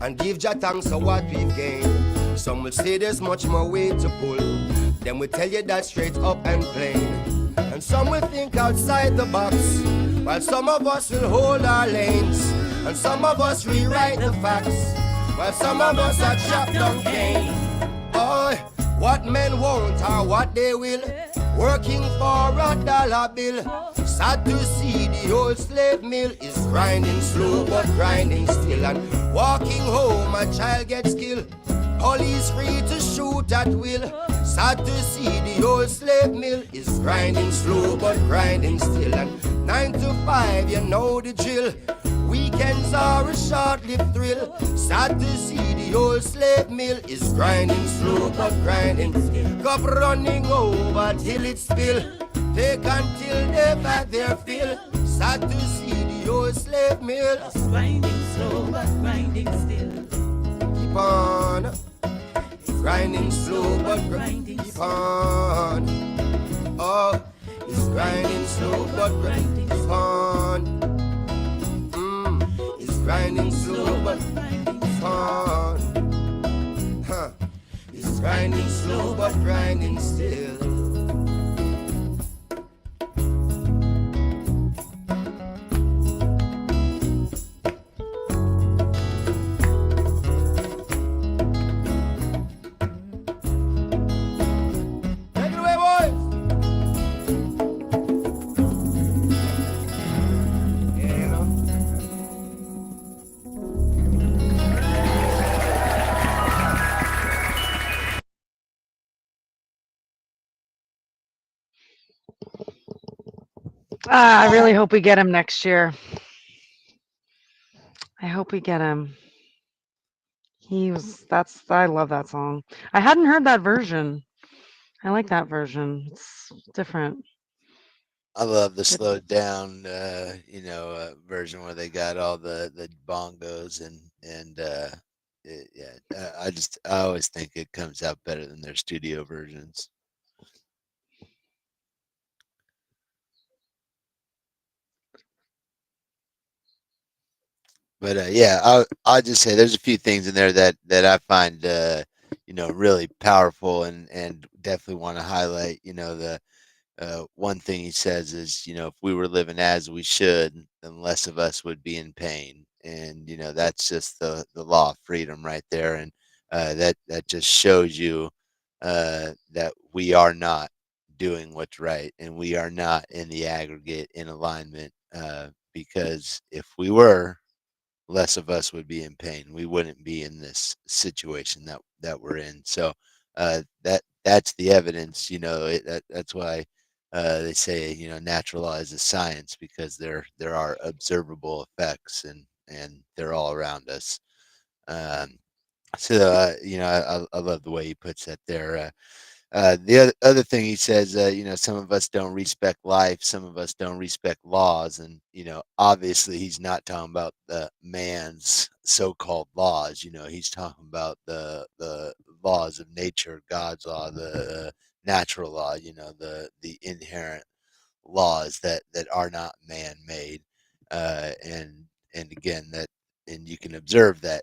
and give Jah thanks for what we've gained. Some will say there's much more weight to pull. Then we tell you that straight up and plain. And some will think outside the box, while some of us will hold our lanes. And some of us rewrite the facts, while some of us are trapped on cane. Oh, what men won't or what they will, working for a dollar bill. Sad to see the old slave mill is grinding slow but grinding still. And walking home, a child gets killed. Police free to shoot at will. Sad to see the old slave mill is grinding slow but grinding still. And 9 to 5, you know the drill. Weekends are a short-lived thrill. Sad to see the old slave mill is grinding slow but grinding. Cup running over till it spill. Take until they've had their fill. Sad to see the old slave mill grinding slow but grinding still. Keep on grinding slow but grinding. Keep on. Oh, it's grinding slow but grinding. Keep on. It's grinding slow but grinding. Keep on. Huh. It's grinding slow but grinding still.
I really hope we get him next year. I hope we get him. I love that song. I hadn't heard that version. I like that version. It's different.
I love the slowed down, version where they got all the bongos I always think it comes out better than their studio versions. But I'll just say there's a few things in there that I find really powerful and definitely want to highlight. The one thing he says is, if we were living as we should, then less of us would be in pain. And, that's just the law of freedom right there. And that just shows you that we are not doing what's right and we are not in the aggregate in alignment because if we were, less of us would be in pain. We wouldn't be in this situation that we're in. So that's the evidence. That's why they say natural law is a science because there are observable effects and they're all around us. I love the way he puts that there. The other thing he says, some of us don't respect life, some of us don't respect laws, and obviously he's not talking about the man's so-called laws. He's talking about the laws of nature, God's law, the natural law. The inherent laws that are not man-made, and again and you can observe that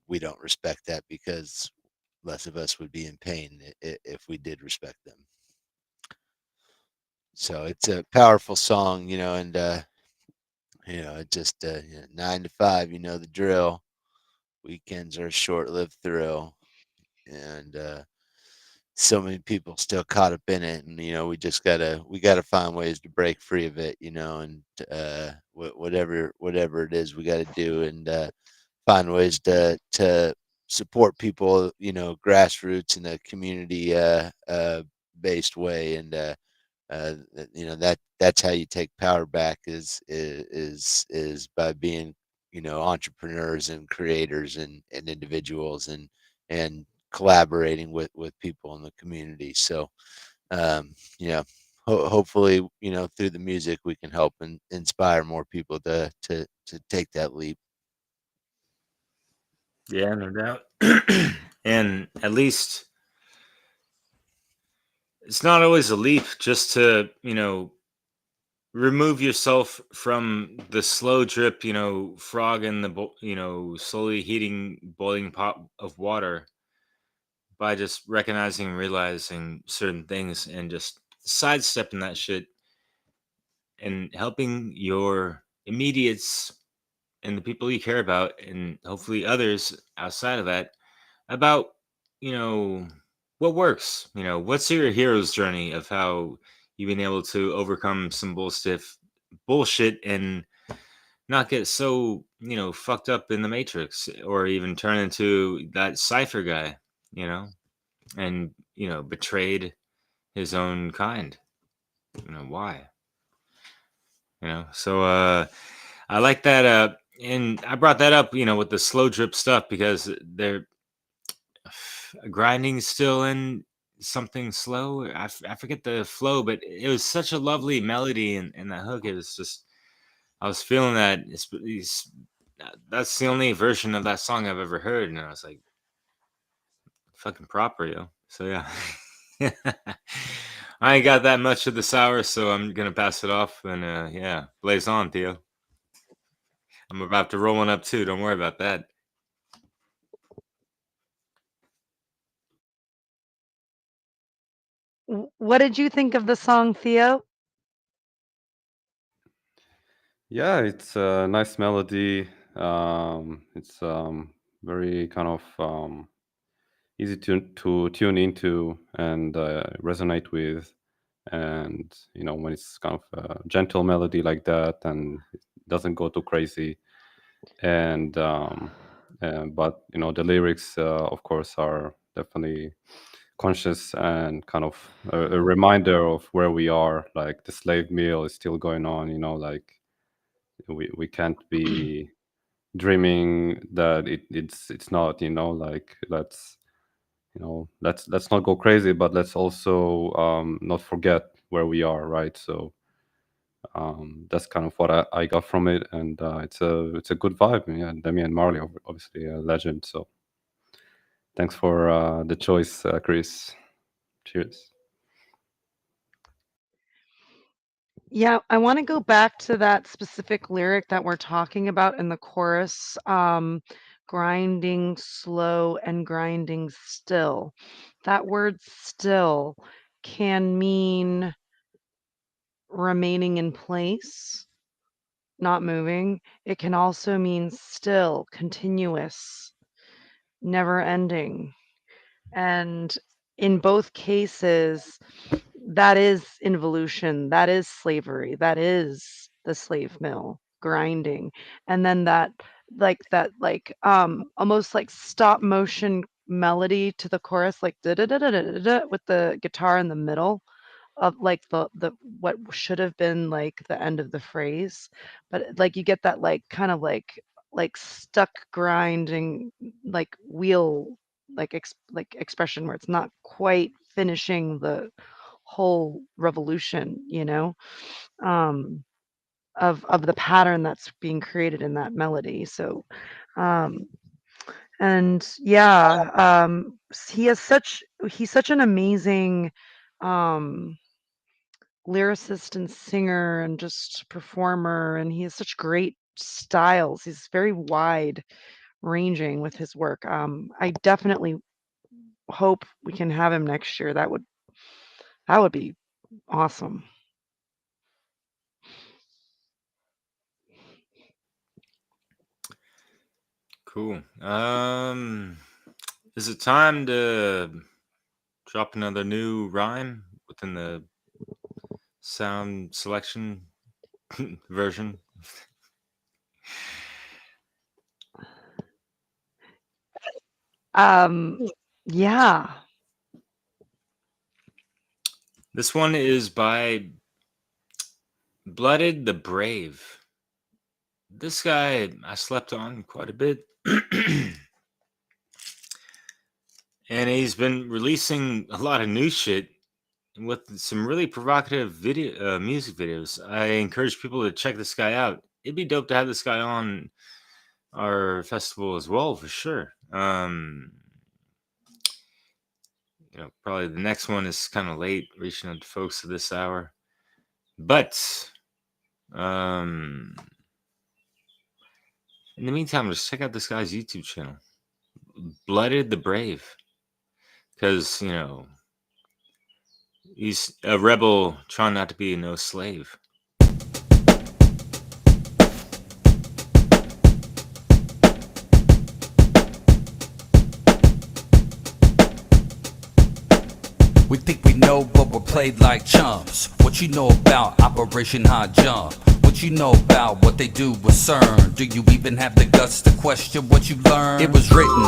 we don't respect that because less of us would be in pain if we did respect them. So it's a powerful song, and it just 9 to 5, the drill. Weekends are a short-lived thrill, and so many people still caught up in it, and we gotta find ways to break free of it, and whatever it is we got to do, and find ways to support people, grassroots in a community based way, and that's how you take power back is by being entrepreneurs and creators and individuals and collaborating with people in the community. So um, you know hopefully through the music we can help and inspire more people to take that leap.
Yeah, no doubt. And at least it's not always a leap just to, remove yourself from the slow drip, frog in the, slowly heating, boiling pot of water by just recognizing and realizing certain things and just sidestepping that shit and helping your immediates and the people you care about and hopefully others outside of that about you know what works. What's your hero's journey of how you've been able to overcome some bullshit and not get so fucked up in the matrix or even turn into that cipher guy, you know and betrayed his own kind. Why? So I like that. And I brought that up, with the slow drip stuff because they're grinding still in something slow. I forget the flow, but it was such a lovely melody and that hook. It was just, I was feeling that. That's the only version of that song I've ever heard. And I was like, fucking proper, yo. So yeah. I ain't got that much of the sour, so I'm gonna pass it off and yeah, blaze on, Theo. I'm about to roll one up too. Don't worry about that.
What did you think of the song, Theo?
Yeah, it's a nice melody. It's very kind of easy to tune into and resonate with. And when it's kind of a gentle melody like that, and it doesn't go too crazy. And but the lyrics, of course, are definitely conscious and kind of a reminder of where we are. Like the slave meal is still going on. Like we can't be dreaming that it's not. Like let's not go crazy, but let's also not forget where we are, right? So that's kind of what I got from it, and it's a good vibe. Yeah, Demi and Marley, obviously a legend. So thanks for the choice, Chris. Cheers.
Yeah, I want to go back to that specific lyric that we're talking about in the chorus, grinding slow and grinding still. That word still can mean remaining in place, not moving. It can also mean still, continuous, never ending. And in both cases, that is involution, that is slavery, that is the slave mill grinding. And then that almost like stop motion melody to the chorus, like da da da da da da with the guitar in the middle of like the what should have been like the end of the phrase, but like you get that like kind of like stuck grinding like wheel like expression where it's not quite finishing the whole revolution, um, of the pattern that's being created in that melody. So, um, and yeah, he's such an amazing um lyricist and singer and just performer, and he has such great styles. He's very wide ranging with his work. I definitely hope we can have him next year. That would be awesome.
Cool. Is it time to drop another new rhyme within the sound selection version.
Yeah.
This one is by Blooded the Brave. This guy I slept on quite a bit. And he's been releasing a lot of new shit with some really provocative video music videos. I encourage people to check this guy out. It'd be dope to have this guy on our festival as well, for sure. Probably the next one is kind of late, reaching out to folks at this hour. But in the meantime, just check out this guy's YouTube channel, Blooded the Brave, because he's a rebel trying not to be no slave.
We think we know, but we're played like chumps. What you know about Operation High Jump? What you know about what they do with CERN? Do you even have the guts to question what you learned? It was written,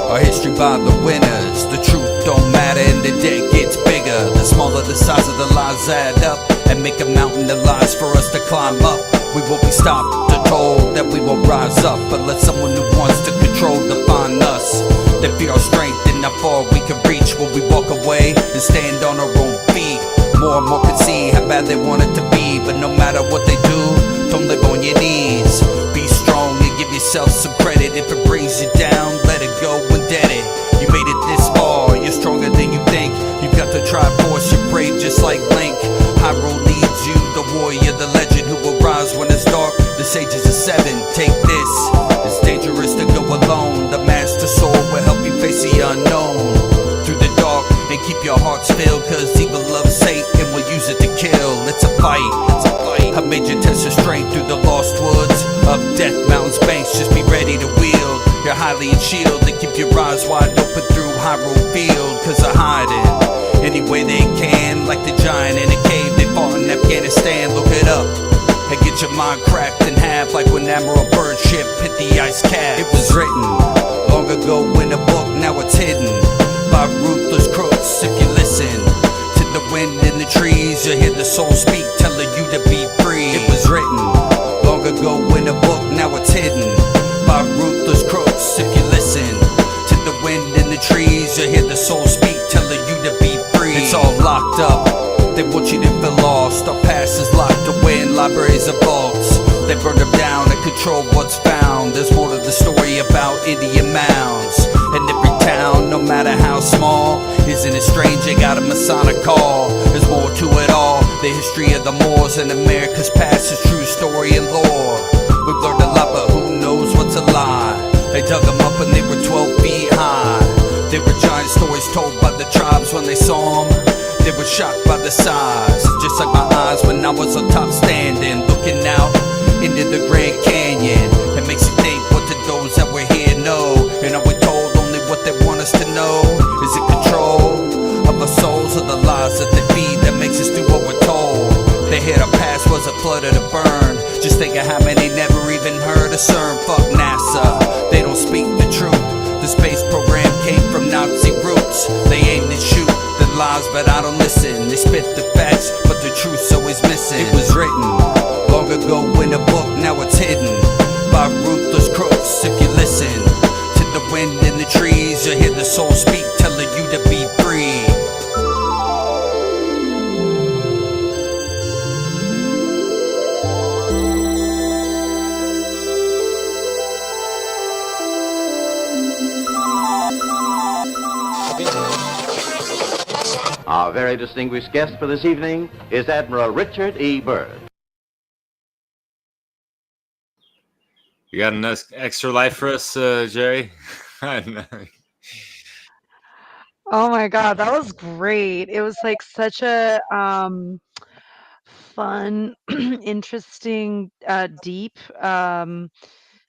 our history by the winners. The truth don't matter and the debt gets bigger. The smaller the size of the lies add up and make a mountain of lies for us to climb up. We won't be stopped or told that we will rise up, but let someone who wants to control define us. They feel our strength and how far we can reach when we walk away and stand on our own feet. More and more can see how bad they want it to be, but no matter what they do, don't live on your knees. Be strong and give yourself some credit. If it brings you down, let it go and dead it. You made it this far, you're stronger than you think. You've got the Triforce, you're brave just like Link. High road leads you, the warrior, the legend who will rise when it's dark. The sages are seven, take this. It's dangerous to go alone. The master soul will help you face the unknown through the dark and keep your hearts filled, cause evil loves Satan will use it to kill. It's a fight, it's a fight. I made you test your strength through the lost woods of death mountains banks. Just be ready to wield your Hylian shield and keep your eyes wide open through Hyrule Field, cause they're hiding any way they can, like the giant in a cave they fought in Afghanistan. Look it up and get your mind cracked in half, like when Admiral Byrd's ship hit the ice cap. It was written long ago in a book, now it's hidden by ruthless crooks. If you listen to the wind in the trees, you'll hear the soul speak, telling you to be free. It was written long ago in a book, now it's hidden by ruthless crooks. If you listen to the wind in the trees, you'll hear the soul speak, telling you to be free. It's all locked up, they want you to feel lost. Our past is locked away in libraries of vaults. They burn them down and control what's found. There's more to the story about Indian mounds. And every town, no matter how small, isn't it strange they got a Masonic call? There's more to it all. The history of the Moors and America's past is true story and lore. We've learned a lot, but who knows what's a lie? They dug them up and they were 12 feet high. They were giant stories told by the tribes when they saw them. They were shocked by the size, just like my eyes when I was on top standing, looking out into the Grand Canyon. It makes you think, what did those that were here know? And are we told only what they want us to know? Is it control of our souls or the lies that they feed that makes us do what we're told? They hear our past was a flood of the burn. Just think of how many never even heard of CERN. Fuck NASA, they don't speak the truth. The space program came from Nazi roots. They aim to shoot the lies, but I don't listen. They spit the facts, but the truth's always missing. It was written long ago in a book, now it's hidden by ruthless crooks. If you listen to the wind in the trees, you'll hear the soul speak, telling you to be free.
Our very distinguished guest for this evening is Admiral Richard E. Byrd.
You got an extra life for us, Jerry?
Oh my God, that was great. It was like such a fun, interesting, deep,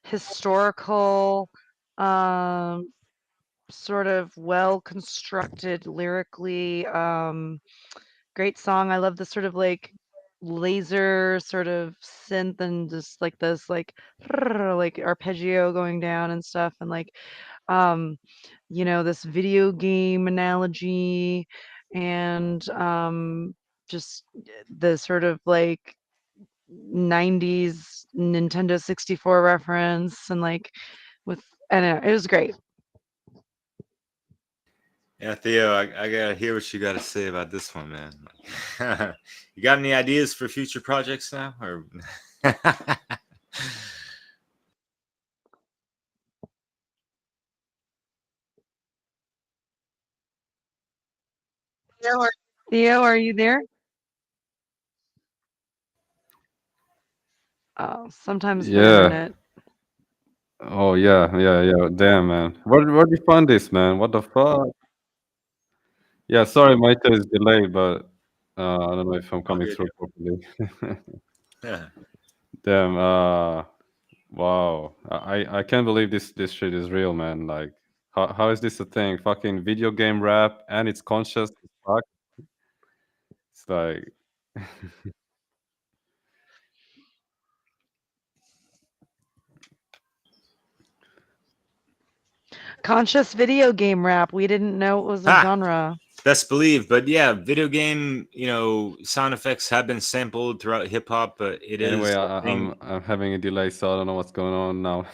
historical, um, sort of well constructed lyrically. Great song. I love the sort of like laser sort of synth and just like this like arpeggio going down and stuff and like um this video game analogy and just the sort of like 90s Nintendo 64 reference and like with I don't know, it was great.
Yeah, Theo, I gotta hear what you gotta say about this one, man. You got any ideas for future projects now, or?
Theo, are you there? Oh, sometimes the
Yeah.
internet.
Oh yeah. Damn, man. Where did you find this, man? What the fuck? Yeah, sorry, my is delayed, but I don't know if I'm
All
coming
good.
through properly.
Yeah.
Damn. Wow. I can't believe this shit is real, man. Like, how is this a thing? Fucking video game rap, and it's conscious as fuck. It's like,
Conscious video game rap. We didn't know it was a
Ha!
genre.
Best believe, but yeah, video game, sound effects have been sampled throughout hip hop, but it
anyway,
is a thing.
I'm having a delay, so I don't know what's going on now.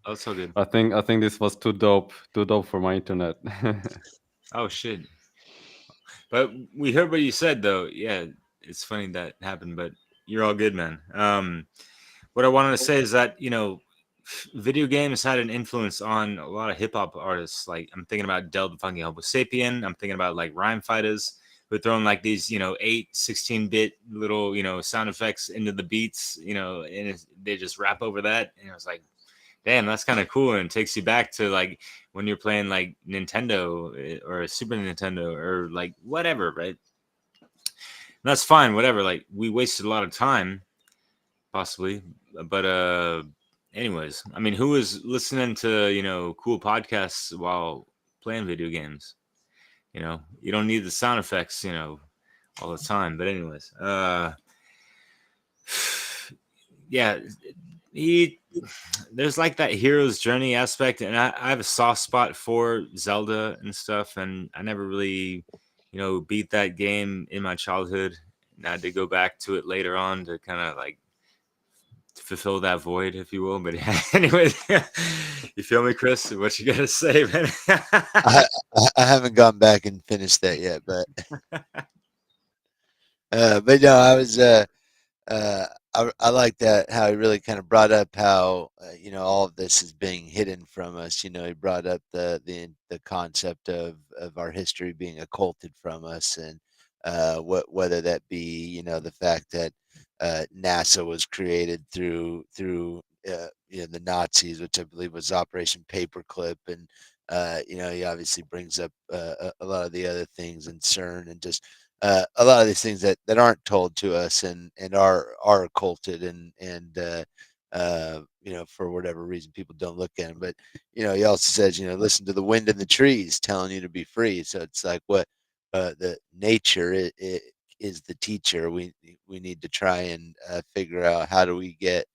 Oh, it's all good.
I think this was too dope for my internet.
Oh shit! But we heard what you said, though. Yeah, it's funny that happened, but you're all good, man. What I wanted to say is that video games had an influence on a lot of hip hop artists. Like I'm thinking about Del the Funky Homo Sapien. I'm thinking about like Rhyme Fighters who are throwing like these 8, 16-bit little sound effects into the beats. And they just rap over that. And it was like, damn, that's kind of cool, and it takes you back to like when you're playing like Nintendo or Super Nintendo or like whatever, right? And that's fine, whatever. Like we wasted a lot of time, possibly, but anyways, I mean, who is listening to cool podcasts while playing video games? You don't need the sound effects, all the time. But anyways, yeah, he there's like that hero's journey aspect, and I have a soft spot for Zelda and stuff, and I never really beat that game in my childhood, and I had to go back to it later on to kind of like fulfill that void, if you will. But anyway, you feel me, Chris? What you gotta say, man?
I haven't gone back and finished that yet, but no, I like that how he really kind of brought up how all of this is being hidden from us. He brought up the concept of our history being occulted from us, and whether that be the fact that NASA was created through the Nazis, which I believe was Operation Paperclip, and he obviously brings up a lot of the other things in CERN and just a lot of these things that aren't told to us and are occulted and for whatever reason people don't look at them. But he also says listen to the wind in the trees telling you to be free. So it's like what the nature it is the teacher. We need to try and figure out how do we get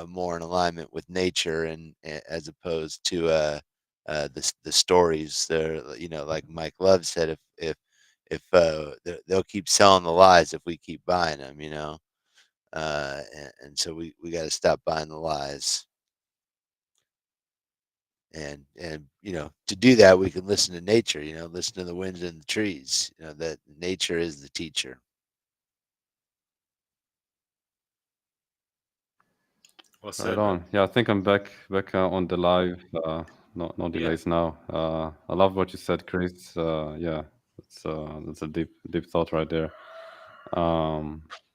more in alignment with nature and as opposed to the stories there. Like Mike Love said, if they'll keep selling the lies if we keep buying them. And so we got to stop buying the lies. And to do that we can listen to nature. Listen to the winds and the trees. That nature is the teacher.
Well
Right
said, man.
on. Yeah, I think I'm back on the live. No
Yeah.
delays now. I love what you said, Chris. Yeah, that's a deep thought right there.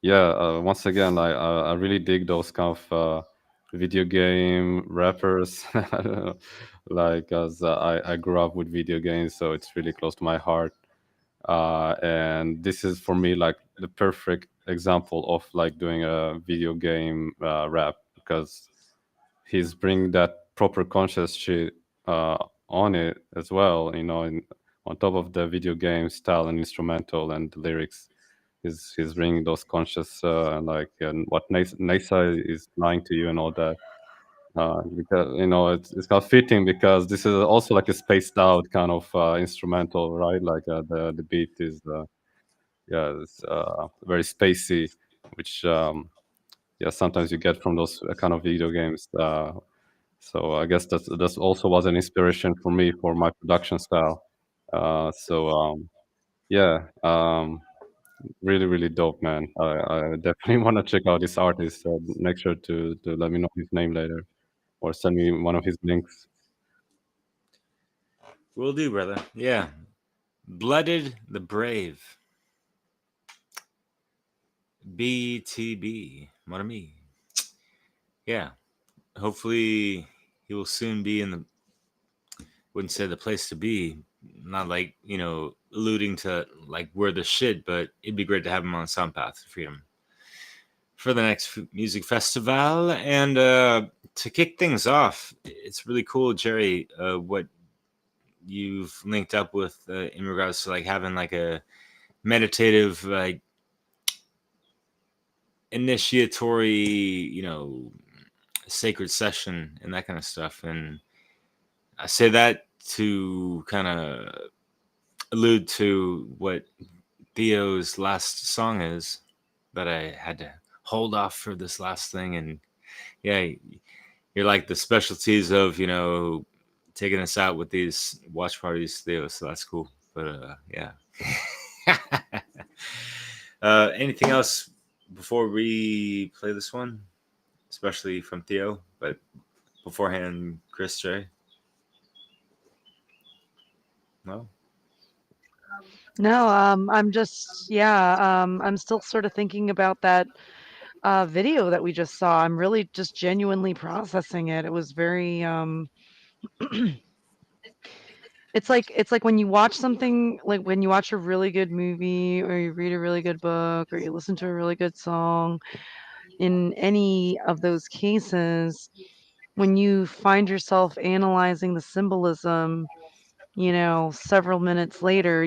Yeah. Once again, I really dig those kind of video game rappers. I don't know, like, as I grew up with video games, so it's really close to my heart. And this is for me like the perfect example of like doing a video game rap, because he's bringing that proper conscious shit on it as well. On top of the video game style and instrumental and the lyrics, he's bringing those conscious and what NASA is lying to you and all that. Because it's not fitting because this is also like a spaced out kind of instrumental, right? Like the beat is it's very spacey, which sometimes you get from those kind of video games. So I guess that's also was an inspiration for me for my production style. Yeah, really really dope, man. I definitely want to check out this artist. Make sure to let me know his name later, or send me one of his links.
Will do, brother. Yeah. Blooded the Brave. BTB. Mon ami. Yeah. Hopefully he will soon be in the, wouldn't say the place to be, not like, alluding to like we're the shit, but it'd be great to have him on Soundpath Freedom for the next music festival. And to kick things off, it's really cool, Jerry, what you've linked up with in regards to like having like a meditative, like initiatory, sacred session and that kind of stuff. And I say that to kind of allude to what Theo's last song is that I had to hold off for this last thing. And yeah, you're like the specialties of, taking us out with these watch parties, Theo. So that's cool. But yeah. Anything else before we play this one, especially from Theo? But beforehand, Chris, Jay? No?
No, I'm just, I'm still sort of thinking about that video that we just saw. I'm really just genuinely processing it. It was very, it's like when you watch something, like when you watch a really good movie or you read a really good book or you listen to a really good song, in any of those cases, when you find yourself analyzing the symbolism, several minutes later,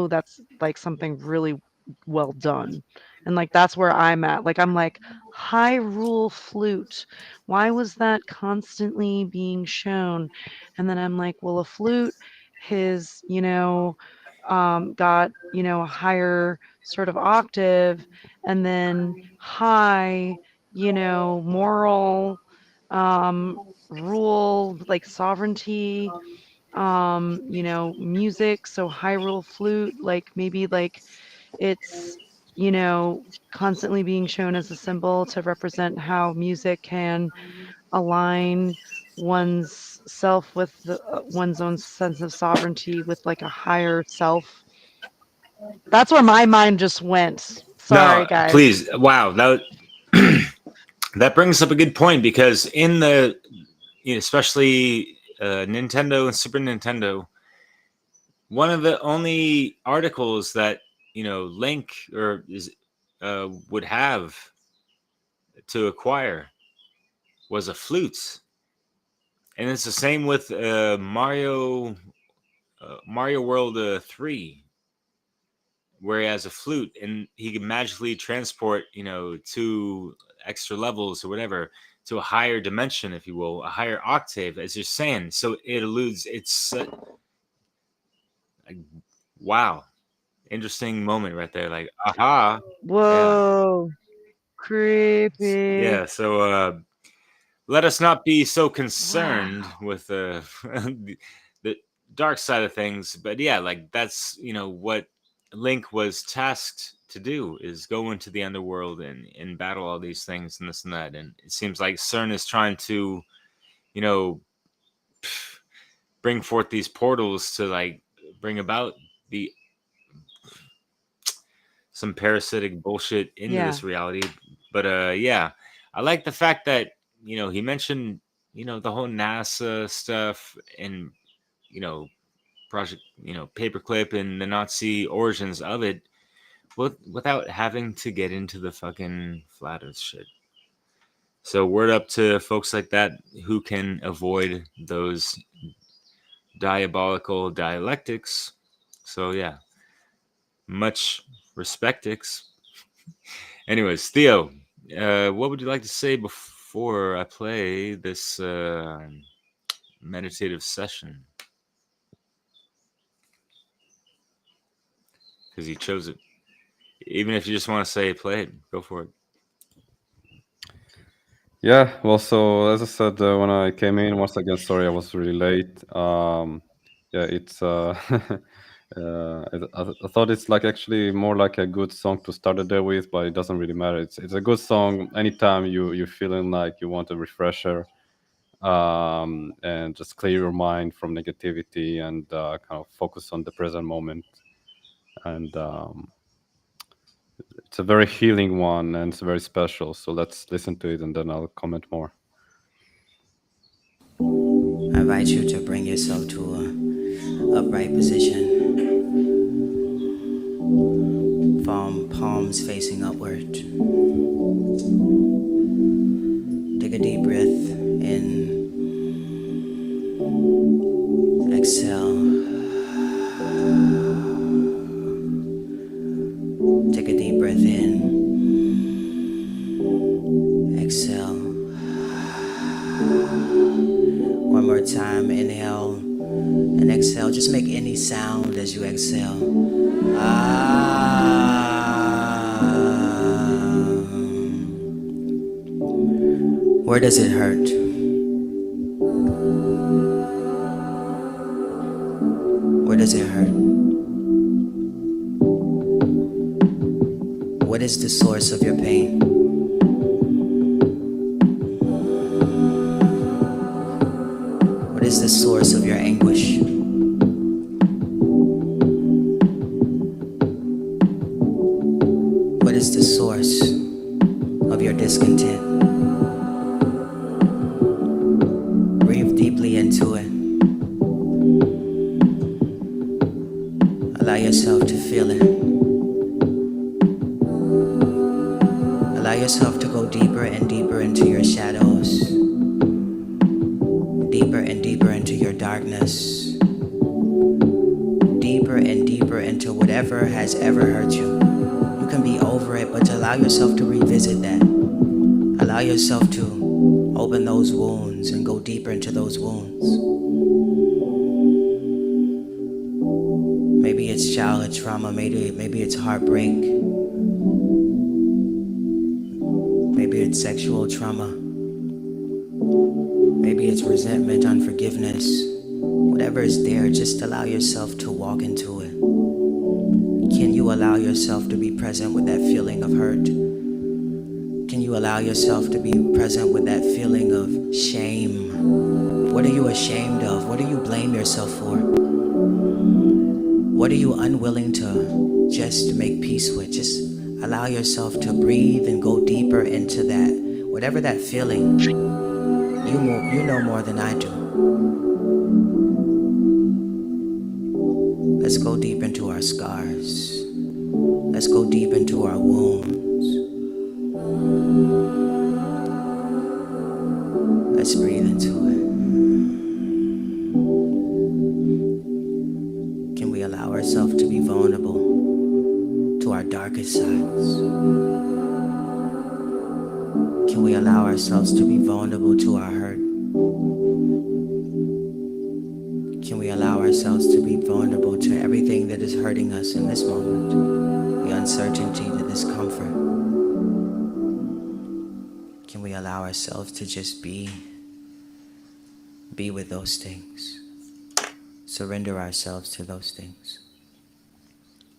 that's like something really well done. And like that's where I'm at. Like I'm like, Hyrule flute. Why was that constantly being shown? And then I'm like, well, a flute has, got, a higher sort of octave, and then high, moral rule, like sovereignty, music. So Hyrule flute, like maybe like it's, constantly being shown as a symbol to represent how music can align one's self with one's own sense of sovereignty with like a higher self. That's where my mind just went. Sorry,
No,
guys.
please. Wow. That brings up a good point because in the, especially Nintendo and Super Nintendo, one of the only articles that Link or is would have to acquire was a flute, and it's the same with Mario World 3, where he has a flute and he can magically transport to extra levels or whatever, to a higher dimension, if you will, a higher octave, as you're saying. So it alludes. It's like, wow. Interesting moment right there. Like, aha. Yeah.
Whoa. Creepy.
Yeah. So let us not be so concerned with the dark side of things. But yeah, like that's, what Link was tasked to do, is go into the underworld and battle all these things and this and that. And it seems like CERN is trying to, you know, bring forth these portals to like bring about the some parasitic bullshit into
Yeah.
this reality. But yeah, I like the fact that he mentioned the whole NASA stuff and project paperclip and the Nazi origins of it, without having to get into the fucking flat Earth shit. So word up to folks like that who can avoid those diabolical dialectics. So yeah, much respectics. Anyways, Theo, what would you like to say before I play this meditative session? Because you chose it. Even if you just want to say play it, go for it.
Yeah, well, so as I said when I came in, once again, sorry I was really late. Yeah, it's I thought it's like actually more like a good song to start the day with, but it doesn't really matter. It's a good song anytime you're feeling like you want a refresher, and just clear your mind from negativity and kind of focus on the present moment. And it's a very healing one and it's very special. So let's listen to it and then I'll comment more.
I invite you to bring yourself to an upright position. Palms facing upward. Take a deep breath in. Exhale. Take a deep breath in. Exhale. One more time, inhale and exhale. Just make any sound as you exhale. Where does it hurt? Where does it hurt? What is the source of your pain? What is the source of your anguish? What is the source of your discontent? Breathe deeply into it. Allow yourself to feel it. Allow yourself to go deeper and deeper into your shadows. Deeper and deeper into your darkness. Deeper and deeper into whatever has ever hurt you. You can be over it, but to allow yourself to revisit that. Allow yourself to open those wounds and go deeper into those wounds. Maybe it's childhood trauma, maybe it's heartbreak. Maybe it's sexual trauma. Maybe it's resentment, unforgiveness. Whatever is there, just allow yourself to walk into it. Can you allow yourself to be present with that feeling of hurt? Can you allow yourself to be present with that feeling of shame? What are you ashamed of? What do you blame yourself for? What are you unwilling to just make peace with? Just allow yourself to breathe and go deeper into that. Whatever that feeling, you know more than I do. Let's go deep into our scars. Let's go deep into our wounds. Let's breathe into it. Can we allow ourselves to be vulnerable to our darkest sides? Can we allow ourselves to be vulnerable to our hurt? Can we allow ourselves to be vulnerable to everything that is hurting us in this moment? The uncertainty, the discomfort. Can we allow ourselves to just be with those things? Surrender ourselves to those things.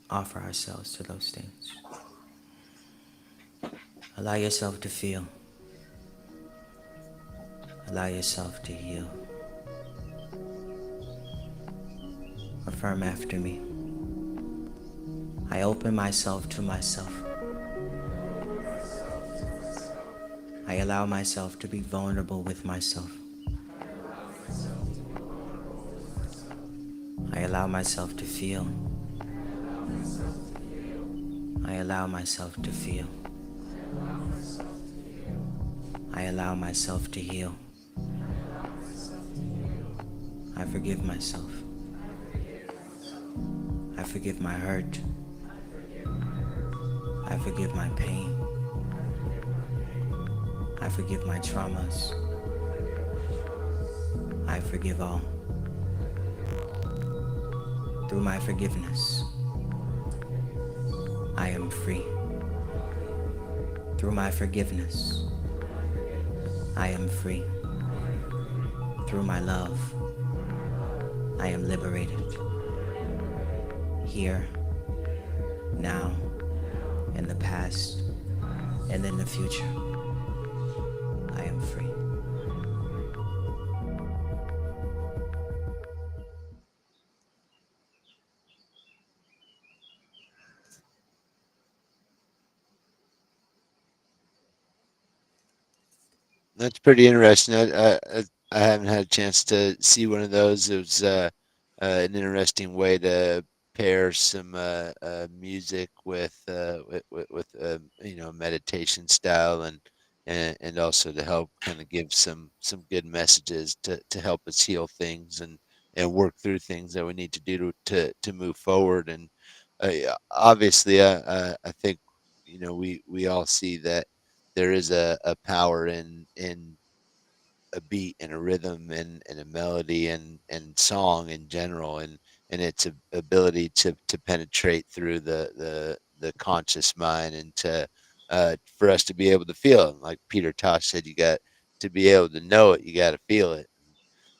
Offer ourselves to those things. Allow yourself to feel. Allow yourself to heal. Affirm after me. I open myself to myself. I allow myself to be vulnerable with myself. I allow myself to feel. I allow myself to feel. I allow myself to heal. I forgive myself. I forgive my hurt. I forgive my pain. I forgive my traumas. I forgive all. Through my forgiveness, I am free. Through my forgiveness, I am free. Through my love, I am liberated. Here, now, in the past, and in the future, I am free.
That's pretty interesting. I haven't had a chance to see one of those. It was an interesting way to pair some music with you know, meditation style, and also to help kind of give some good messages to help us heal things and work through things that we need to do to move forward. And yeah, obviously, I think, you know, we all see that there is a power in a beat and a rhythm and a melody and song in general, and its ability to penetrate through the conscious mind, and to for us to be able to feel it. Like Peter Tosh said, you got to be able to know it, you got to feel it.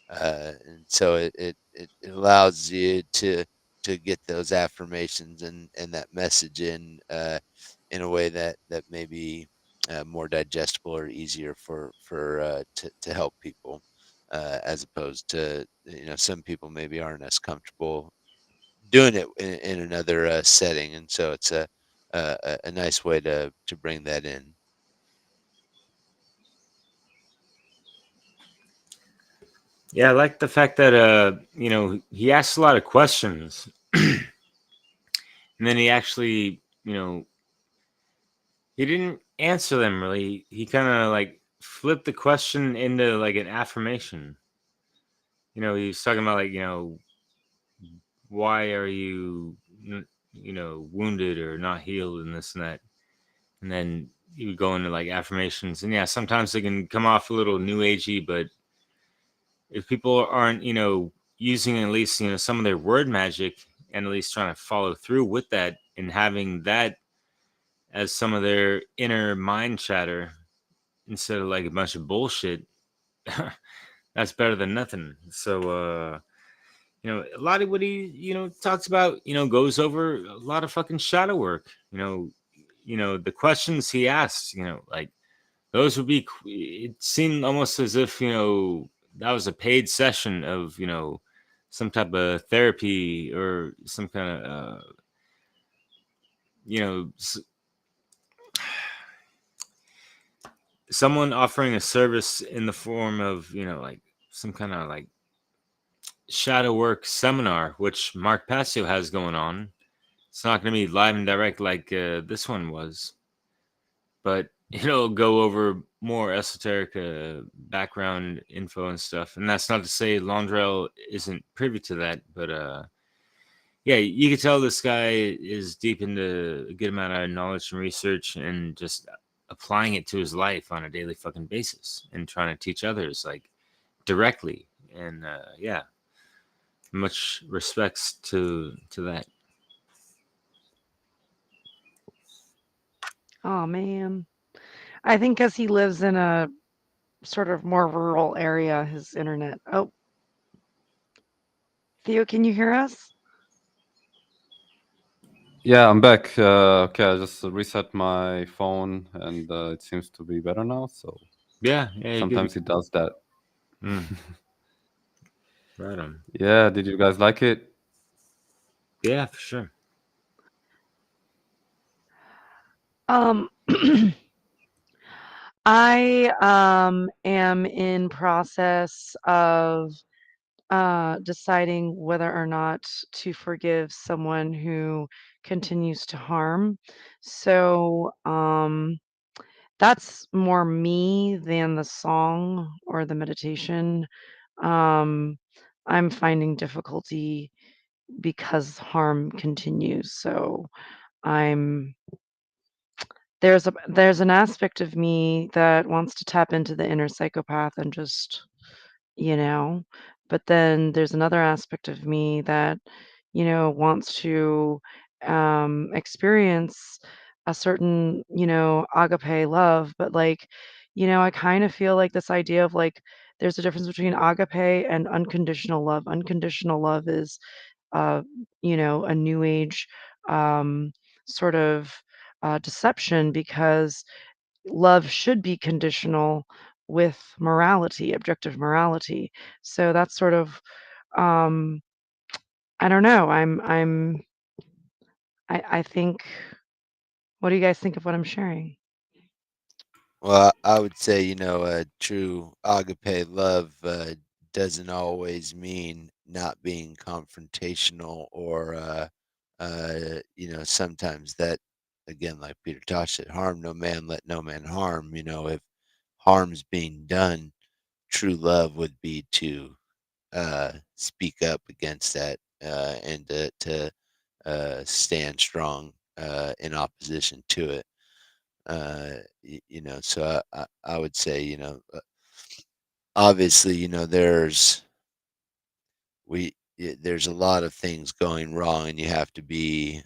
And so it allows you to get those affirmations and that message in a way that may be more digestible or easier for to help people, as opposed to, you know, some people maybe aren't as comfortable doing it in another setting, and so it's a nice way to bring that in.
Yeah, I like the fact that you know, he asks a lot of questions, and then he actually, you know, he didn't answer them really. He kind of like flipped the question into like an affirmation. You know, he was talking about, like, you know, why are you, you know, wounded or not healed and this and that, and then he would go into like affirmations. And yeah, sometimes they can come off a little new agey, but if people aren't, you know, using at least, you know, some of their word magic, and at least trying to follow through with that and having that as some of their inner mind chatter instead of like a bunch of bullshit, that's better than nothing. So you know, a lot of what he, you know, talks about, you know, goes over a lot of fucking shadow work. You know, the questions he asks, you know, like those would be, it seemed almost as if, you know, that was a paid session of, you know, some type of therapy or some kind of you know, someone offering a service in the form of, you know, like some kind of like shadow work seminar, which Mark Passio has going on. It's not going to be live and direct like this one was, but it'll go over more esoteric background info and stuff. And that's not to say Londrell isn't privy to that, but yeah, you can tell this guy is deep into a good amount of knowledge and research, and just applying it to his life on a daily fucking basis, and trying to teach others like directly. And yeah, much respects to that.
Oh man. I think because he lives in a sort of more rural area, his internet. Oh, Theo, can you hear us?
Yeah, I'm back. Okay, I just reset my phone, and it seems to be better now. So
Yeah, you
sometimes
good.
it does that.
Mm. Right on.
Yeah, did you guys like it?
Yeah, for sure.
Um, I am in process of deciding whether or not to forgive someone who continues to harm. So that's more me than the song or the meditation. Um, I'm finding difficulty because harm continues. So I'm there's an aspect of me that wants to tap into the inner psychopath and just, you know, but then there's another aspect of me that, wants to experience a certain, agape love, but like, I kind of feel like this idea of like there's a difference between agape and unconditional love. Unconditional love is uh, a new age um, sort of deception because love should be conditional with morality, objective morality. So that's sort of, um, I don't know. I think. What do you guys think of what I'm sharing?
Well, I would say, true agape love doesn't always mean not being confrontational or, sometimes that, again, like Peter Tosh said, harm no man, let no man harm. If harm's being done, true love would be to speak up against that and to stand strong in opposition to it. So I would say, obviously, there's a lot of things going wrong, and you have to be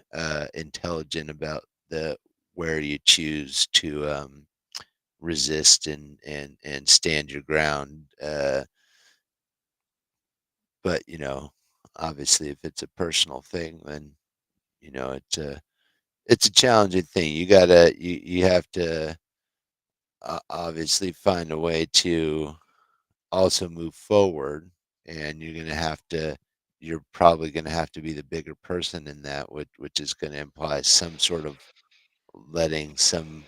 intelligent about the where you choose to resist and stand your ground. But obviously, if it's a personal thing, then it's a challenging thing. You have to obviously find a way to also move forward, and you're probably gonna have to be the bigger person in that, which is gonna imply some sort of letting some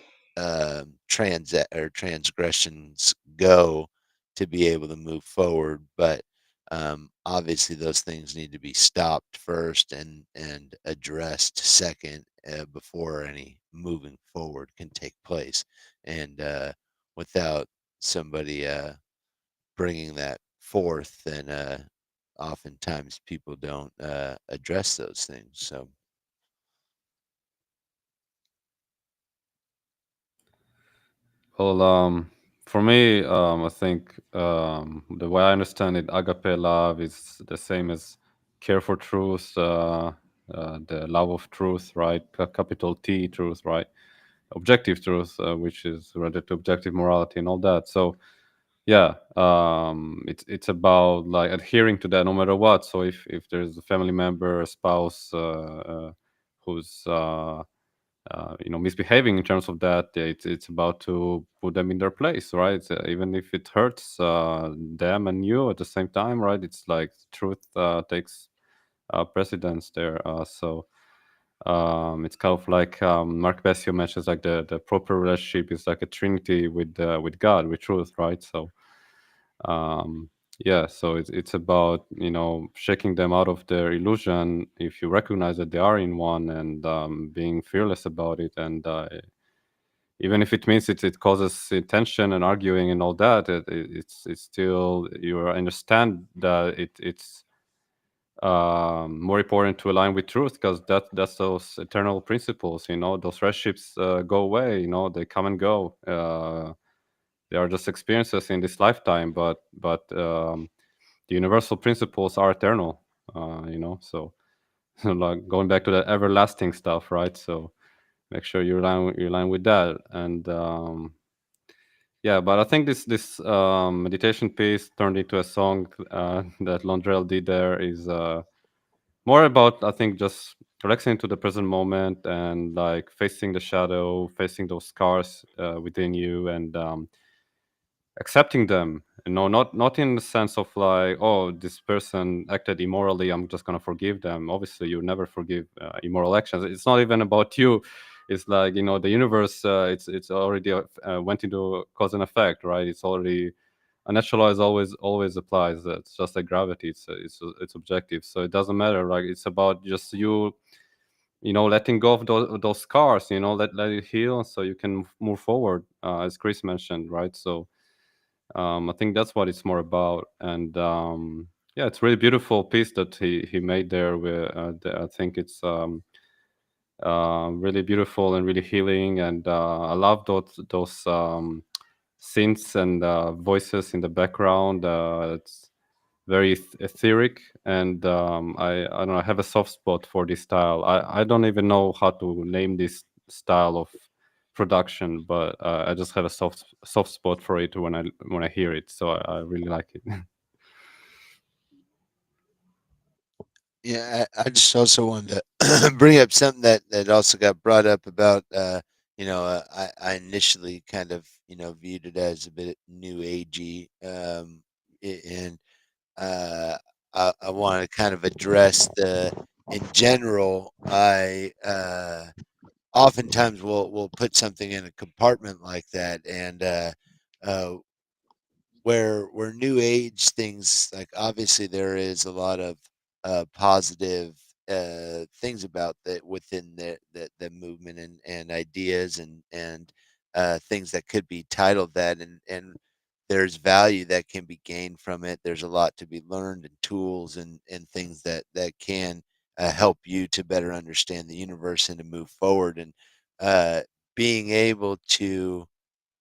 transgressions go to be able to move forward. But obviously, those things need to be stopped first and addressed second before any moving forward can take place. And without somebody bringing that forth, then oftentimes people don't address those things. So
Well, for me, I think the way I understand it, agape love is the same as care for truth, the love of truth, right? Capital T truth, right? Objective truth, which is related to objective morality and all that. So, yeah, it's about like adhering to that no matter what. So if there's a family member, a spouse who's misbehaving in terms of that, it's about to put them in their place, right? Even if it hurts them and you at the same time, right? It's like truth takes precedence there. So it's kind of like Mark Bessio mentions, like the proper relationship is like a trinity with God, with truth, right? So um, yeah, so it's about shaking them out of their illusion if you recognize that they are in one, and being fearless about it. And even if it means it causes tension and arguing and all that, it's still, you understand that it's more important to align with truth, because that's those eternal principles. Those relationships go away. They come and go. They are just experiences in this lifetime, but the universal principles are eternal. So like going back to the everlasting stuff, right? So make sure you align with that. And yeah, but I think this meditation piece turned into a song that Londrell did there is more about, I think, just relaxing into the present moment and like facing the shadow, facing those scars within you, and accepting them. Not in the sense of like, oh, this person acted immorally, I'm just gonna forgive them. Obviously, you never forgive immoral actions. It's not even about you. It's like, the universe. It's already went into cause and effect, right? It's already a natural law is always applies. It's just like gravity. It's objective, so it doesn't matter. Like, it's about just you. Letting go of those scars. Let it heal, so you can move forward. As Chris mentioned, right? So I think that's what it's more about. And Yeah, it's really beautiful piece that he made there. With I think it's really beautiful and really healing, and I love those synths and voices in the background. It's very etheric, and I don't know, I have a soft spot for this style. I don't even know how to name this style of production, but I just have a soft spot for it when I hear it. So I really like it.
Yeah, I just also wanted to bring up something that also got brought up about, I initially kind of, viewed it as a bit new agey, and I want to kind of address in general, I oftentimes will put something in a compartment like that, and uh, where new age things, like, obviously there is a lot of positive things about that within the movement, and ideas, and things that could be titled that, and there's value that can be gained from it. There's a lot to be learned, and tools, and things that can help you to better understand the universe and to move forward, and uh, being able to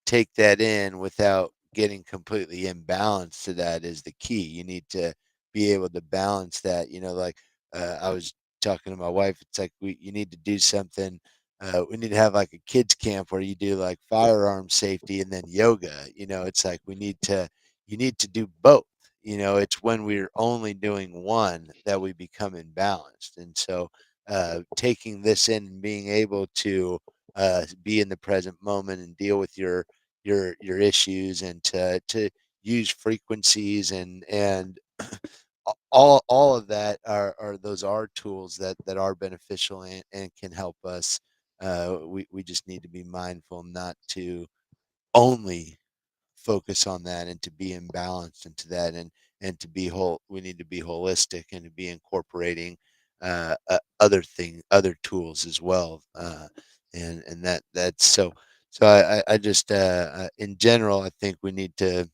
take that in without getting completely imbalanced to that is the key. You need to be able to balance that. Like, I was talking to my wife. It's like, you need to do something. We need to have like a kids camp where you do like firearm safety and then yoga. It's like you need to do both. It's when we're only doing one that we become imbalanced. And so, taking this in and being able to be in the present moment and deal with your issues, and to use frequencies, and all of that are those are tools that are beneficial, and can help us. We just need to be mindful not to only focus on that, and to be imbalanced into that, and to be whole. We need to be holistic, and to be incorporating other tools as well, and that's so I just, in general, I think we need to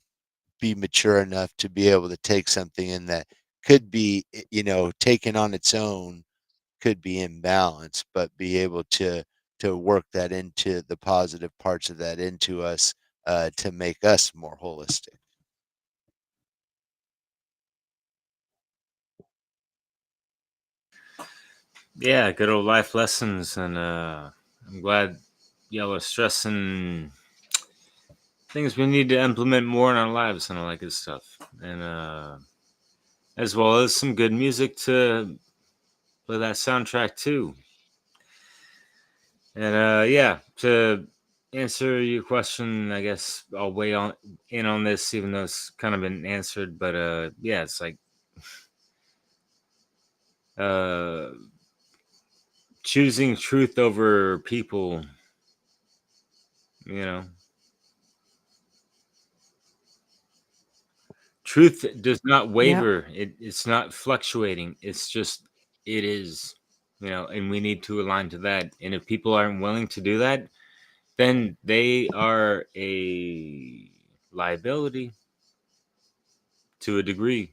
be mature enough to be able to take something in that could be, taken on its own, could be imbalanced, but be able to work that into the positive parts of that into us, to make us more holistic.
Yeah, good old life lessons, and I'm glad y'all are stressing things we need to implement more in our lives and all that good stuff, and as well as some good music to play that soundtrack too. And yeah, to answer your question, I guess I'll weigh on in on this, even though it's kind of been answered. But yeah, it's like uh, choosing truth over people. You know, truth does not
Yep.
waver. It's not fluctuating. It's just it is. And we need to align to that. And if people aren't willing to do that, then they are a liability to a degree,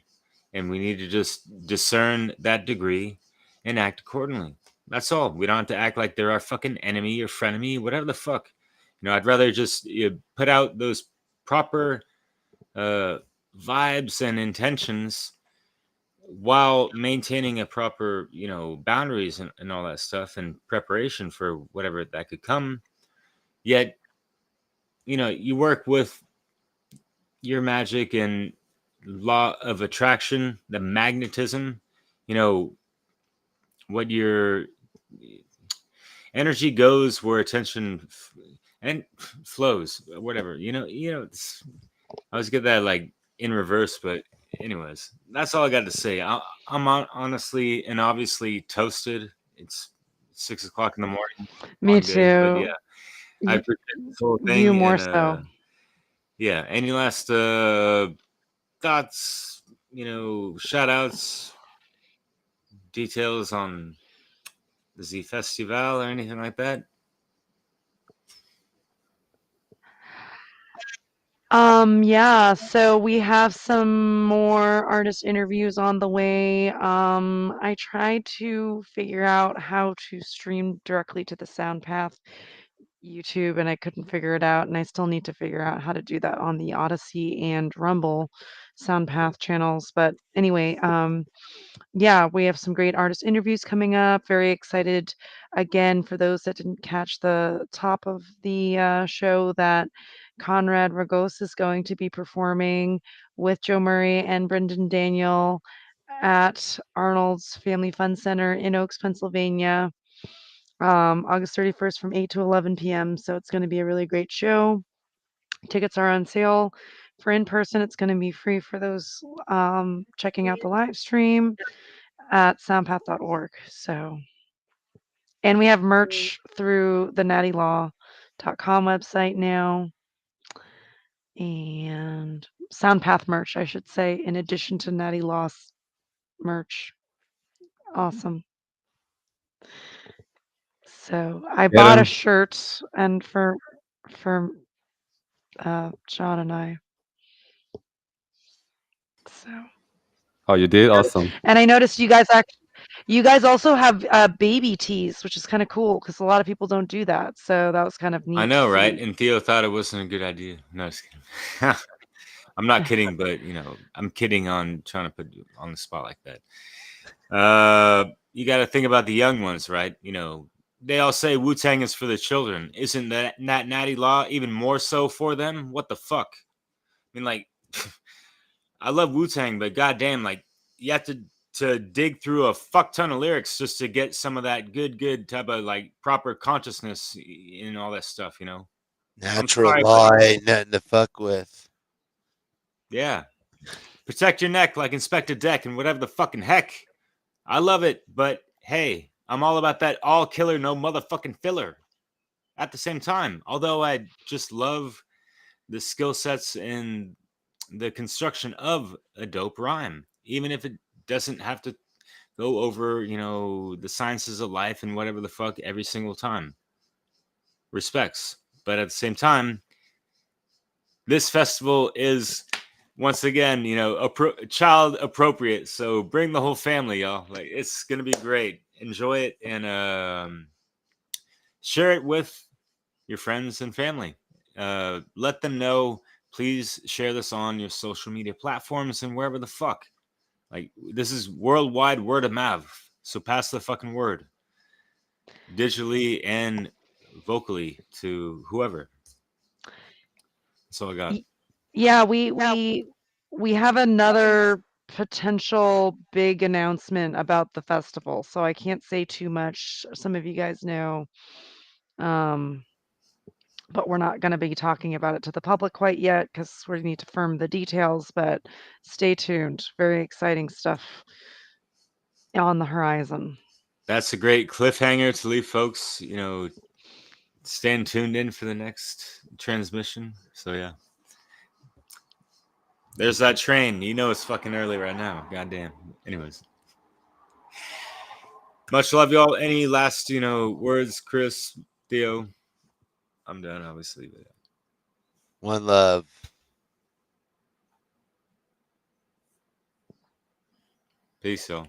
and we need to just discern that degree and act accordingly. That's all. We don't have to act like they're our fucking enemy or frenemy, whatever the fuck. I'd rather just put out those proper uh, vibes and intentions while maintaining a proper, boundaries, and all that stuff, and preparation for whatever that could come. Yet, you work with your magic and law of attraction, the magnetism, you know, what your energy goes where attention and flows, whatever. I always get that like in reverse, but anyways, that's all I got to say. I'm honestly and obviously toasted. It's 6 o'clock in the morning,
Me
long day, but yeah,
too.
I
Y-
appreciate this whole
you
thing,
more
and
so.
yeah. Any last thoughts, shout outs, details on the Z Festival or anything like that?
Yeah, so we have some more artist interviews on the way. I tried to figure out how to stream directly to the SoundPath YouTube and I couldn't figure it out, and I still need to figure out how to do that on the Odyssey and Rumble SoundPath channels. But anyway, yeah, we have some great artist interviews coming up. Very excited again for those that didn't catch the top of the show that Conrad Ragos is going to be performing with Joe Murray and Brendan Daniel at Arnold's Family Fun Center in Oaks, Pennsylvania, August 31st from 8 to 11 p.m. So it's going to be a really great show. Tickets are on sale. For in person, it's going to be free for those checking out the live stream at soundpath.org. So, and we have merch through the nattylaw.com website now and Soundpath merch, I should say, in addition to Natty Law's merch. Awesome. So I
Get
bought a
'em.
shirt and for John and I. So
Oh, you did? Awesome.
and I noticed you guys also have baby tees, which is kind of cool because a lot of people don't do that. So that was kind of
I
neat to
know, right?
see.
And Theo thought it wasn't a good idea. No, just kidding. I'm not kidding, but you know, I'm kidding on trying to put you on the spot like that. You got to think about the young ones, right? You know, they all say Wu Tang is for the children. Isn't that Natty Law even more so for them? What the fuck? I mean, like, I love Wu Tang, but goddamn, like, you have to dig through a fuck ton of lyrics just to get some of that good type of like proper consciousness and all that stuff. You know, I'm
Natural
sorry, but
law ain't nothing to fuck with.
yeah, protect your neck like Inspector Deck and whatever the fucking heck. I love it, but hey, I'm all about that all killer, no motherfucking filler. At the same time, although I just love the skill sets and the construction of a dope rhyme, even if it doesn't have to go over, you know, the sciences of life and whatever the fuck every single time. Respects. But at the same time, this festival is once again, you know, child appropriate. So bring the whole family, y'all. Like it's gonna be great. Enjoy it and share it with your friends and family. Let them know. Please share this on your social media platforms and wherever the fuck. Like this is worldwide word of mouth. So pass the fucking word digitally and vocally to whoever. That's all I got.
Yeah, we have another potential big announcement about the festival, so I can't say too much. Some of you guys know, um, but we're not going to be talking about it to the public quite yet because we need to firm the details. But stay tuned. Very exciting stuff on the horizon.
That's a great cliffhanger to leave folks, you know, staying tuned in for the next transmission. So yeah. There's that train. You know it's fucking early right now. Goddamn. Anyways. Much love, y'all. Any last, you know, words, Chris, Theo? I'm done, obviously. But
One love.
peace, y'all.